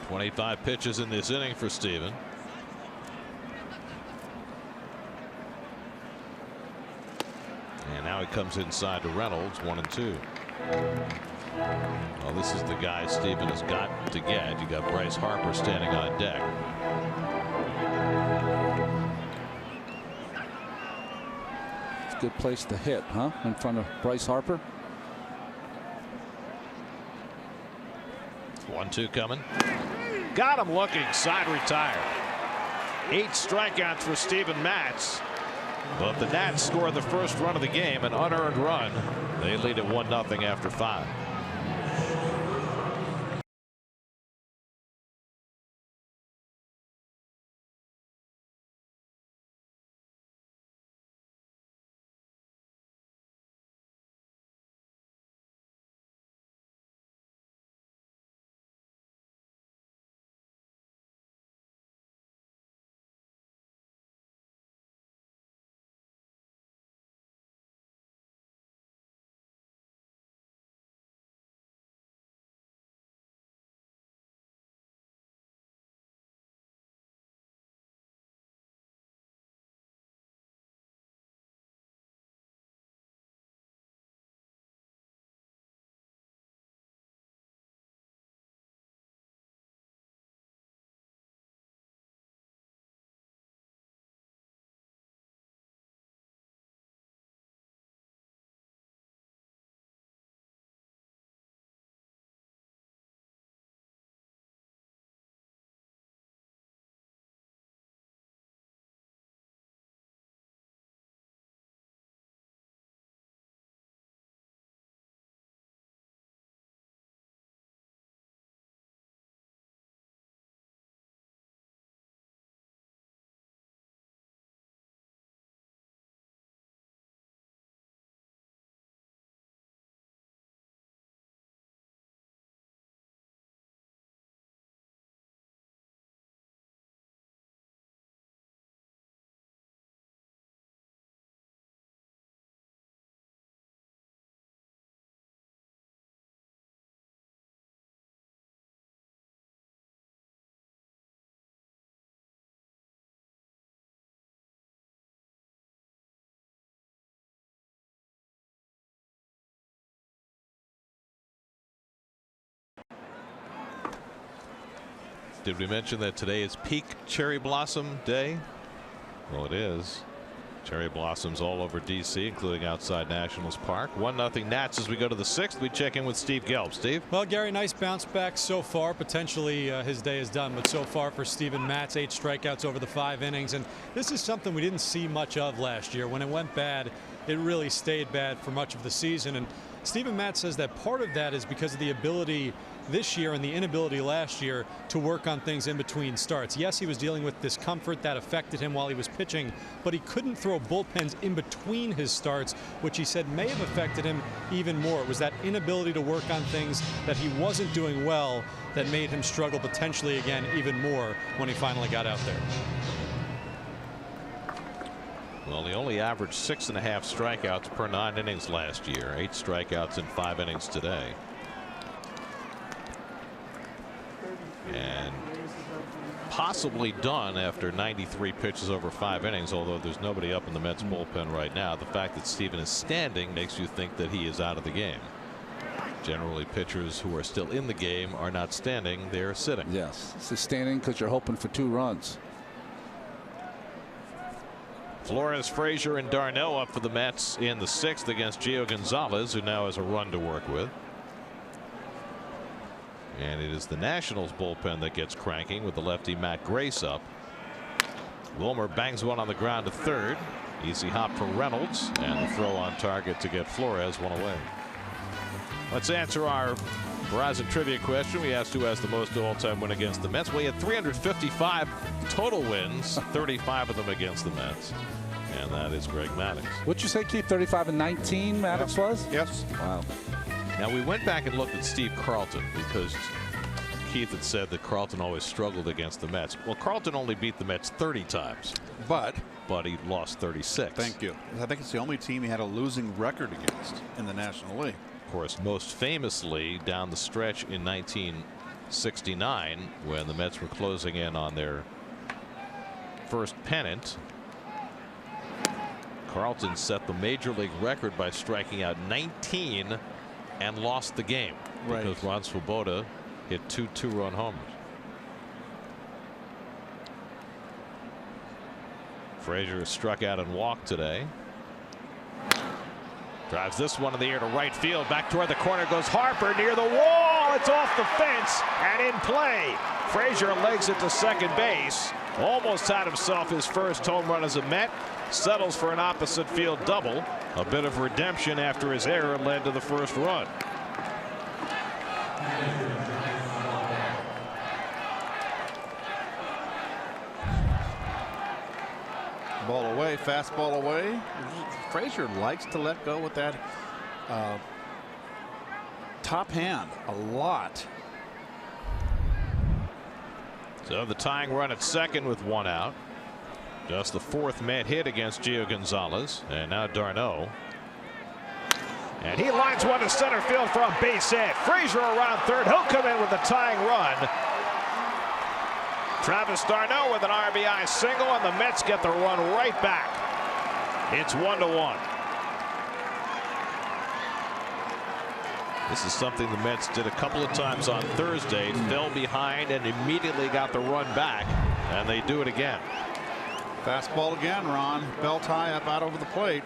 .25 pitches in this inning for Steven. And now he comes inside to Reynolds, 1-2. Well, this is the guy Steven has got to get. You got Bryce Harper standing on deck. It's a good place to hit, huh? In front of Bryce Harper. 1-2 coming. Got him looking. Side retired. 8 strikeouts for Steven Matz. But the Nats score the first run of the game, an unearned run. They lead at 1-0 after 5. Did we mention that today is peak cherry blossom day? Well, it is. Cherry blossoms all over D.C., including outside Nationals Park. 1-0 Nats as we go to the 6th. We check in with Steve Gelb. Steve? Well, Gary, nice bounce back so far. Potentially his day is done, but so far for Steven Matz, 8 strikeouts over the 5 innings. And this is something we didn't see much of last year. When it went bad, it really stayed bad for much of the season. And Steven Matz says that part of that is because of the ability this year and the inability last year to work on things in between starts. Yes, he was dealing with discomfort that affected him while he was pitching, but he couldn't throw bullpens in between his starts, which he said may have affected him even more. It was that inability to work on things that he wasn't doing well that made him struggle potentially again even more when he finally got out there. Well, he only averaged 6.5 strikeouts per 9 innings last year. 8 strikeouts in 5 innings today. And possibly done after 93 pitches over 5 innings, although there's nobody up in the Mets bullpen right now. The fact that Steven is standing makes you think that he is out of the game. Generally, pitchers who are still in the game are not standing, they're sitting. Yes, it's standing because you're hoping for 2 runs. Flores, Frazier, and Darno up for the Mets in the 6th against Gio Gonzalez, who now has a run to work with. And it is the Nationals bullpen that gets cranking with the lefty Matt Grace up. Wilmer bangs one on the ground to third. Easy hop for Reynolds, and the throw on target to get Flores one away. Let's answer our Verizon trivia question. We asked who has the most all-time win against the Mets. We had 355 total wins, 35 of them against the Mets. And that is Greg Maddux. What'd you say, Keith? 35-19 Maddux was? Yes. Wow. Now, we went back and looked at Steve Carlton because Keith had said that Carlton always struggled against the Mets. Well, Carlton only beat the Mets 30 times. But he lost 36. Thank you. I think it's the only team he had a losing record against in the National League. Of course, most famously down the stretch in 1969 when the Mets were closing in on their first pennant. Carlton set the major league record by striking out 19 and lost the game because Ron Swoboda hit 2 two-run homers. Frazier struck out and walked today. Drives this one in the air to right field. Back toward the corner goes Harper near the wall. It's off the fence and in play. Frazier legs it to second base. Almost had himself his first home run as a Met. Settles for an opposite field double. A bit of redemption after his error led to the first run. Ball away, fastball away. Frazier likes to let go with that top hand a lot. So the tying run at second with 1 out. Just the 4th Met hit against Gio Gonzalez. And now Darno. And he lines one to center field for a base hit. Frazier around third. He'll come in with the tying run. Travis d'Arnaud with an RBI single, and the Mets get the run right back. It's 1-1. This is something the Mets did a couple of times on Thursday. Fell behind and immediately got the run back, and they do it again. Fastball again, Ron. Belt high up out over the plate.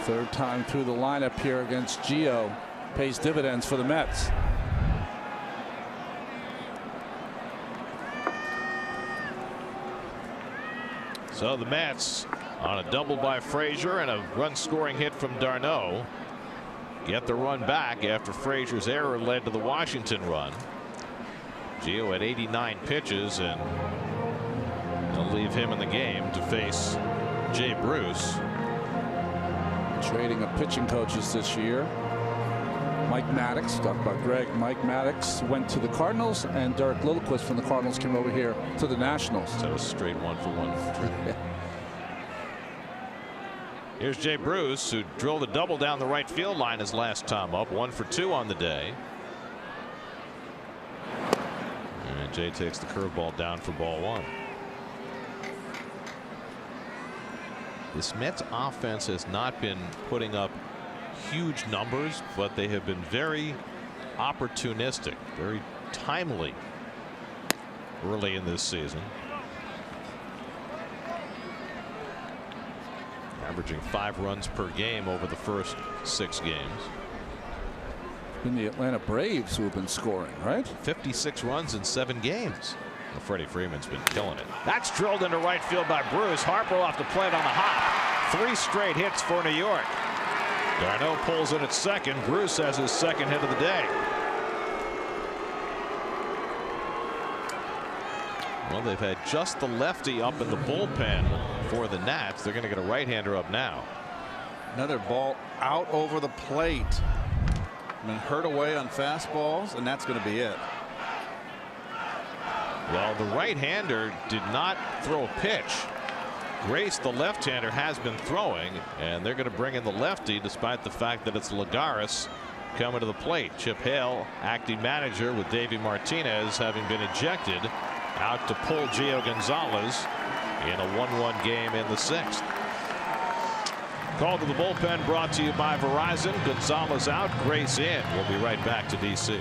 3rd time through the lineup here against Gio. Pays dividends for the Mets. So the Mets, on a double by Frazier and a run-scoring hit from d'Arnaud, get the run back after Frazier's error led to the Washington run. Gio had 89 pitches, and they'll leave him in the game to face Jay Bruce. Trading of pitching coaches this year. Mike Maddux, talk about Greg. Mike Maddux went to the Cardinals, and Derek Lilliquist from the Cardinals came over here to the Nationals. So a straight 1-for-1. Here's Jay Bruce, who drilled a double down the right field line his last time up. 1 for 2 on the day. And Jay takes the curveball down for ball 1. This Mets offense has not been putting up huge numbers, but they have been very opportunistic, very timely early in this season. Averaging 5 runs per game over the first 6 games. In the Atlanta Braves who have been scoring, right? 56 runs in 7 games. Well, Freddie Freeman's been killing it. That's drilled into right field by Bruce. Harper off the plate on the hop. 3 straight hits for New York. Darno pulls in at second. Bruce has his second hit of the day. Well, they've had just the lefty up in the bullpen for the Nats. They're going to get a right-hander up now. Another ball out over the plate. Been hurt away on fastballs, and that's going to be it. Well, the right-hander did not throw a pitch. Grace, the left-hander, has been throwing, and they're going to bring in the lefty despite the fact that it's Lagares coming to the plate. Chip Hale, acting manager, with Davey Martinez having been ejected, out to pull Gio Gonzalez in a 1-1 game in the 6th. Call to the bullpen brought to you by Verizon. Gonzalez out, Grace in. We'll be right back to D.C.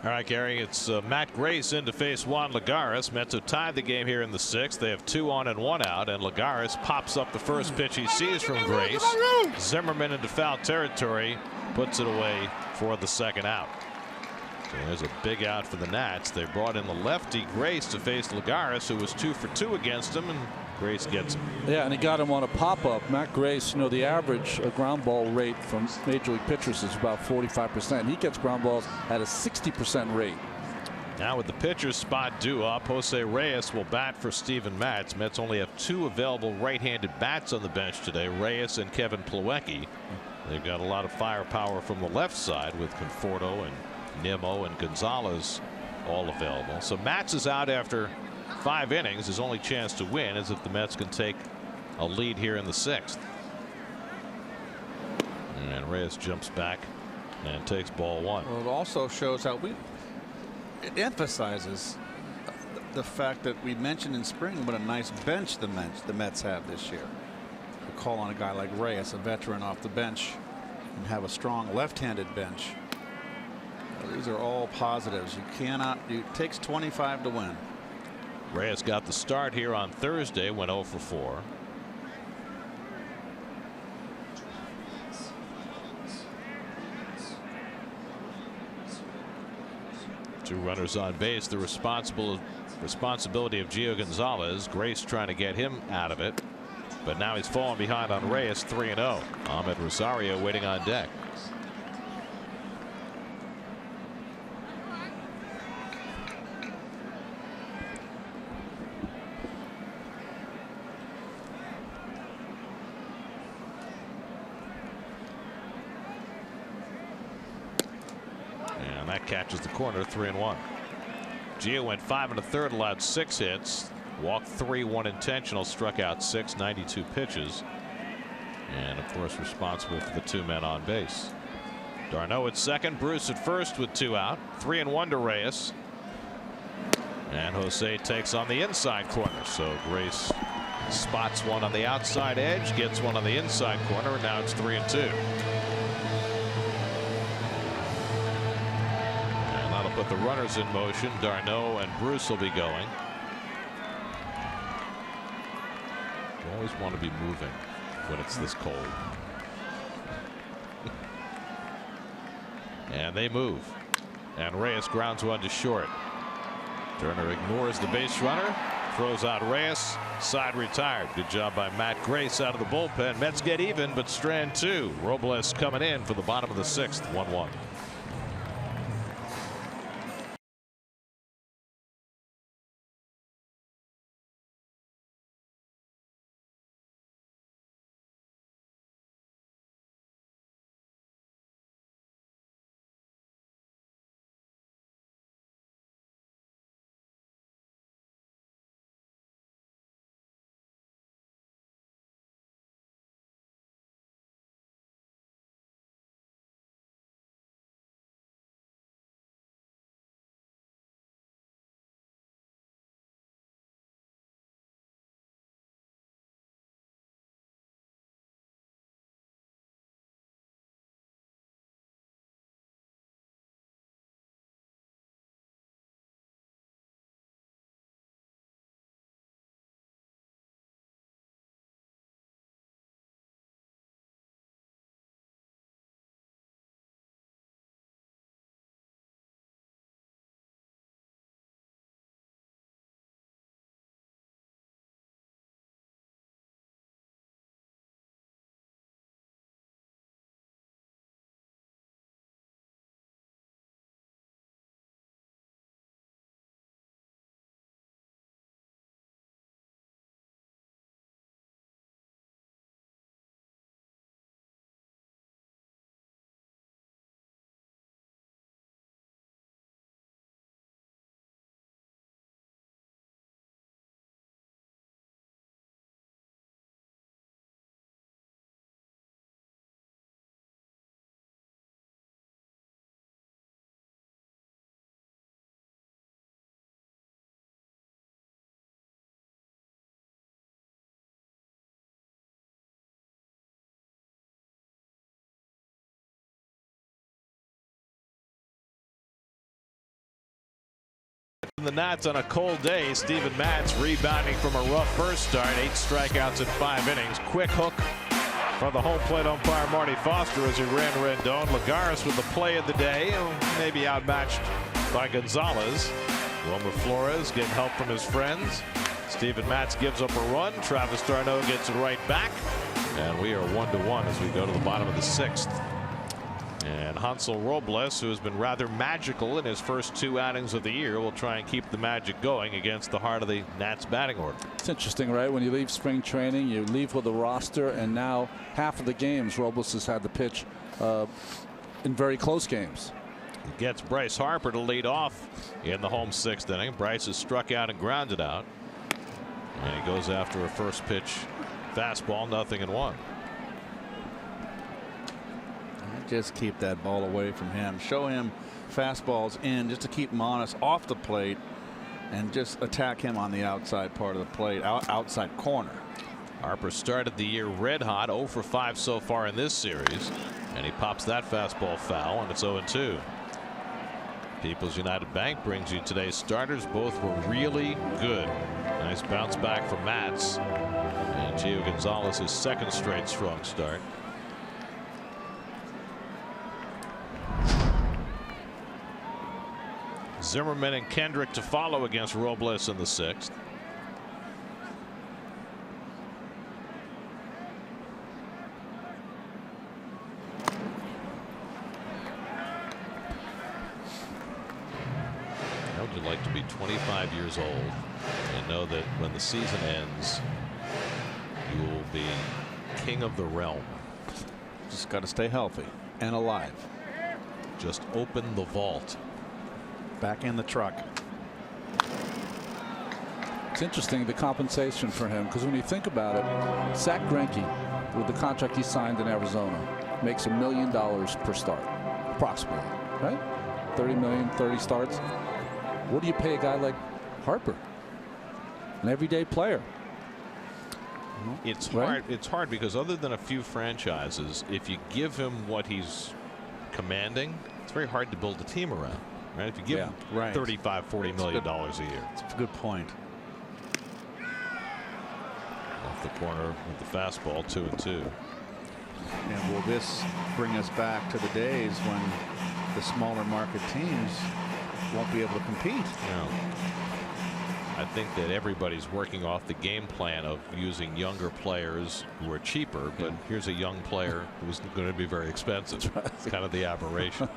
All right, Gary, it's Matt Grace in to face Juan Lagares. Mets have tied the game here in the 6th. They have 2 on and 1 out, and Lagares pops up the first pitch he sees from Grace. Zimmerman into foul territory, puts it away for the 2nd out. So there's a big out for the Nats. They brought in the lefty Grace to face Lagares, who was 2 for 2 against him, and Grace gets him. Yeah, and he got him on a pop-up. Matt Grace, you know, the average ground ball rate from major league pitchers is about 45%. He gets ground balls at a 60% rate. Now with the pitcher's spot due up, Jose Reyes will bat for Steven Matz. Mets only have 2 available right-handed bats on the bench today, Reyes and Kevin Plawecki. They've got a lot of firepower from the left side with Conforto and Nimmo and Gonzalez all available. So Matz is out after 5 innings. His only chance to win is if the Mets can take a lead here in the 6th. And Reyes jumps back and takes ball 1. Well, it also shows how it emphasizes the fact that we mentioned in spring what a nice bench the Mets have this year. To call on a guy like Reyes, a veteran off the bench, and have a strong left-handed bench. These are all positives. You cannot. It takes 25 to win. Reyes got the start here on Thursday, went 0 for 4. 2 runners on base. The responsibility of Gio Gonzalez. Grace trying to get him out of it, but now he's falling behind on Reyes. 3-0. Ahmed Rosario waiting on deck. And that catches the corner. 3-1. Gio went 5 1/3, allowed 6 hits, walked 3, 1 intentional, struck out 6, 92 pitches, and of course responsible for the 2 men on base. d'Arnaud at second, Bruce at first with 2 out. 3-1 to Reyes, and Jose takes on the inside corner. So Grace spots one on the outside edge, gets one on the inside corner, and now it's 3-2. Put the runners in motion. d'Arnaud and Bruce will be going. You always want to be moving when it's this cold. And they move. And Reyes grounds one to short. Turner ignores the base runner, throws out Reyes. Side retired. Good job by Matt Grace out of the bullpen. Mets get even, but strand 2. Robles coming in for the bottom of the 6th. 1-1. The Nats on a cold day. Steven Matz rebounding from a rough first start. 8 strikeouts in 5 innings. Quick hook from the home plate umpire Marty Foster as he ran Rendon. Lagares with the play of the day, maybe outmatched by Gonzalez. Wilmer Flores getting help from his friends. Steven Matz gives up a run. Travis d'Arnaud gets it right back, and we are 1-1 as we go to the bottom of the 6th. And Hansel Robles, who has been rather magical in his first 2 outings of the year, will try and keep the magic going against the heart of the Nats batting order. It's interesting, right? When you leave spring training, you leave with a roster, and now half of the games Robles has had to pitch in very close games. He gets Bryce Harper to lead off in the home 6th inning. Bryce is struck out and grounded out, and he goes after a first pitch fastball, 0-1. Just keep that ball away from him. Show him fastballs in just to keep him honest off the plate, and just attack him on the outside part of the plate, outside corner. Harper started the year red hot, 0 for 5 so far in this series, and he pops that fastball foul, and it's 0-2. People's United Bank brings you today's starters. Both were really good. Nice bounce back from Matz, and Gio Gonzalez, his 2nd straight strong start. Zimmerman and Kendrick to follow against Robles in the 6th. How would you like to be 25 years old and know that when the season ends, you will be king of the realm? Just got to stay healthy and alive. Just open the vault. Back in the truck. It's interesting, the compensation for him, because when you think about it, Zach Greinke, with the contract he signed in Arizona, makes $1 million per start, approximately, right? 30 million, 30 starts. What do you pay a guy like Harper, an everyday player? It's Right? hard. It's hard because other than a few franchises, if you give him what he's commanding, it's very hard to build a team around. Right? If you give him right. $35-40 million a year. That's a good point. Off the corner with the fastball, 2-2. And will this bring us back to the days when the smaller market teams won't be able to compete? No. I think that everybody's working off the game plan of using younger players who are cheaper, but here's a young player who's going to be very expensive. It's kind of the aberration.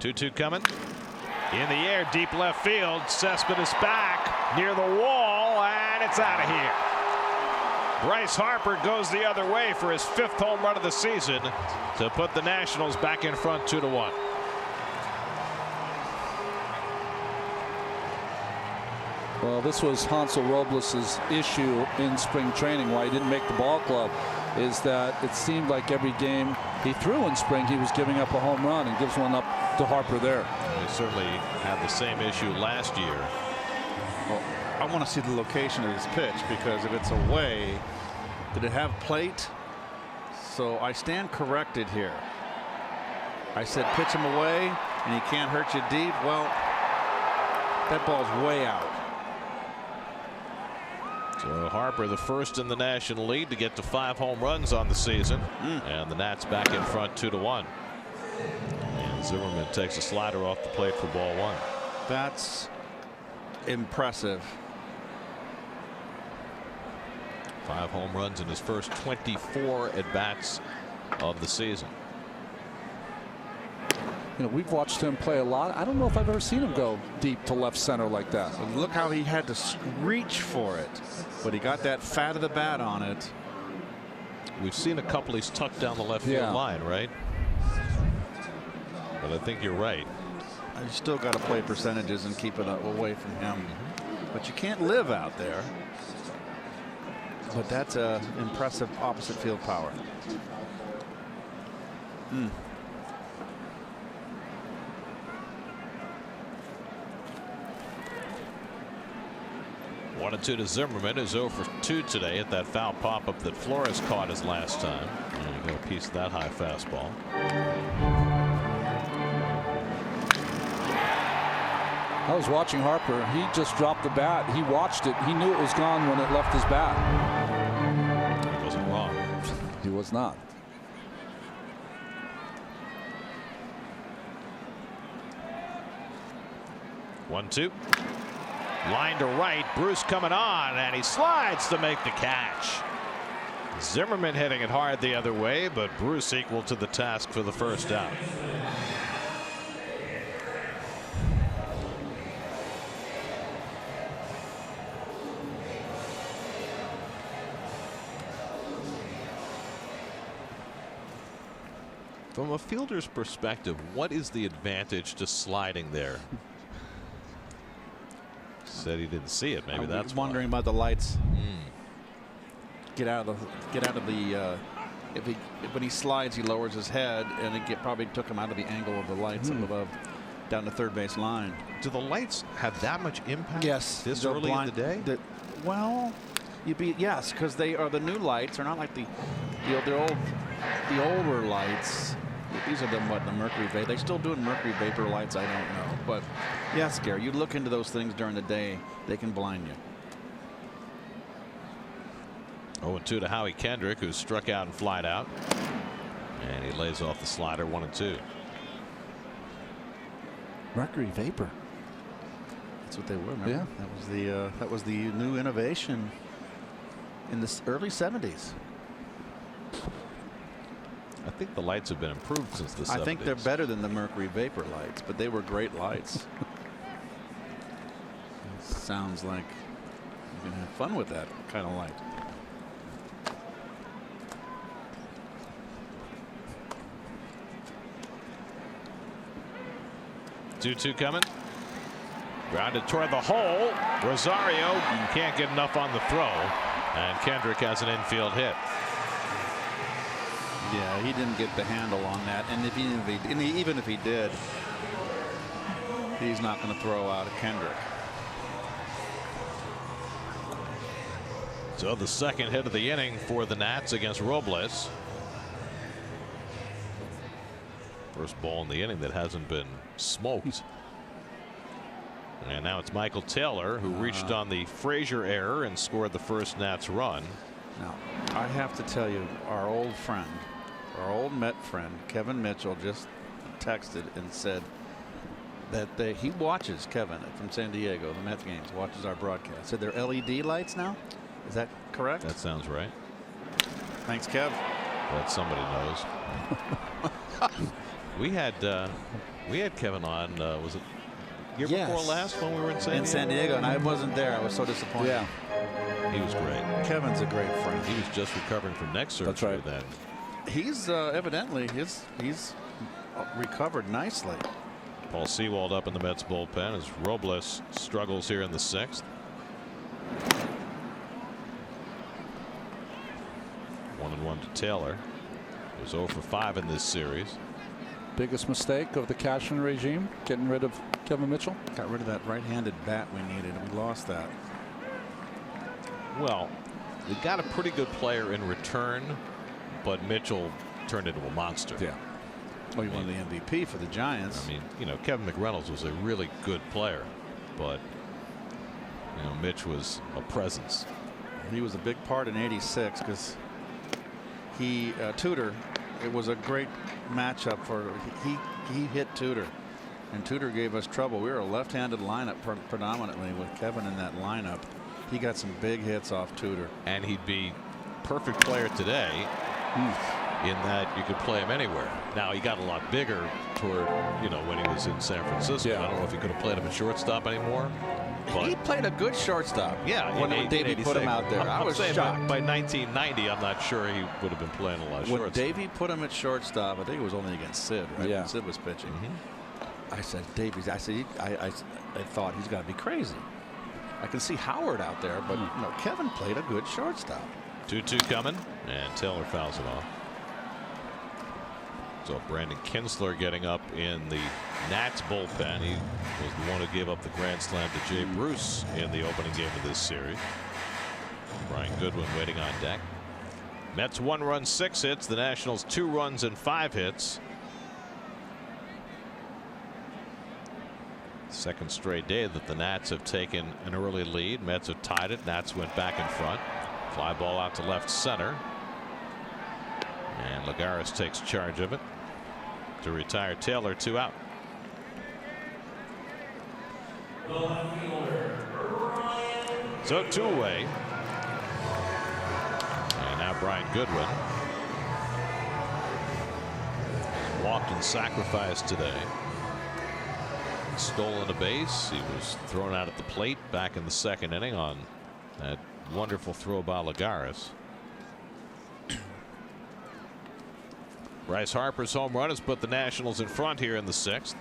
2-2 coming. In the air, deep left field. Cespedes back near the wall, and it's out of here. Bryce Harper goes the other way for his 5th home run of the season to put the Nationals back in front 2-1. Well, this was Hansel Robles' issue in spring training, why he didn't make the ball club, is that it seemed like every game he threw in spring, he was giving up a home run, and gives one up to Harper there. He certainly had the same issue last year. Well, I want to see the location of this pitch, because if it's away, did it have plate? So I stand corrected here. I said pitch him away and he can't hurt you deep. Well, that ball's way out. So Harper, the first in the National League to get to 5 home runs on the season, and the Nats back in front 2-1. And Zimmerman takes a slider off the plate for ball 1. That's impressive. 5 home runs in his first 24 at bats of the season. You know, we've watched him play a lot. I don't know if I've ever seen him go deep to left center like that. And look how he had to reach for it, but he got that fat of the bat on it. We've seen a couple he's tucked down the left field line, right? But I think you're right. You still got to play percentages and keep it away from him. But you can't live out there. But that's a impressive opposite field power. 1-2 to Zimmerman, who's 0 for 2 today at that foul pop-up that Flores caught his last time. And he got a piece of that high fastball. I was watching Harper. He just dropped the bat. He watched it. He knew it was gone when it left his bat. He wasn't wrong. He was not. One, two. Line to right. Bruce coming on, and he slides to make the catch. Zimmerman hitting it hard the other way, but Bruce equal to the task for the first out. From a fielder's perspective, what is the advantage to sliding there? Said he didn't see it. Maybe that's wondering about the lights. Get out of the. When he slides, he lowers his head, and it probably took him out of the angle of the lights up above, down the third base line. Do the lights have that much impact? Yes. This early in the day? Well, yes, because they are the new lights. They're not like the older lights. These are the mercury vapor. They still doing mercury vapor lights? I don't know, but yes, Gary, you look into those things during the day, they can blind you. 0-2 to Howie Kendrick, who struck out and flied out, and he lays off the slider. 1-2. Mercury vapor. That's what they were. Remember? Yeah. That was the new innovation in the early 70s. I think the lights have been improved since the 70s. I think they're better than the Mercury vapor lights, but they were great lights. Sounds like you can have fun with that kind of light. Two coming. Grounded toward the hole. Rosario can't get enough on the throw. And Kendrick has an infield hit. Yeah, he didn't get the handle on that. And even if he did, he's not going to throw out a Kendrick. So the second hit of the inning for the Nats against Robles. First ball in the inning that hasn't been smoked. And now it's Michael Taylor who reached on the Frazier error and scored the first Nats run. Now, I have to tell you, our old friend, our old Met friend, Kevin Mitchell, just texted and said that he watches, Kevin from San Diego, the Mets games, watches our broadcast. Said they're LED lights now. Is that correct? That sounds right. Thanks, Kev. That somebody knows. we had Kevin on. Was it year before last when we were in San Diego? And I wasn't there. I was so disappointed. Yeah, he was great. Kevin's a great friend. He was just recovering from neck surgery. That's right. Then he's evidently he's recovered nicely. Paul Sewald up in the Mets bullpen as Robles struggles here in the 6th. 1-1 to Taylor. He was 0 for 5 in this series. biggest mistake of the Cashman regime, getting rid of Kevin Mitchell? Got rid of that right-handed bat we needed. We lost that. Well, they got a pretty good player in return, but Mitchell turned into a monster. Yeah. Well, he won the MVP for the Giants. I mean, you know, Kevin McReynolds was a really good player, but you know, Mitch was a presence. He was a big part in '86 because he Tudor. It was a great matchup for he hit Tudor, and Tudor gave us trouble. We were a left-handed lineup predominantly with Kevin in that lineup. He got some big hits off Tudor, and he'd be perfect player today. In that you could play him anywhere. Now he got a lot bigger toward, you know, when he was in San Francisco. Yeah. I don't know if he could have played him at shortstop anymore. But he played a good shortstop. Yeah, when Davey put him out there, I was shocked. By 1990, I'm not sure he would have been playing a lot of shortstop. When Davey put him at shortstop, I think it was only against Sid, right? Yeah. When Sid was pitching. I said, Davey, I thought he's got to be crazy. I can see Howard out there, but no, Kevin played a good shortstop. 2-2 coming, and Taylor fouls it off. So Brandon Kinsler getting up in the Nats bullpen. He was the one who gave up the grand slam to Jay Bruce in the opening game of this series. Brian Goodwin waiting on deck. Mets 1 run, 6 hits. The Nationals 2 runs and 5 hits. Second straight day that the Nats have taken an early lead. Mets have tied it. Nats went back in front. Fly ball out to left center. And Lagares takes charge of it to retire Taylor, 2 out. So 2 away. And now Brian Goodwin walked and sacrificed today. Stolen a base. He was thrown out at the plate back in the 2nd inning on that wonderful throw by Lagares. Bryce Harper's home run has put the Nationals in front here in the 6th.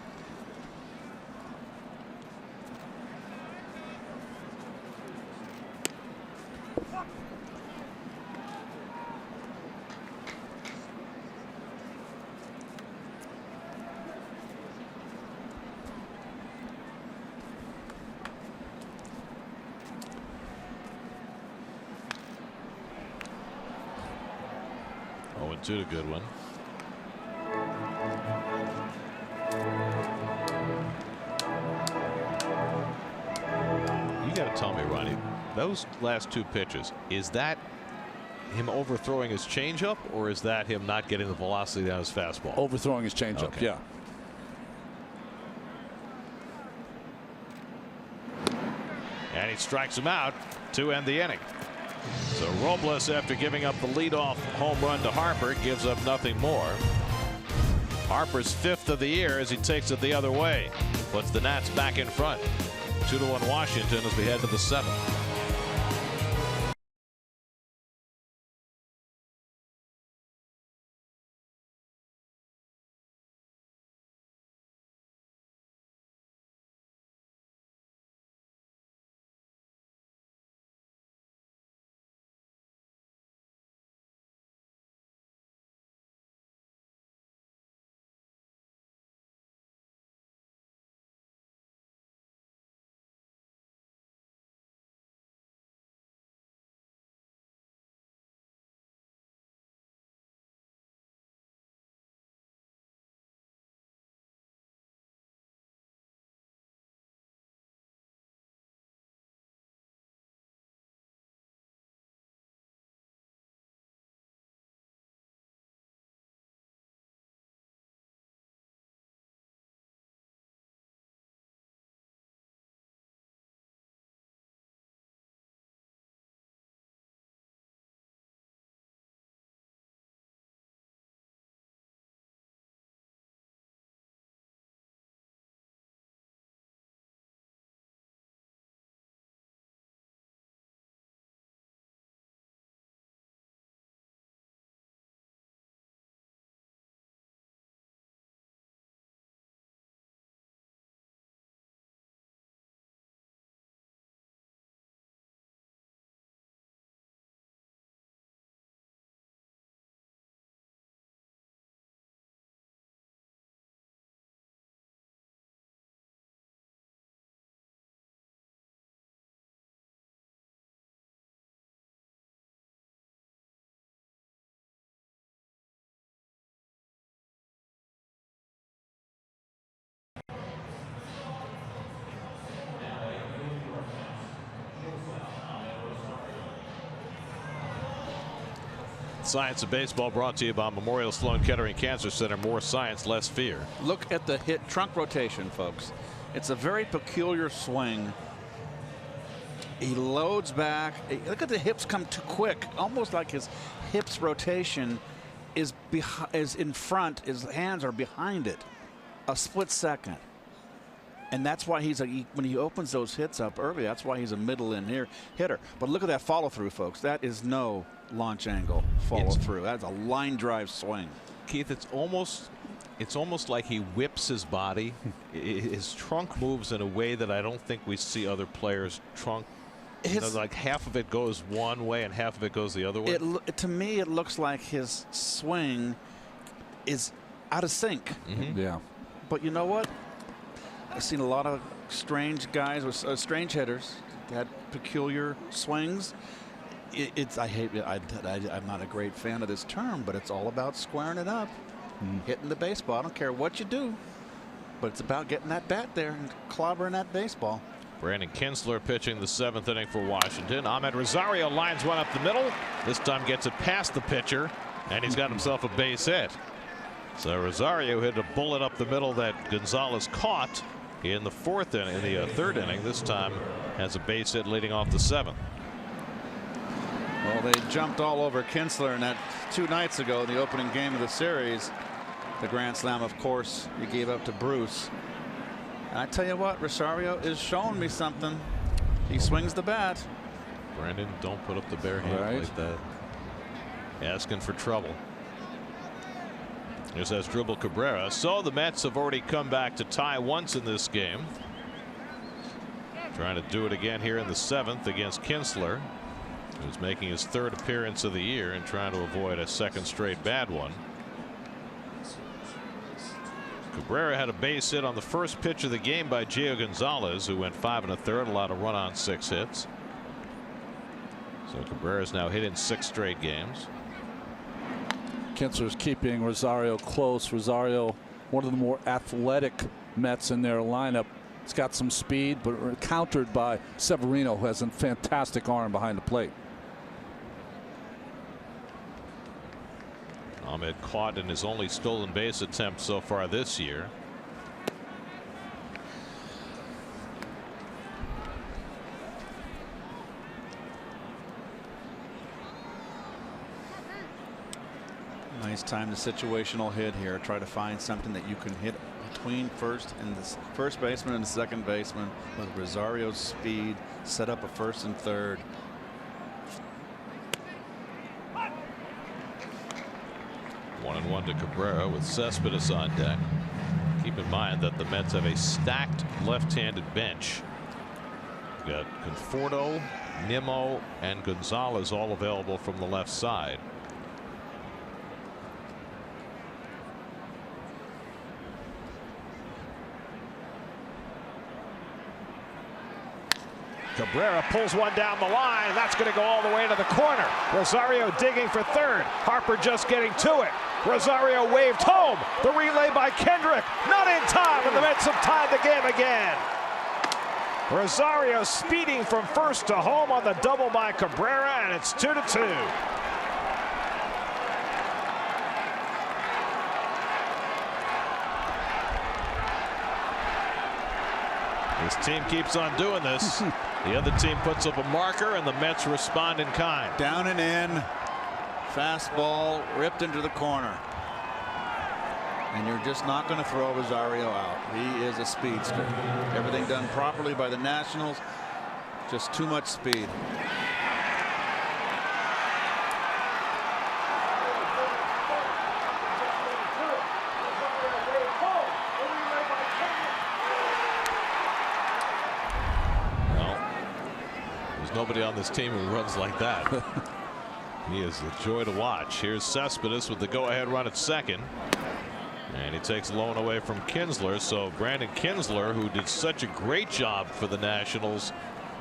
Oh, and 2 to Goodwin. You got to tell me, Ronnie, those last 2 pitches, is that him overthrowing his changeup, or is that him not getting the velocity down his fastball? Overthrowing his changeup. Okay. Yeah. he strikes him out to end the inning. So Robles, after giving up the leadoff home run to Harper, gives up nothing more. Harper's 5th of the year as he takes it the other way. Puts the Nats back in front. 2-1 Washington as we head to the 7th. Science of Baseball brought to you by Memorial Sloan Kettering Cancer Center. More science, less fear. Look at the hit trunk rotation, folks. It's a very peculiar swing. He loads back. Look at the hips come too quick, almost like his hips rotation is in front. His hands are behind it, a split second. And that's why when he opens those hits up early, that's why he's a middle in here hitter. But look at that follow through, folks. That is no launch angle follow through. That's a line drive swing. Keith, it's almost like he whips his body. His trunk moves in a way that I don't think we see other players' trunk. Like half of it goes one way and half of it goes the other way. To me, it looks like his swing is out of sync. Mm-hmm. Yeah. But you know what? I've seen a lot of strange guys with strange hitters that had peculiar swings. I'm not a great fan of this term, but it's all about squaring it up, hitting the baseball. I don't care what you do, but it's about getting that bat there and clobbering that baseball. Brandon Kinsler pitching the 7th inning for Washington. Ahmed Rosario lines one up the middle. This time gets it past the pitcher, and he's got himself a base hit. So Rosario hit a bullet up the middle that Gonzalez caught in the 4th inning, in the 3rd inning. This time has a base hit leading off the 7th. Well, they jumped all over Kinsler in that 2 nights ago in the opening game of the series. The grand slam, of course, he gave up to Bruce. And I tell you what, Rosario is showing me something. He swings the bat. Brandon, don't put up the bare hand like that. Asking for trouble. Here's Asdrubal Cabrera. So the Mets have already come back to tie once in this game. Trying to do it again here in the 7th against Kinsler, who's making his 3rd appearance of the year and trying to avoid a 2nd straight bad one. Cabrera had a base hit on the first pitch of the game by Gio Gonzalez, who went 5 1/3, allowed a run on 6 hits. So Cabrera's now hit in 6 straight games. Kinsler's keeping Rosario close. Rosario, one of the more athletic Mets in their lineup. He's got some speed, but countered by Severino, who has a fantastic arm behind the plate. Ahmed caught in his only stolen base attempt so far this year. Nice time the situational hit here. Try to find something that you can hit between first baseman and the second baseman with Rosario's speed. Set up a first and third. One and one to Cabrera with Cespedes on deck. Keep in mind that the Mets have a stacked left-handed bench. You've got Conforto, Nimmo, and Gonzalez all available from the left side. Cabrera pulls one down the line. That's going to go all the way to the corner. Rosario digging for third. Harper just getting to it. Rosario waved home. The relay by Kendrick. Not in time, and the Mets have tied the game again. Rosario speeding from first to home on the double by Cabrera, and it's 2-2. This team keeps on doing this. The other team puts up a marker, and the Mets respond in kind. Down and in. Fastball ripped into the corner. And you're just not going to throw Rosario out. He is a speedster. Everything done properly by the Nationals. Just too much speed. Nobody on this team who runs like that. He is a joy to watch. Here's Cespedes with the go-ahead run at second. And he takes the loan away from Kinsler. So Brandon Kinsler, who did such a great job for the Nationals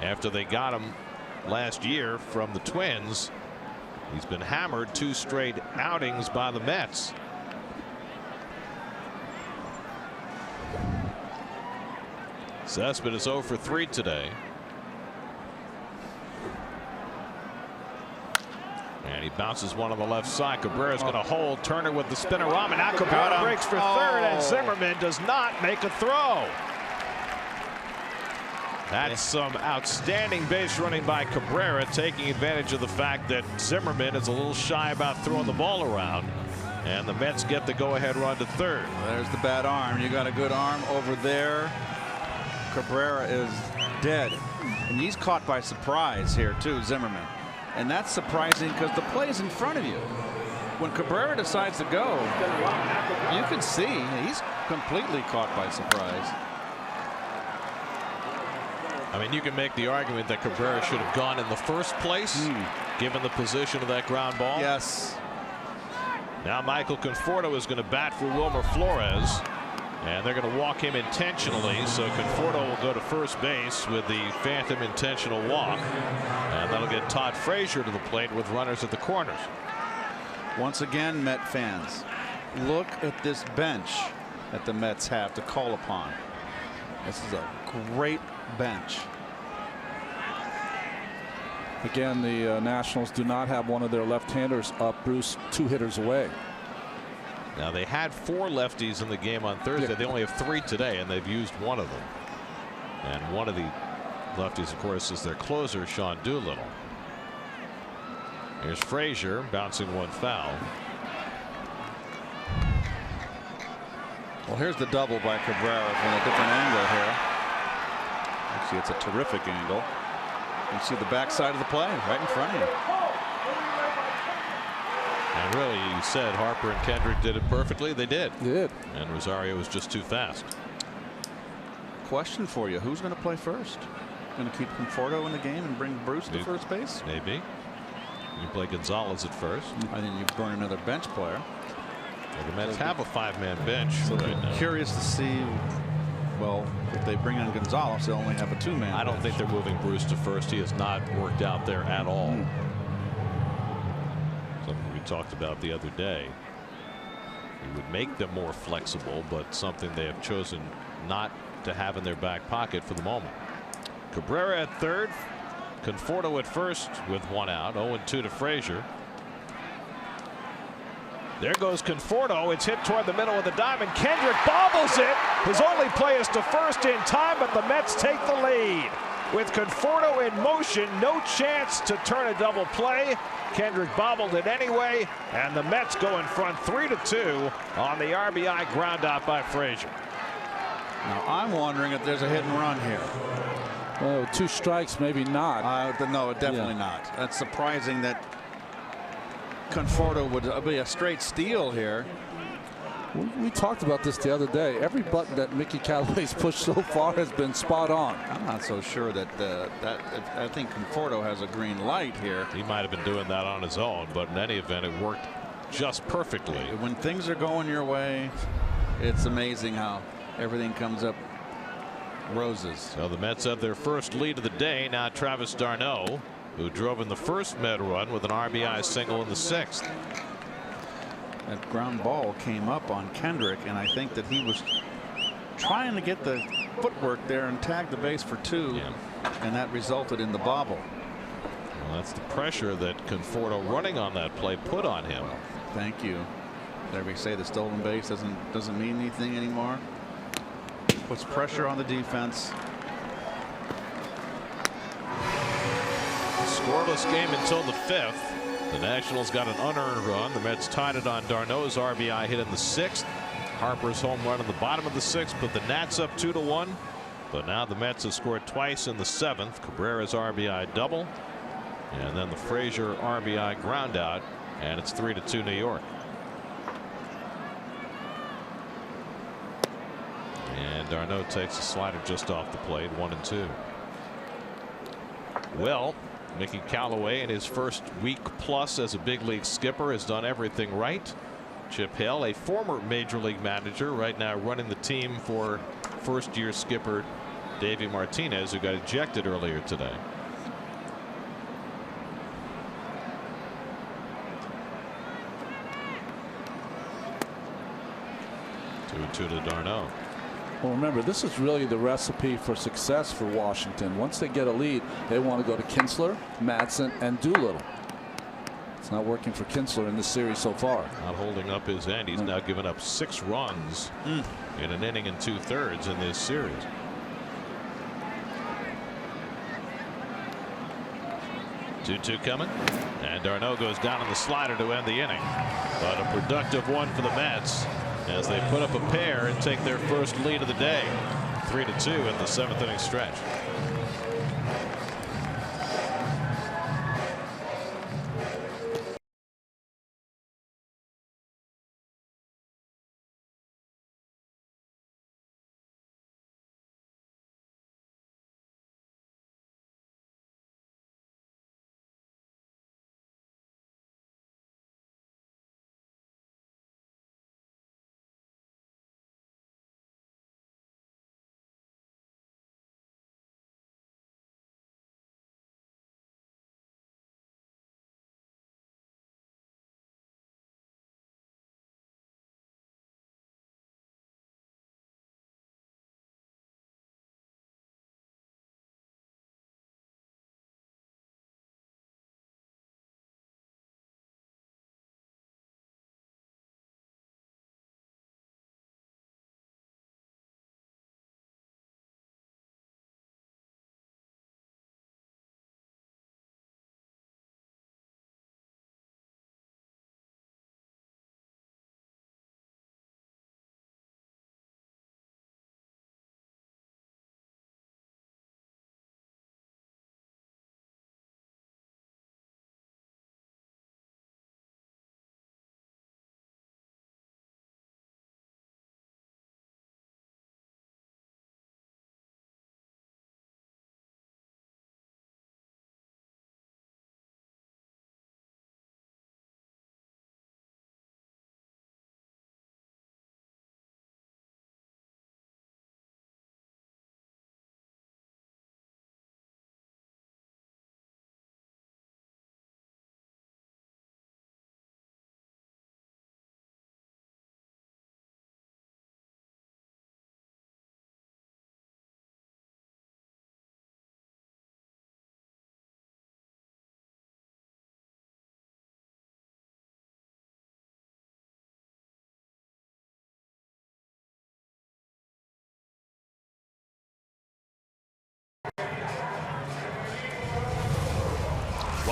after they got him last year from the Twins, he's been hammered 2 straight outings by the Mets. Cespedes 0 for 3 today. And he bounces one on the left side. Cabrera's going to hold. Turner with the spin-a-rama. Now Cabrera breaks for third, and Zimmerman does not make a throw. That's some outstanding base running by Cabrera, taking advantage of the fact that Zimmerman is a little shy about throwing the ball around. And the Mets get the go-ahead run to third. There's the bad arm. You got a good arm over there. Cabrera is dead. And he's caught by surprise here, too, Zimmerman. And that's surprising because the play's in front of you. When Cabrera decides to go, you can see he's completely caught by surprise. I mean, you can make the argument that Cabrera should have gone in the first place, given the position of that ground ball. Yes. Now Michael Conforto is going to bat for Wilmer Flores. And they're going to walk him intentionally, so Conforto will go to first base with the phantom intentional walk. And that'll get Todd Frazier to the plate with runners at the corners. Once again, Met fans, look at this bench that the Mets have to call upon. This is a great bench. Again, the Nationals do not have one of their left-handers up, Bruce, 2 hitters away. Now they had 4 lefties in the game on Thursday. Yeah. They only have 3 today, and they've used one of them. And one of the lefties, of course, is their closer, Sean Doolittle. Here's Frazier bouncing one foul. Well, here's the double by Cabrera from a different angle here. Actually, it's a terrific angle. You see the backside of the play right in front of you. And really, you said Harper and Kendrick did it perfectly. They did. And Rosario was just too fast. Question for you. Who's going to play first? Going to keep Conforto in the game and bring Bruce to first base? Maybe. You play Gonzalez at first. I think you burn another bench player. Well, the Mets have a 5-man bench right now. Curious to see, well, if they bring in Gonzalez, they'll only have a 2-man. I don't think they're moving Bruce to first. He has not worked out there at all. Something we talked about the other day. It would make them more flexible, but something they have chosen not to have in their back pocket for the moment. Cabrera at third, Conforto at first with 1 out. 0-2 to Frazier. There goes Conforto. It's hit toward the middle of the diamond. Kendrick bobbles it. His only play is to first in time, but the Mets take the lead. with Conforto in motion. No chance to turn a double play. Kendrick bobbled it anyway, and the Mets go in front 3-2 on the RBI ground out by Frazier. Now I'm wondering if there's a hit and run here. Oh, 2 strikes, maybe not. No, definitely not. That's surprising that Conforto would be a straight steal here. We talked about this the other day. Every button that Mickey Callaway's pushed so far has been spot on. I'm not so sure that I think Conforto has a green light here. He might have been doing that on his own, but in any event, it worked just perfectly. When things are going your way, it's amazing how everything comes up roses. So the Mets have their first lead of the day. Now Travis d'Arnaud, who drove in the first Met run with an RBI single in the 6th. That ground ball came up on Kendrick, and I think that he was trying to get the footwork there and tag the base for 2, and that resulted in the bobble. Well, that's the pressure that Conforto running on that play put on him. Thank you. There we say the stolen base doesn't mean anything anymore. Puts pressure on the defense. Scoreless game until the 5th. The Nationals got an unearned run. The Mets tied it on d'Arnaud's RBI hit in the 6th. Harper's home run in the bottom of the 6th, put the Nats up 2-1. But now the Mets have scored twice in the 7th. Cabrera's RBI double, and then the Frazier RBI ground out, and it's 3-2 New York. And d'Arnaud takes a slider just off the plate, 1-2. Well, Mickey Callaway in his first week plus as a big league skipper has done everything right. Chip Hill, a former major league manager, right now running the team for first year skipper Davey Martinez, who got ejected earlier today. Two to d'Arnaud. Well, remember, this is really the recipe for success for Washington. Once they get a lead, they want to go to Kinsler, Madsen, and Doolittle. It's not working for Kinsler in this series so far. Not holding up his end. He's now given up 6 runs in an inning and 2/3 in this series. Two coming, and d'Arnaud goes down on the slider to end the inning. But a productive one for the Mets as they put up a pair and take their first lead of the day, 3-2 in the 7th inning stretch.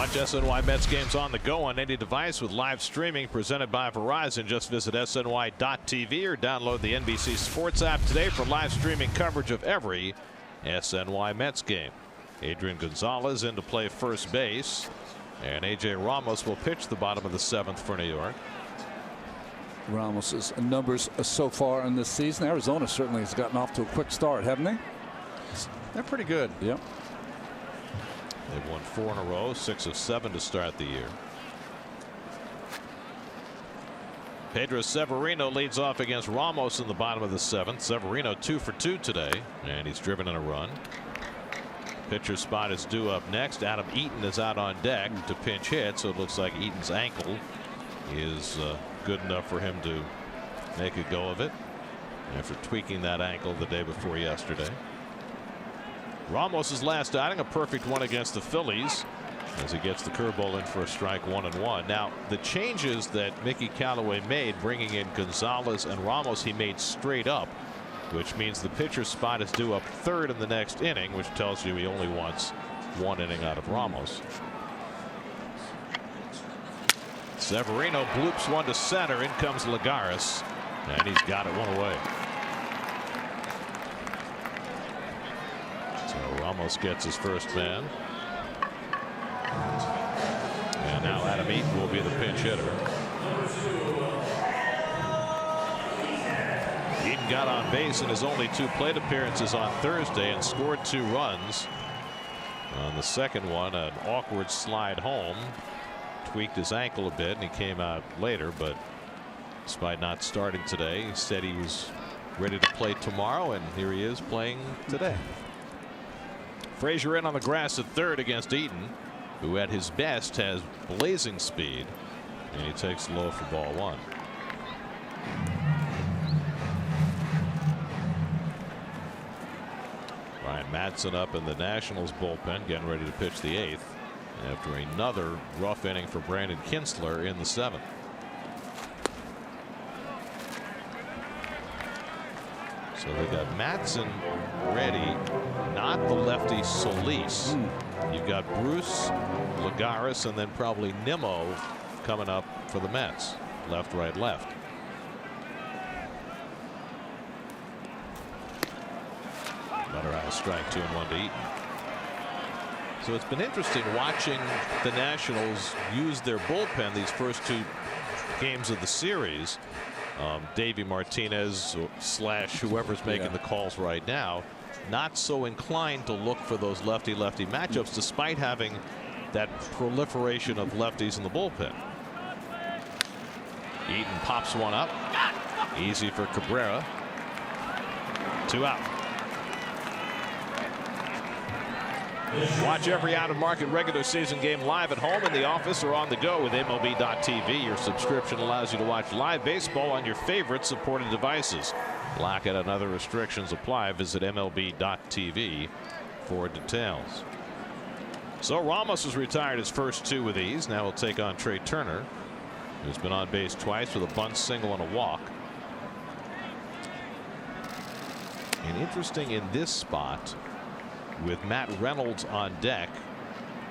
Watch SNY Mets games on the go on any device with live streaming presented by Verizon. Just visit SNY.TV or download the NBC Sports app today for live streaming coverage of every SNY Mets game. Adrian Gonzalez in to play first base, and A.J. Ramos will pitch the bottom of the 7th for New York. Ramos's numbers so far in this season. Arizona certainly has gotten off to a quick start, haven't they? They're pretty good. Yep. They've won 4 in a row, 6 of 7 to start the year. Pedro Severino leads off against Ramos in the bottom of the 7th. Severino 2 for 2 today, and he's driven in a run. Pitcher spot is due up next. Adam Eaton is out on deck to pinch hit, so it looks like Eaton's ankle is good enough for him to make a go of it after tweaking that ankle the day before yesterday. Ramos's last outing, a perfect one against the Phillies, as he gets the curveball in for a strike, 1-1. Now, the changes that Mickey Callaway made, bringing in Gonzalez and Ramos, he made straight up, which means the pitcher's spot is due up 3rd in the next inning, which tells you he only wants 1 inning out of Ramos. Severino bloops one to center. In comes Lagares, and he's got it 1 away. So Ramos gets his first man. And now Adam Eaton will be the pinch hitter. Eaton got on base in his only 2 plate appearances on Thursday and scored 2 runs. On the second one, an awkward slide home. Tweaked his ankle a bit and he came out later, but despite not starting today, he said he was ready to play tomorrow, and here he is playing today. Frazier in on the grass at 3rd against Eaton, who at his best has blazing speed, and he takes low for ball 1. Ryan Madson up in the Nationals bullpen, getting ready to pitch the 8th after another rough inning for Brandon Kinsler in the 7th. So they got Madson ready, not the lefty Solis. You've got Bruce, Lagares, and then probably Nimmo coming up for the Mets. Left, right, left. Butter out a strike, 2-1 to Eaton. So it's been interesting watching the Nationals use their bullpen these first 2 games of the series. Davey Martinez / whoever's making the calls right now, not so inclined to look for those lefty-lefty matchups, despite having that proliferation of lefties in the bullpen. Eaton pops one up. Easy for Cabrera. 2 out. Watch every out-of-market regular season game live at home, in the office, or on the go with MLB.TV. Your subscription allows you to watch live baseball on your favorite supported devices. Blackout and other restrictions apply. Visit MLB.TV for details. So Ramos has retired his first 2 with ease. Now he'll take on Trey Turner, who's been on base twice with a bunt, single, and a walk. And interesting in this spot, with Matt Reynolds on deck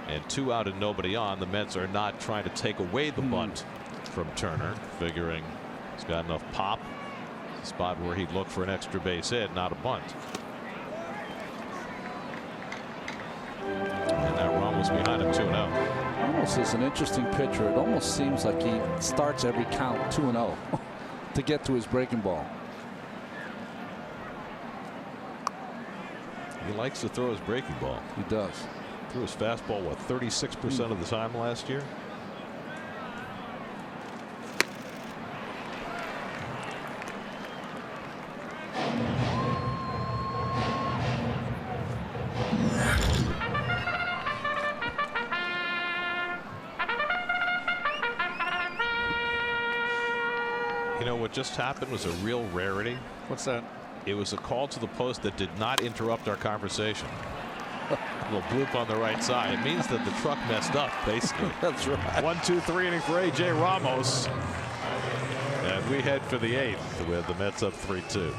and 2 out and nobody on, the Mets are not trying to take away the bunt from Turner, figuring he's got enough pop. A spot where he'd look for an extra base hit, not a bunt. And now Ramos behind him, 2-0. Ramos is an interesting pitcher. It almost seems like he starts every count 2-0 to get to his breaking ball. He likes to throw his breaking ball. He does. Threw his fastball, what, 36% of the time last year? You know what just happened was a real rarity. What's that? It was a call to the post that did not interrupt our conversation. A little bloop on the right side. It means that the truck messed up, basically. That's right. 1-2-3 inning for A.J. Ramos. And we head for the 8th with the Mets up 3-2.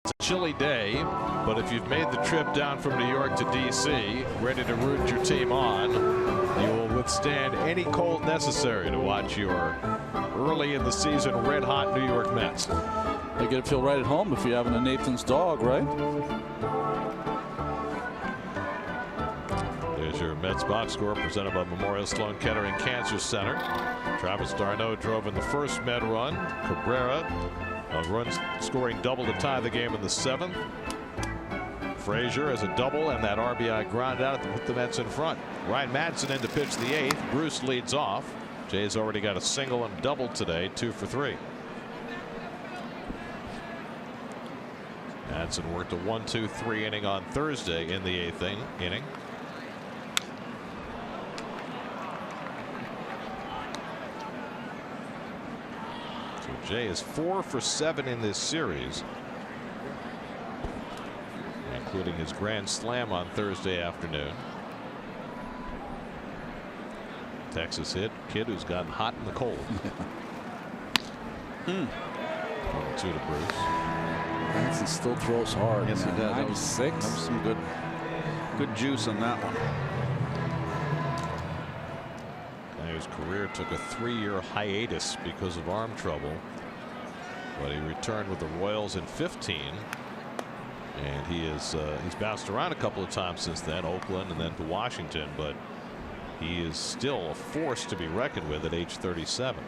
It's a chilly day, but if you've made the trip down from New York to D.C., ready to root your team on, you will withstand any cold necessary to watch your early in the season red-hot New York Mets. They get to feel right at home if you're having a Nathan's dog, right? There's your Mets box score presented by Memorial Sloan Kettering Cancer Center. Travis d'Arnaud drove in the first Met run. Cabrera runs scoring double to tie the game in the 7th. Frazier has a double and that RBI ground out to put the Mets in front. Ryan Madson in to pitch the 8th. Bruce leads off. Jay's already got a single and double today, 2 for 3. Madson worked a 1-2-3 inning on Thursday in the 8th inning. So Jay is 4 for 7 in this series, including his grand slam on Thursday afternoon. Texas kid who's gotten hot in the cold. 1-2 to Bruce. Madson still throws hard. Yes, he does. 96. That was some good juice on that one. His career took a 3-year hiatus because of arm trouble, but he returned with the Royals in 15, and he's bounced around a couple of times since then, Oakland and then to Washington, but he is still a force to be reckoned with at age 37.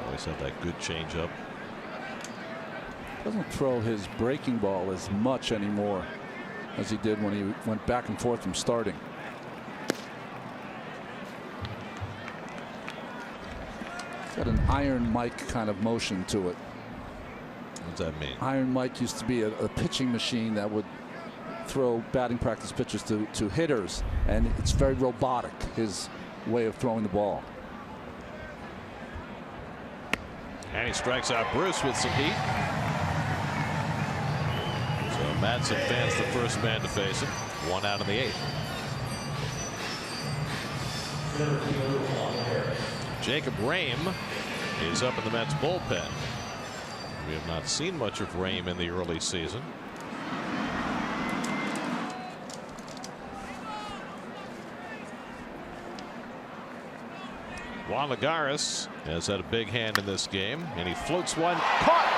Always had that good changeup. Doesn't throw his breaking ball as much anymore as he did when he went back and forth from starting. It's got an Iron Mike kind of motion to it. What does that mean? Iron Mike used to be a pitching machine that would throw batting practice pitches to hitters, and it's very robotic, his way of throwing the ball. And he strikes out Bruce with some heat. So Madson fans the first man to face him. 1 out in the 8th. Jacob Rame is up in the Mets bullpen. We have not seen much of Rame in the early season. Juan Lagares has had a big hand in this game, and he floats one, caught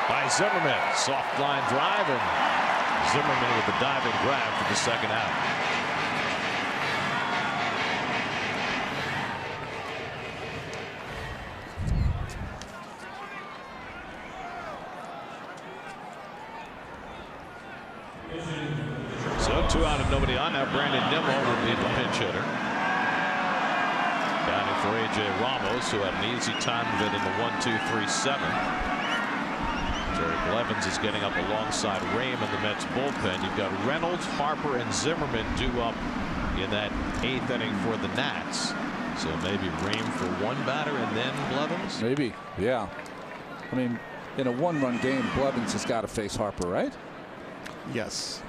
by Zimmerman. Soft line drive, and Zimmerman with the diving grab for the 2nd out. So 2 out and nobody on. Now Brandon Nimmo will be the pinch hitter. Batting for A.J. Ramos, who had an easy time of it in the 1-2-3-7. Jerry Blevins is getting up alongside Rame in the Mets bullpen. You've got Reynolds, Harper, and Zimmerman due up in that 8th inning for the Nats. So maybe Rame for one batter and then Blevins? Maybe, yeah. I mean, in a 1-run game, Blevins has got to face Harper, right? Yes.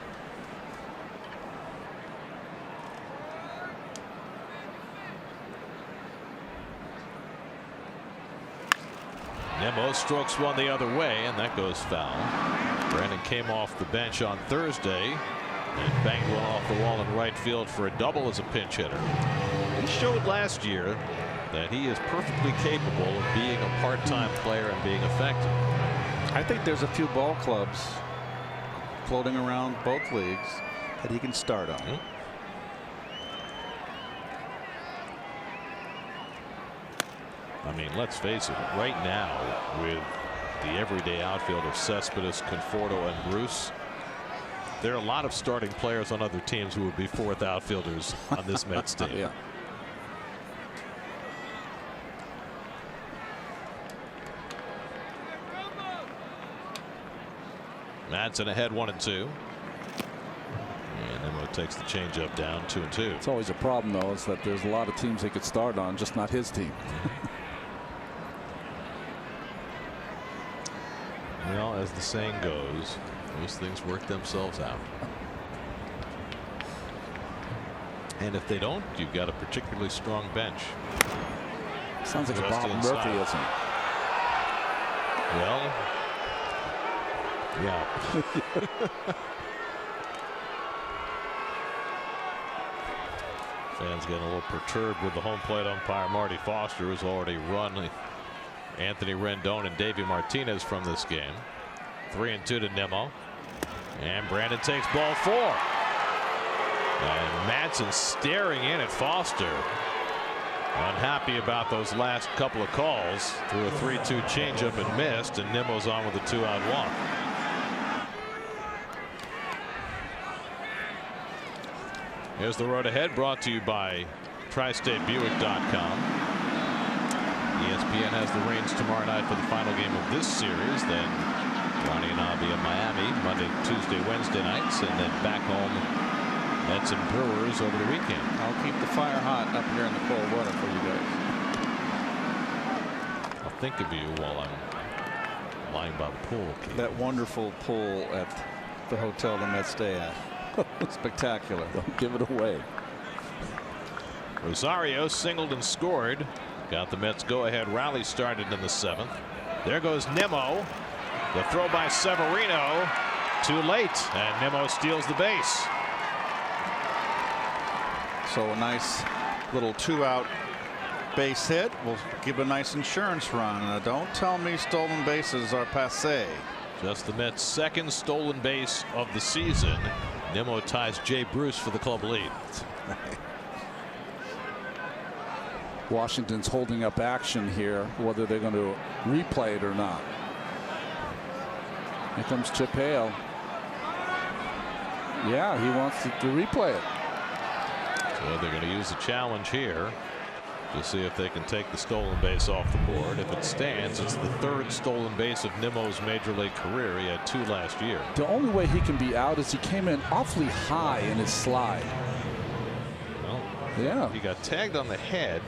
Nimmo strokes one the other way, and that goes foul. Brandon came off the bench on Thursday and banged one off the wall in right field for a double as a pinch hitter. He showed last year that he is perfectly capable of being a part-time player and being effective. I think there's a few ball clubs floating around both leagues that he can start on. I mean, let's face it, right now with the everyday outfield of Cespedes, Conforto, and Bruce, there are a lot of starting players on other teams who would be 4th outfielders on this Mets team. Yeah. Madson ahead 1-2. And Nimmo takes the changeup down 2-2. It's always a problem, though, is that there's a lot of teams he could start on, just not his team. Well, as the saying goes, most things work themselves out. And if they don't, you've got a particularly strong bench. Sounds like a Just Bob inside. Murphy, isn't it? Well, yeah. Fans getting a little perturbed with the home plate umpire Marty Foster, who's already run Anthony Rendon and Davey Martinez from this game. 3-2 to Nimmo. And Brandon takes ball 4. And Madsen staring in at Foster. Unhappy about those last couple of calls. Threw a 3-2 changeup and missed, and Nimmo's on with a 2-out walk. Here's the road ahead, brought to you by TriStateBuick.com. ESPN has the reins tomorrow night for the final game of this series. Then Ronnie and I'll be in Miami Monday, Tuesday, Wednesday nights, and then back home. Mets and Brewers over the weekend. I'll keep the fire hot up here in the cold weather for you guys. I'll think of you while I'm lying by the pool. Keith. That wonderful pool at the hotel the Mets stay at. Spectacular. Don't give it away. Rosario singled and scored. Got the Mets go-ahead rally started in the 7th. There goes Nimmo. The throw by Severino. Too late, and Nimmo steals the base. So a nice little 2-out base hit will give a nice insurance run. Don't tell me stolen bases are passé. Just the Mets' second stolen base of the season. Nimmo ties Jay Bruce for the club lead. Washington's holding up action here, whether they're going to replay it or not. Here comes Chip Hale. Yeah, he wants to replay it. So they're going to use a challenge here to see if they can take the stolen base off the board. If it stands, it's the 3rd stolen base of Nimmo's major league career. He had 2 last year. The only way he can be out is he came in awfully high in his slide. Well, Yeah. he got tagged on the head,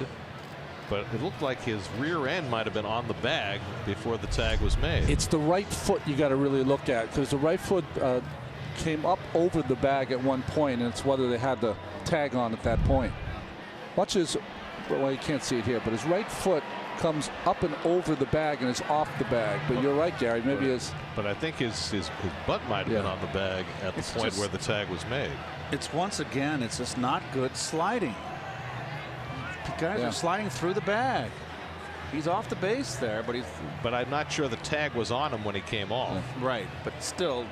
but it looked like his rear end might have been on the bag before the tag was made. It's the right foot you got to really look at, because the right foot came up over the bag at one point, and it's whether they had the tag on at that point. Watch his, well, you can't see it here, but his right foot comes up and over the bag and is off the bag. But you're right, Gary. Maybe his. But I think his butt might have been on the bag at the It's point just- where the tag was made. It's once again, it's just not good sliding. The guys are sliding through the bag. He's off the base there, but he's But I'm not sure the tag was on him when he came off. right. But still,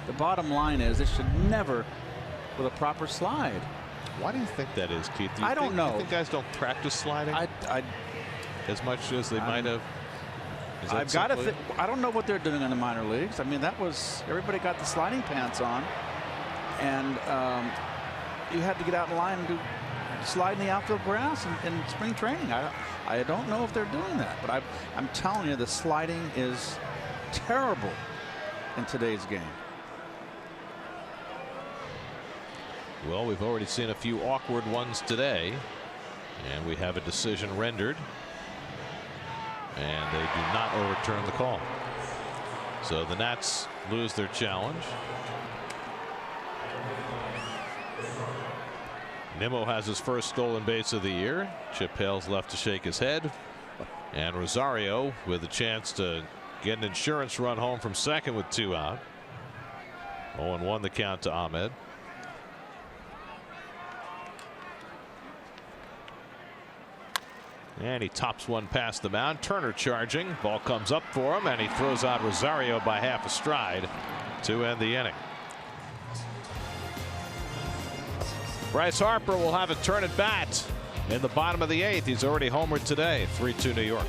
the bottom line is it should never, with a proper slide. Why do you think that is, Keith? Do you I don't think- know. Do you think guys don't practice sliding as much as they might have? Is that I've got to. simply- I don't know what they're doing in the minor leagues. I mean, that was everybody got the sliding pants on, and you had to get out in line and slide in the outfield grass in spring training. I don't know if they're doing that, but I'm telling you, the sliding is terrible in today's game. Well, we've already seen a few awkward ones today, and we have a decision rendered, and they do not overturn the call. So the Nats lose their challenge. Nimmo has his first stolen base of the year. Chip Hale's left to shake his head, and Rosario with a chance to get an insurance run home from second with 2 out. 0-1 the count to Ahmed. And he tops one past the mound. Turner charging. Ball comes up for him, and he throws out Rosario by half a stride to end the inning. Bryce Harper will have a turn at bat in the bottom of the 8th. He's already homered today. 3-2 New York.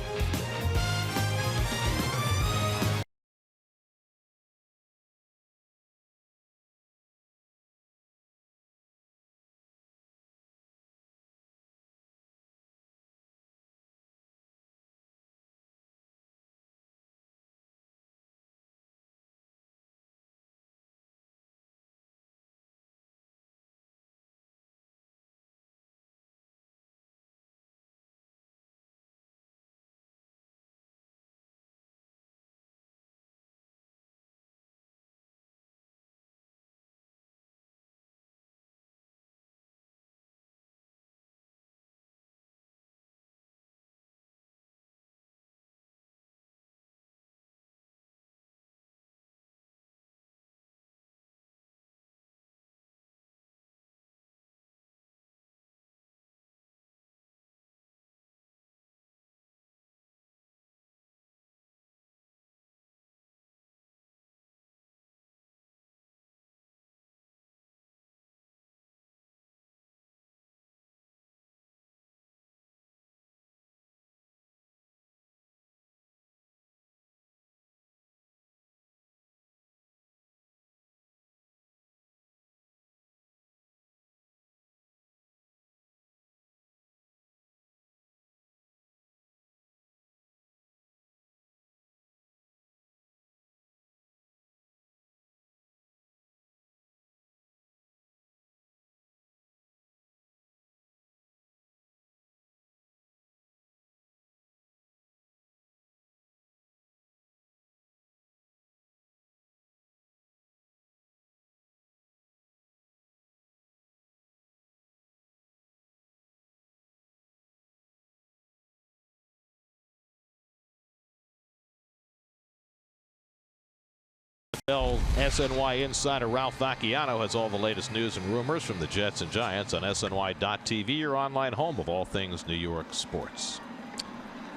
SNY insider Ralph Vacchiano has all the latest news and rumors from the Jets and Giants on SNY.TV, your online home of all things New York sports.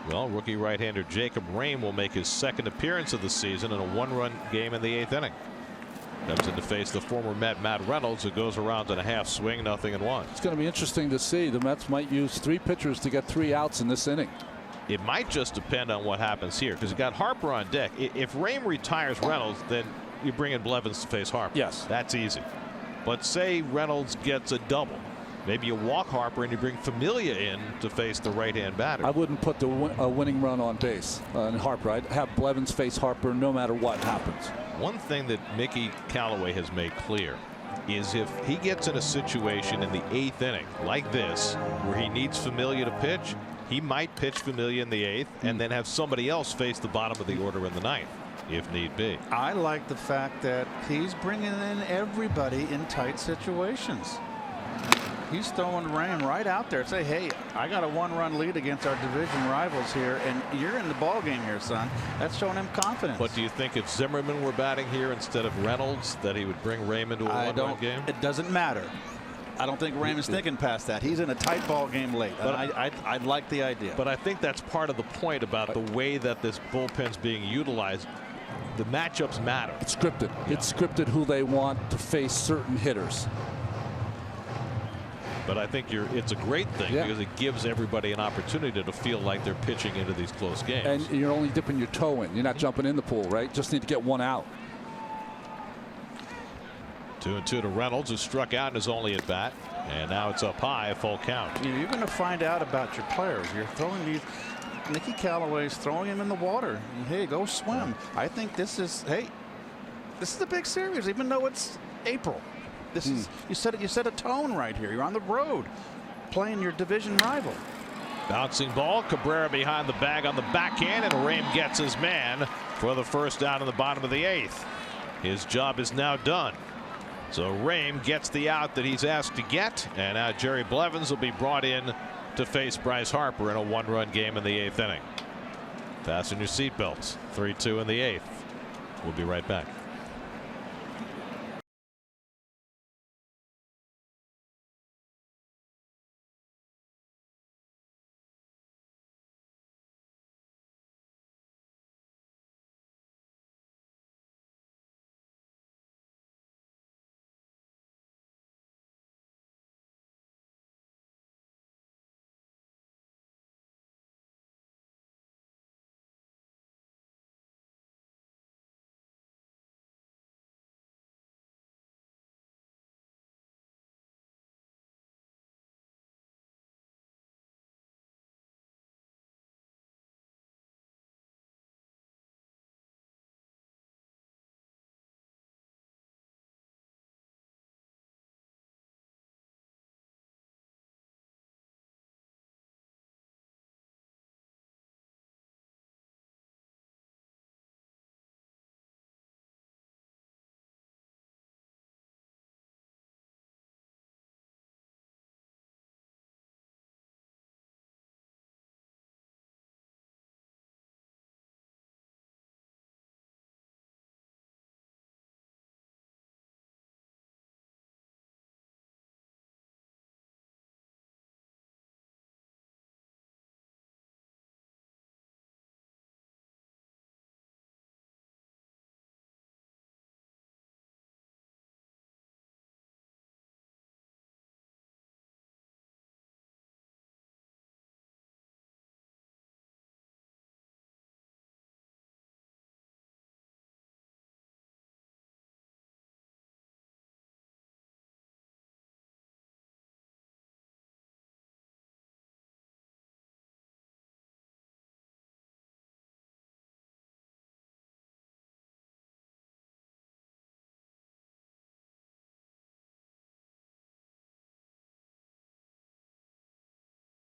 Well, rookie right-hander Jacob Rame will make his second appearance of the season in a one-run game in the 8th inning. Comes in to face the former Met Matt Reynolds, who goes around in a half swing, 0-1. It's going to be interesting to see. The Mets might use 3 pitchers to get 3 outs in this inning. It might just depend on what happens here, because you got Harper on deck. If Rame retires Reynolds, then you bring in Blevins to face Harper. Yes. That's easy. But say Reynolds gets a double. Maybe you walk Harper and you bring Familia in to face the right-hand batter. I wouldn't put a winning run on base on Harper. I'd have Blevins face Harper no matter what happens. One thing that Mickey Callaway has made clear is if he gets in a situation in the 8th inning like this where he needs Familia to pitch, he might pitch Familia in the 8th and then have somebody else face the bottom of the order in the 9th if need be. I like the fact that he's bringing in everybody in tight situations. He's throwing Rame right out there. Say, hey, I got a 1-run lead against our division rivals here, and you're in the ball game here, son. That's showing him confidence. But do you think if Zimmerman were batting here instead of Reynolds that he would bring Rame into a one-run game? It doesn't matter. I don't think Rame is thinking past that. He's in a tight ball game late. But I like the idea. But I think that's part of the point about the way that this bullpen's being utilized. The matchups matter. It's scripted. Yeah. It's scripted who they want to face certain hitters. But I think it's a great thing because it gives everybody an opportunity to feel like they're pitching into these close games. And you're only dipping your toe in. You're not jumping in the pool, right? Just need to get 1 out. 2-2 to Reynolds, who struck out in his only at bat, and now it's up high, a full count. You're going to find out about your players. You're throwing these. Mickey Callaway's throwing him in the water. And, hey, go swim. I think this is a big series, even though it's April. This is you set a tone right here. You're on the road playing your division rival. Bouncing ball, Cabrera behind the bag on the backhand, and Rame gets his man for the first out in the bottom of the 8th. His job is now done. So Rame gets the out that he's asked to get, and now Jerry Blevins will be brought in to face Bryce Harper in a 1-run game in the 8th inning. Fasten your seatbelts. 3-2 in the 8th. We'll be right back.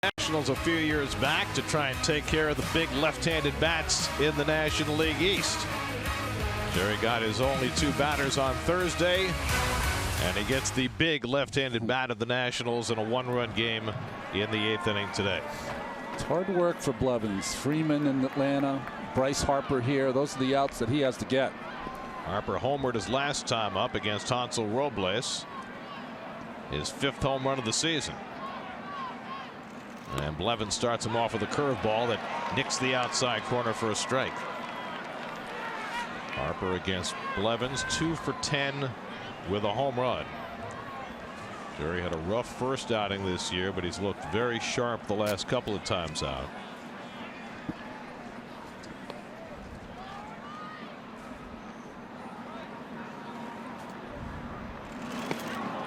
Nationals a few years back to try and take care of the big left-handed bats in the National League East. Jerry got his only 2 batters on Thursday, and he gets the big left-handed bat of the Nationals in a 1-run game in the 8th inning today. It's hard work for Blevins. Freeman in Atlanta, Bryce Harper here. Those are the outs that he has to get. Harper homered his last time up against Hansel Robles. His 5th home run of the season. And Blevins starts him off with a curveball that nicks the outside corner for a strike. Harper against Blevins, 2 for 10 with a home run. Jeurys had a rough first outing this year, but he's looked very sharp the last couple of times out.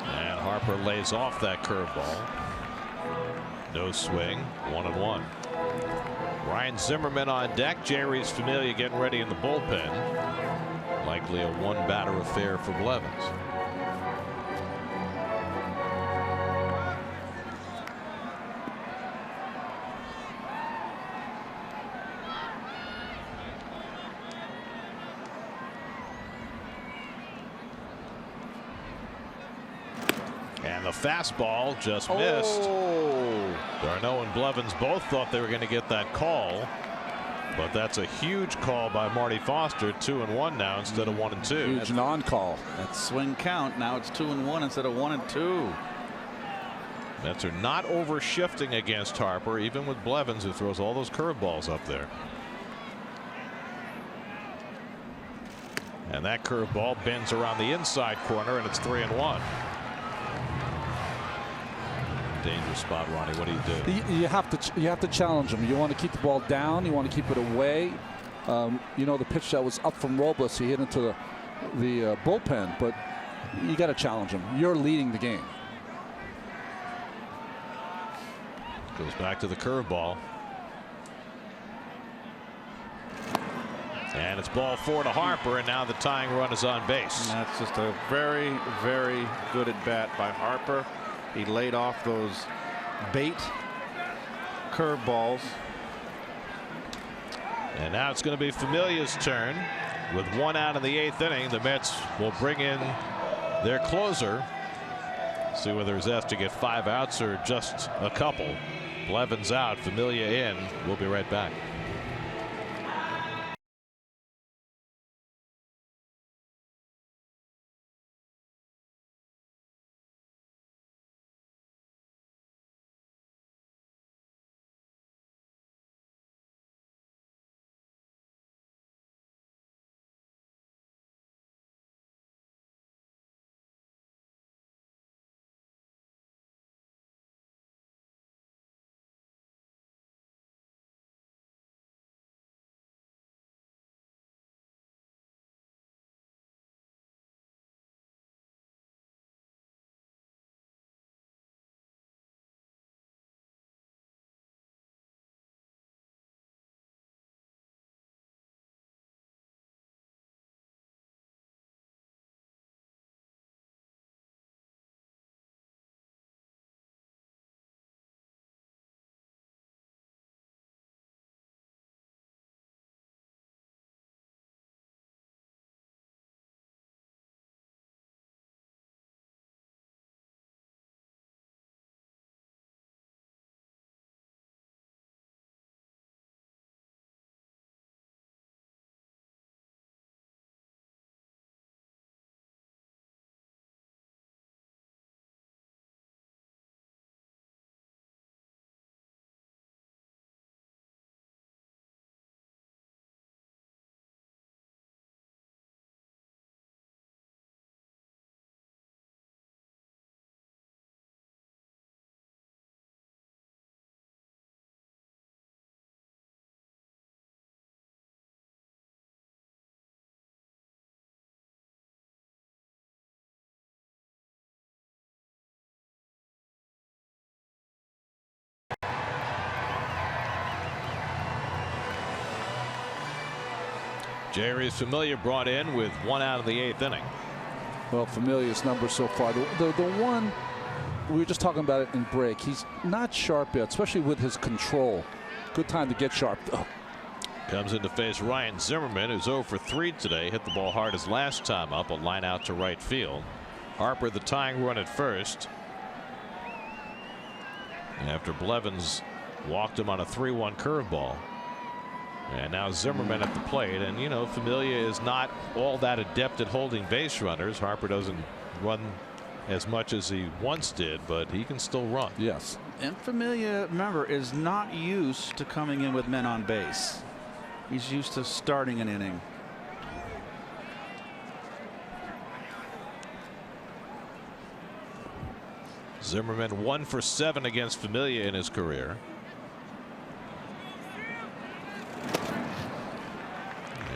And Harper lays off that curveball. No swing, 1-1. Ryan Zimmerman on deck. Jeurys, Familia getting ready in the bullpen. Likely a one-batter affair for Blevins. And the fastball just missed. Darno and Blevins both thought they were going to get that call, but that's a huge call by Marty Foster. 2-1 now instead of 1-2. Huge non-call. That swing count. Now it's 2-1 instead of 1-2. Mets are not over shifting against Harper, even with Blevins, who throws all those curveballs up there. And that curveball bends around the inside corner, and it's 3-1. Dangerous spot, Ronnie. What do you do? You have to challenge him. You want to keep the ball down. You want to keep it away. You know, the pitch that was up from Robles, he hit into the bullpen, but you got to challenge him. You're leading the game. Goes back to the curveball. And it's ball 4 to Harper, and now the tying run is on base. And that's just a very, very good at bat by Harper. He laid off those bait curveballs. And now it's going to be Familia's turn. With 1 out in the 8th inning, the Mets will bring in their closer. See whether he's asked to get 5 outs or just a couple. Blevins out, Familia in. We'll be right back. Jeurys, Familia brought in with 1 out of the 8th inning. Well, Familia's numbers so far. The one, we were just talking about it in break. He's not sharp yet, especially with his control. Good time to get sharp, though. Comes in to face Ryan Zimmerman, who's 0 for 3 today. Hit the ball hard his last time up, a line out to right field. Harper the tying run at first. After Blevins walked him on a 3-1 curveball. And now Zimmerman at the plate. And, you know, Familia is not all that adept at holding base runners. Harper doesn't run as much as he once did, but he can still run. Yes. And Familia, remember, is not used to coming in with men on base. He's used to starting an inning. Zimmerman 1 for 7 against Familia in his career.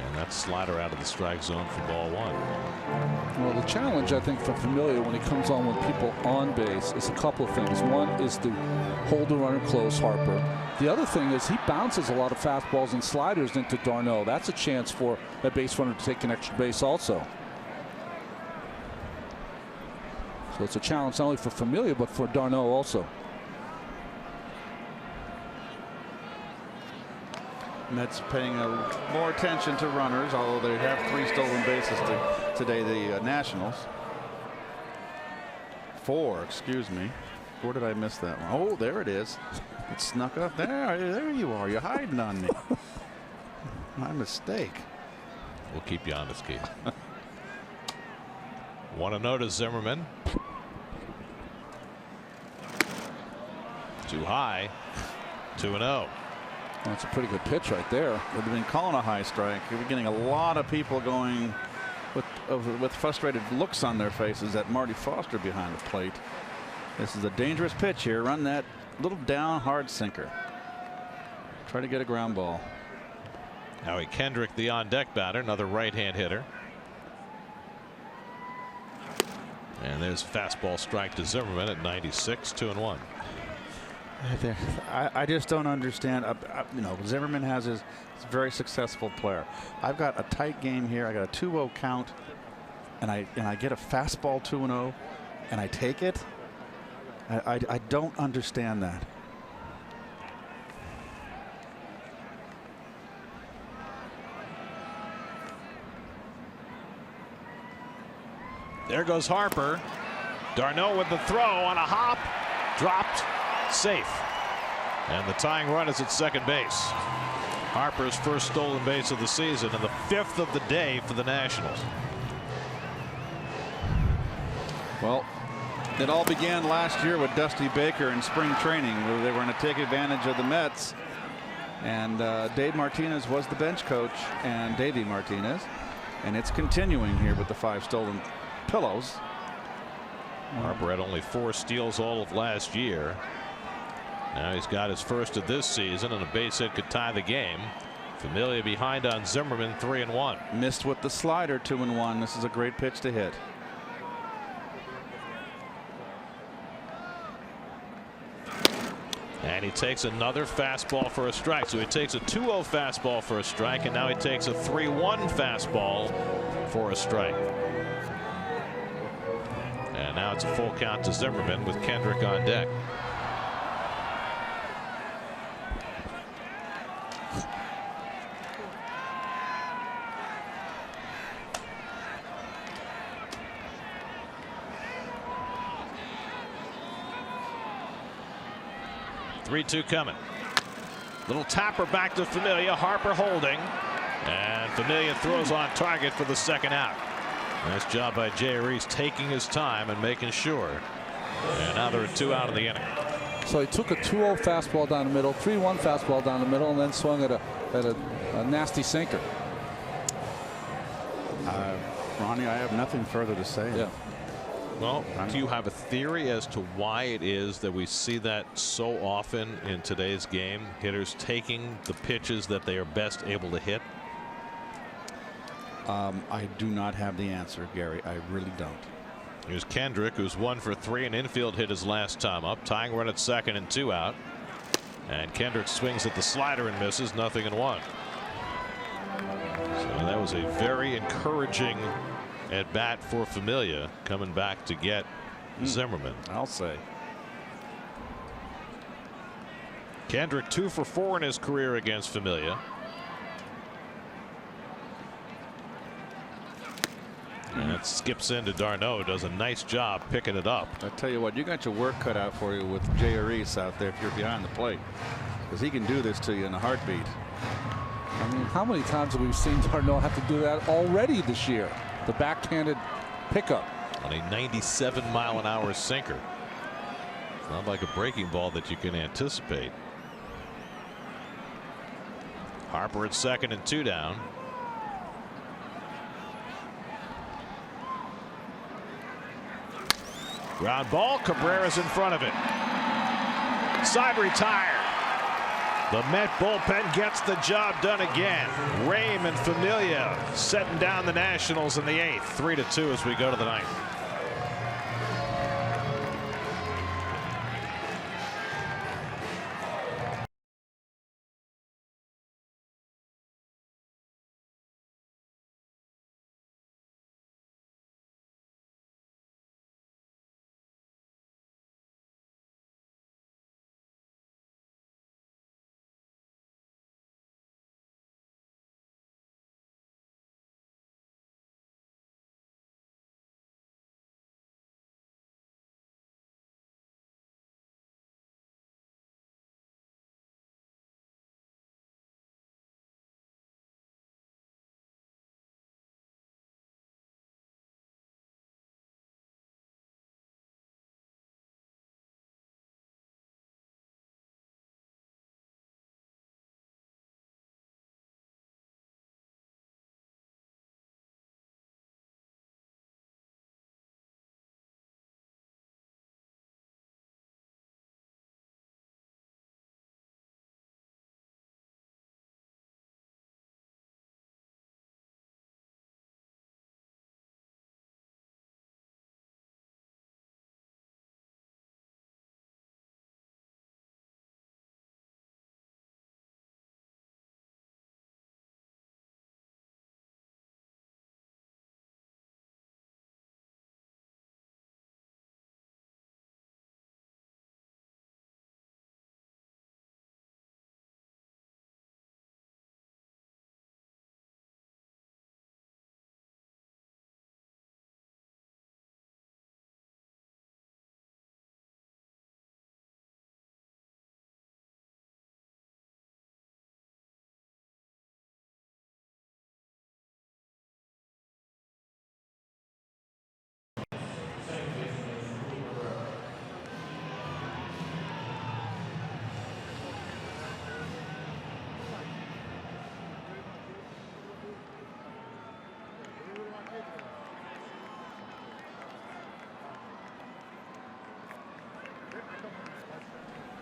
And that slider out of the strike zone for ball 1. Well, the challenge, I think, for Familia when he comes on with people on base is a couple of things. One is to hold the runner close, Harper. The other thing is he bounces a lot of fastballs and sliders into d'Arnaud. That's a chance for a base runner to take an extra base also. So it's a challenge not only for Familia but for d'Arnaud also. Mets paying more attention to runners, although they have 3 stolen bases today, the Nationals. 4, excuse me. Where did I miss that one? Oh, there it is. It snuck up. There you are. You're hiding on me. My mistake. We'll keep you honest, Keith. 1-0 to Zimmerman. Too high. 2-0. That's a pretty good pitch right there. They've been calling a high strike. We're getting a lot of people going with frustrated looks on their faces at Marty Foster behind the plate. This is a dangerous pitch here. Run that little down hard sinker. Try to get a ground ball. Howie Kendrick, the on deck batter, another right-hand hitter. And there's a fastball strike to Zimmerman at 96, 2-1. I just don't understand. You know, Zimmerman has his very successful player. I've got a tight game here. I got a 2-0 count, and I get a fastball 2-0, and I take it. I don't understand that. There goes Harper. d'Arnaud with the throw on a hop. Dropped. Safe. And the tying run is at second base. Harper's first stolen base of the season and the 5th of the day for the Nationals. Well, it all began last year with Dusty Baker in spring training, where they were going to take advantage of the Mets. And Dave Martinez was the bench coach, and Davey Martinez. And it's continuing here with the 5 stolen pillows. Harper had only 4 steals all of last year. Now he's got his first of this season, and a base hit could tie the game. Familia behind on Zimmerman, 3-1. Missed with the slider, 2-1. This is a great pitch to hit. And he takes another fastball for a strike. So he takes a 2-0 fastball for a strike, and now he takes a 3-1 fastball for a strike. And now it's a full count to Zimmerman with Kendrick on deck. Three-2 coming. Little tapper back to Familia. Harper holding. And Familia throws on target for the second out. Nice job by Jeurys taking his time and making sure. And now there are 2 out of the inning. So he took a 2-0 fastball down the middle, 3-1 fastball down the middle, and then swung at a nasty sinker. Ronnie, I have nothing further to say. Yeah. Well, do you have a theory as to why it is that we see that so often in today's game? Hitters taking the pitches that they are best able to hit? I do not have the answer, Gary. I really don't. Here's Kendrick, who's 1 for 3, an infield hit his last time up. Tying run at second and 2 out. And Kendrick swings at the slider and misses, 0-1. So that was a very encouraging at bat for Familia, coming back to get Zimmerman. I'll say. Kendrick 2 for 4 in his career against Familia. And it skips into d'Arnaud, does a nice job picking it up. I tell you what, you got your work cut out for you with Jeurys out there if you're behind the plate, because he can do this to you in a heartbeat. I mean, how many times have we seen Darno have to do that already this year? The backhanded pickup. On a 97-mile-an-hour sinker. It's not like a breaking ball that you can anticipate. Harper at second and 2 down. Ground ball. Cabrera's in front of it. Side retired. The Met bullpen gets the job done again. Rame and Familia setting down the Nationals in the 8th. 3-2 as we go to the 9th.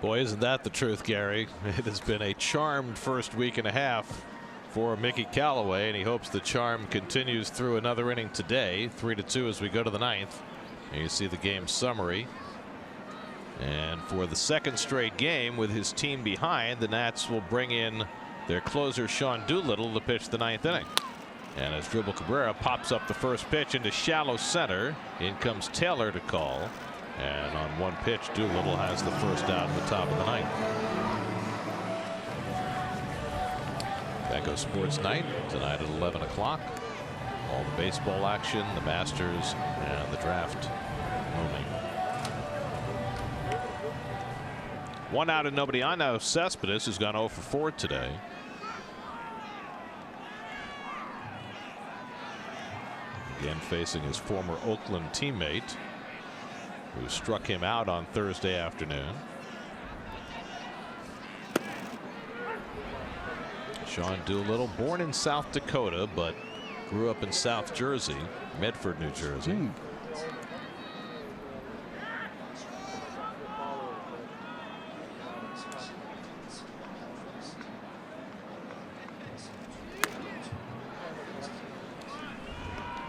Boy, isn't that the truth, Gary? It has been a charmed first week and a half for Mickey Callaway, and he hopes the charm continues through another inning today. 3-2 as we go to the 9th. And you see the game summary. And for the second straight game with his team behind, the Nats will bring in their closer Sean Doolittle to pitch the 9th inning. And as Dribble Cabrera pops up the first pitch into shallow center, in comes Taylor to call. And on one pitch, Doolittle has the first out in the top of the 9th. That goes Sports Night tonight at 11 o'clock. All the baseball action, the Masters, and the draft looming. 1 out and nobody on. Now Cespedes has gone 0 for 4 today. Again facing his former Oakland teammate, who struck him out on Thursday afternoon. Sean Doolittle, born in South Dakota, but grew up in South Jersey, Medford, New Jersey.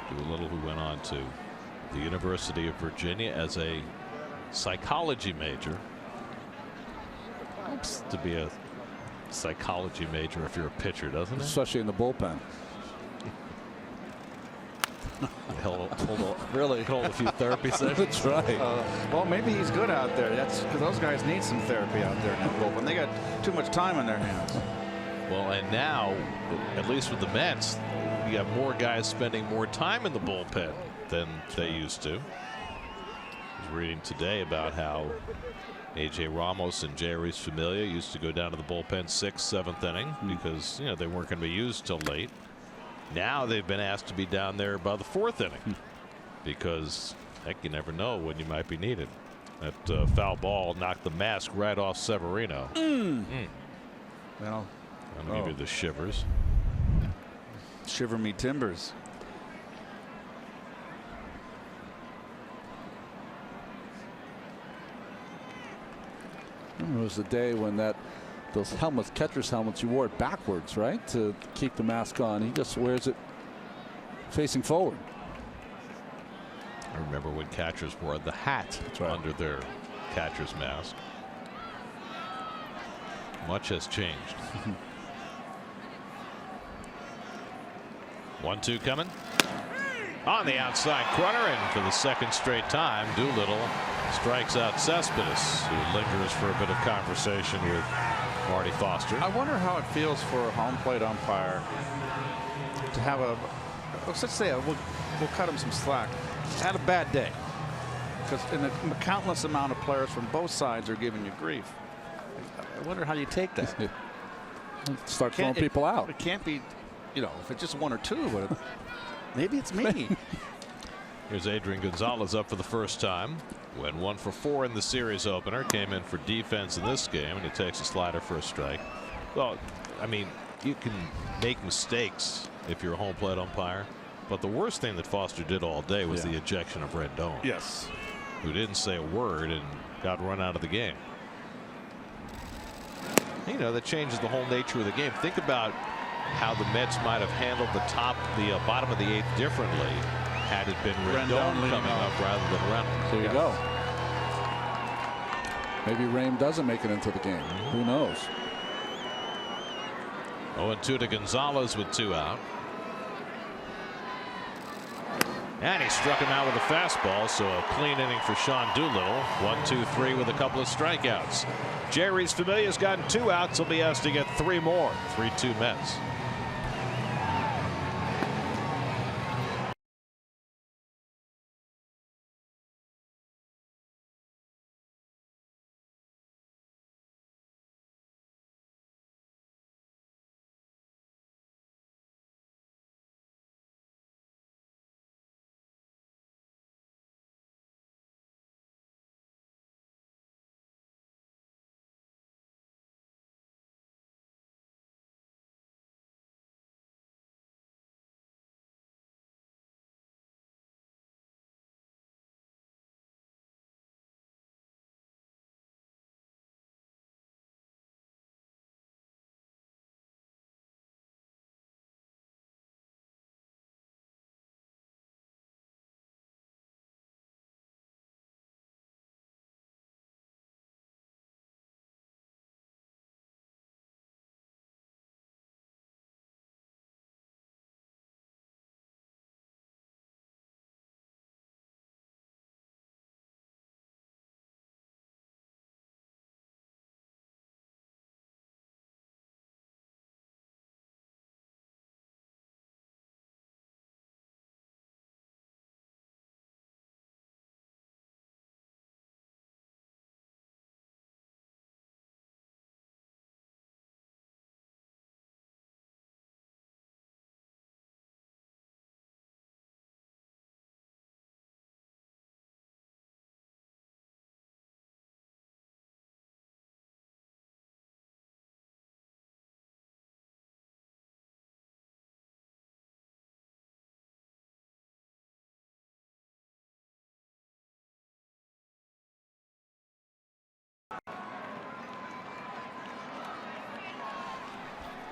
Doolittle, who went on to the University of Virginia as a psychology major. Helps to be a psychology major if you're a pitcher, doesn't it? Especially in the bullpen. Really hold a few therapy sessions. That's right. Well, maybe he's good out there. That's because those guys need some therapy out there in that bullpen. They got too much time on their hands. Well, and now, at least with the Mets, you have more guys spending more time in the bullpen than they used to. I was reading today about how A.J. Ramos and Jeurys Familia used to go down to the bullpen 6th, 7th inning because they weren't going to be used till late. Now they've been asked to be down there by the 4th inning because heck, you never know when you might be needed. That foul ball knocked the mask right off Severino. Well, I'll give you the shivers. Shiver me timbers. It was the day when those helmets, catcher's helmets, you wore it backwards, right, to keep the mask on. He just wears it facing forward. I remember when catchers wore the hat under their catcher's mask. Much has changed. 1-2 coming on the outside corner, and for the 2nd straight time, Doolittle strikes out Cespedes, who lingers for a bit of conversation with Marty Foster. I wonder how it feels for a home plate umpire to have let's say we'll cut him some slack. Had a bad day because in a countless amount of players from both sides are giving you grief. I wonder how you take that. Start throwing people out. It can't be, if it's just 1 or 2, but maybe it's me. Here's Adrian Gonzalez up for the first time. Went 1 for 4 in the series opener. Came in for defense in this game, and he takes a slider for a strike. Well, I mean, you can make mistakes if you're a home plate umpire, but the worst thing that Foster did all day was the ejection of Rendon. Yes. Who didn't say a word and got run out of the game. That changes the whole nature of the game. Think about how the Mets might have handled the bottom of the 8th differently had it been Rendon coming up rather than Reynolds. There you go. Maybe Rame doesn't make it into the game. Who knows? 0-2 to Gonzalez with 2 out. And he struck him out with a fastball, so a clean inning for Sean Doolittle. 1-2-3 with a couple of strikeouts. Jeurys Familia's gotten 2 outs. He'll be asked to get 3 more. 3-2 Mets.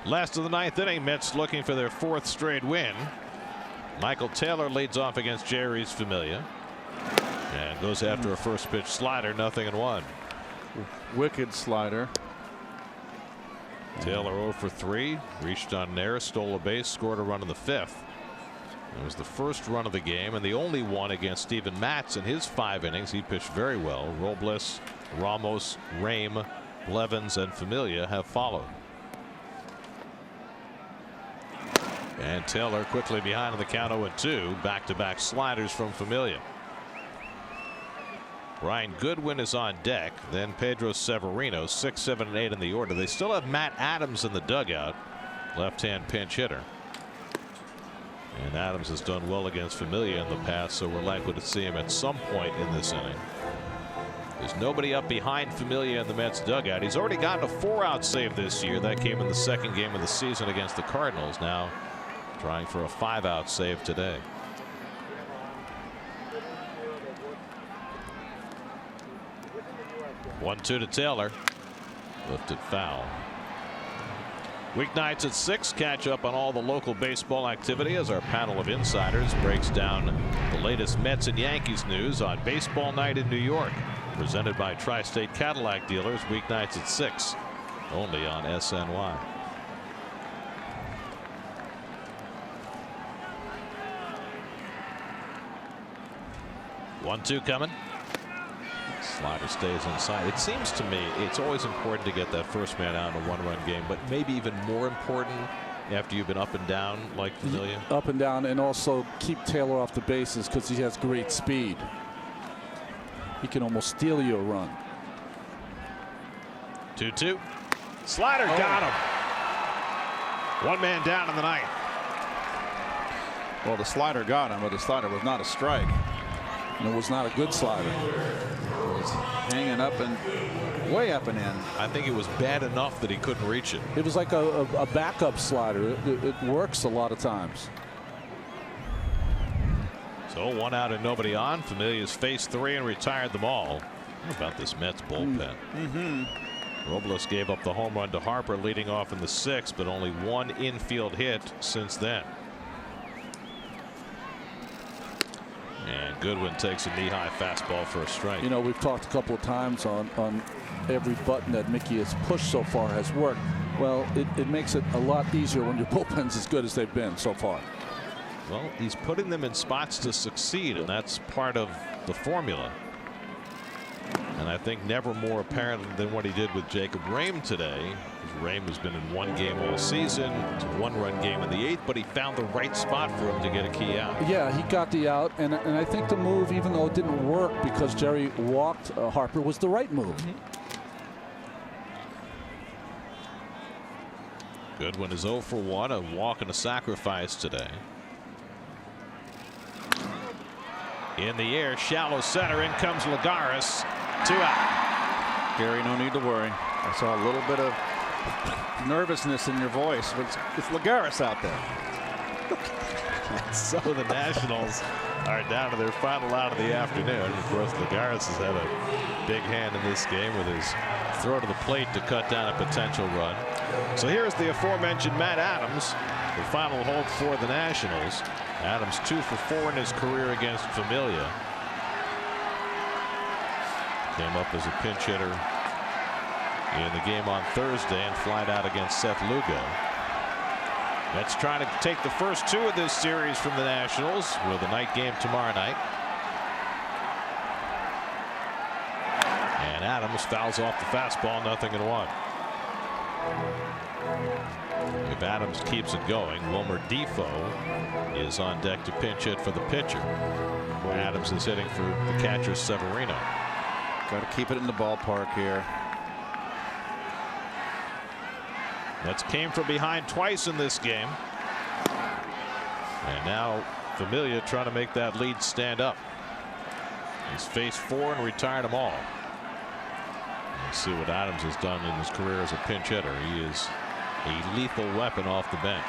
Last of the 9th inning, Mets looking for their 4th straight win. Michael Taylor leads off against Jeurys Familia and goes after a first pitch slider. 0-1. Wicked slider. Taylor 0 for 3, reached on there, stole a base, scored a run in the 5th. It was the first run of the game and the only one against Steven Matz in his 5 innings. He pitched very well. Robles, Ramos, Rame, Blevins, and Familia have followed. And Taylor quickly behind on the count. 0-2. Back-to-back sliders from Familia. Brian Goodwin is on deck. Then Pedro Severino, 6, 7, and 8 in the order. They still have Matt Adams in the dugout, left-hand pinch hitter. And Adams has done well against Familia in the past, so we're likely to see him at some point in this inning. There's nobody up behind Familia in the Mets dugout. He's already gotten a 4-out save this year. That came in the second game of the season against the Cardinals. Now trying for a 5-out save today. One-two to Taylor. Lifted foul. Weeknights at 6, catch up on all the local baseball activity as our panel of insiders breaks down the latest Mets and Yankees news on Baseball Night in New York. Presented by Tri-State Cadillac Dealers, weeknights at 6, only on SNY. One-two coming. Slider stays inside. It seems to me it's always important to get that first man out in a one-run game, but maybe even more important after you've been up and down like Familia. Up and down, and also keep Taylor off the bases because he has great speed. He can almost steal you a run. 2-2. Slider got him. One man down in the ninth. Well, the slider got him, but the slider was not a strike. And it was not a good slider. It was hanging up and way up and in. I think it was bad enough that he couldn't reach it. It was like a backup slider. It works a lot of times. So 1 out and nobody on. Familia's faced 3 and retired them all. How about this Mets bullpen? Robles gave up the home run to Harper leading off in the 6th, but only 1 infield hit since then. And Goodwin takes a knee-high fastball for a strike. You know, we've talked a couple of times on every button that Mickey has pushed so far has worked. Well, it makes it a lot easier when your bullpen's as good as they've been so far. Well, he's putting them in spots to succeed, and that's part of the formula. And I think never more apparent than what he did with Jacob Rame today. Rame has been in 1 game all season. It's a 1-run game in the 8th, but he found the right spot for him to get a key out. Yeah, he got the out, and I think the move, even though it didn't work because Jerry walked Harper, was the right move. Goodwin is 0 for 1, a walk and a sacrifice today. In the air, shallow center, in comes Lagares. 2 out. Gary, no need to worry. I saw a little bit of nervousness in your voice, but it's Lagares out there. So the Nationals are down to their final out of the afternoon. Of course, Lagares has had a big hand in this game with his throw to the plate to cut down a potential run. So here's the aforementioned Matt Adams, the final hold for the Nationals. Adams 2 for 4 in his career against Familia. Came up as a pinch hitter in the game on Thursday and flied out against Seth Lugo. Mets trying to take the first 2 of this series from the Nationals with a night game tomorrow night. And Adams fouls off the fastball, 0-1. If Adams keeps it going, Wilmer Defoe is on deck to pinch hit for the pitcher. Adams is hitting for the catcher Severino. Got to keep it in the ballpark here. Mets came from behind twice in this game. And now Familia trying to make that lead stand up. He's faced 4 and retired them all. Let's see what Adams has done in his career as a pinch hitter. He is a lethal weapon off the bench.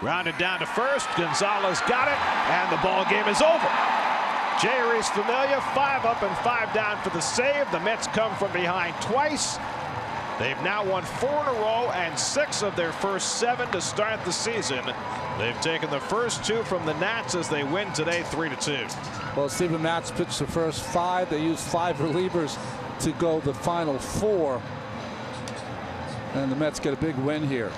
Grounded down to first. Gonzalez got it, and the ball game is over. Jeurys Familia 5 up and 5 down for the save. The Mets come from behind twice. They've now won 4 in a row and 6 of their first 7 to start the season. They've taken the first 2 from the Nats as they win today 3-2. Well, Steven Matz pitched the first 5. They used 5 relievers to go the final 4. And the Mets get a big win here.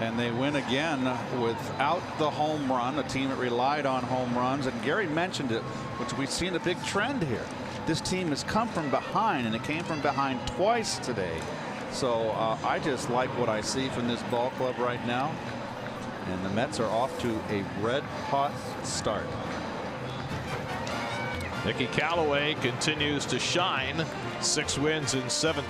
And they win again without the home run, a team that relied on home runs. And Gary mentioned it, which we've seen a big trend here. This team has come from behind, and it came from behind twice today. So I just like what I see from this ball club right now. And the Mets are off to a red-hot start. Mickey Callaway continues to shine. 6 wins in 7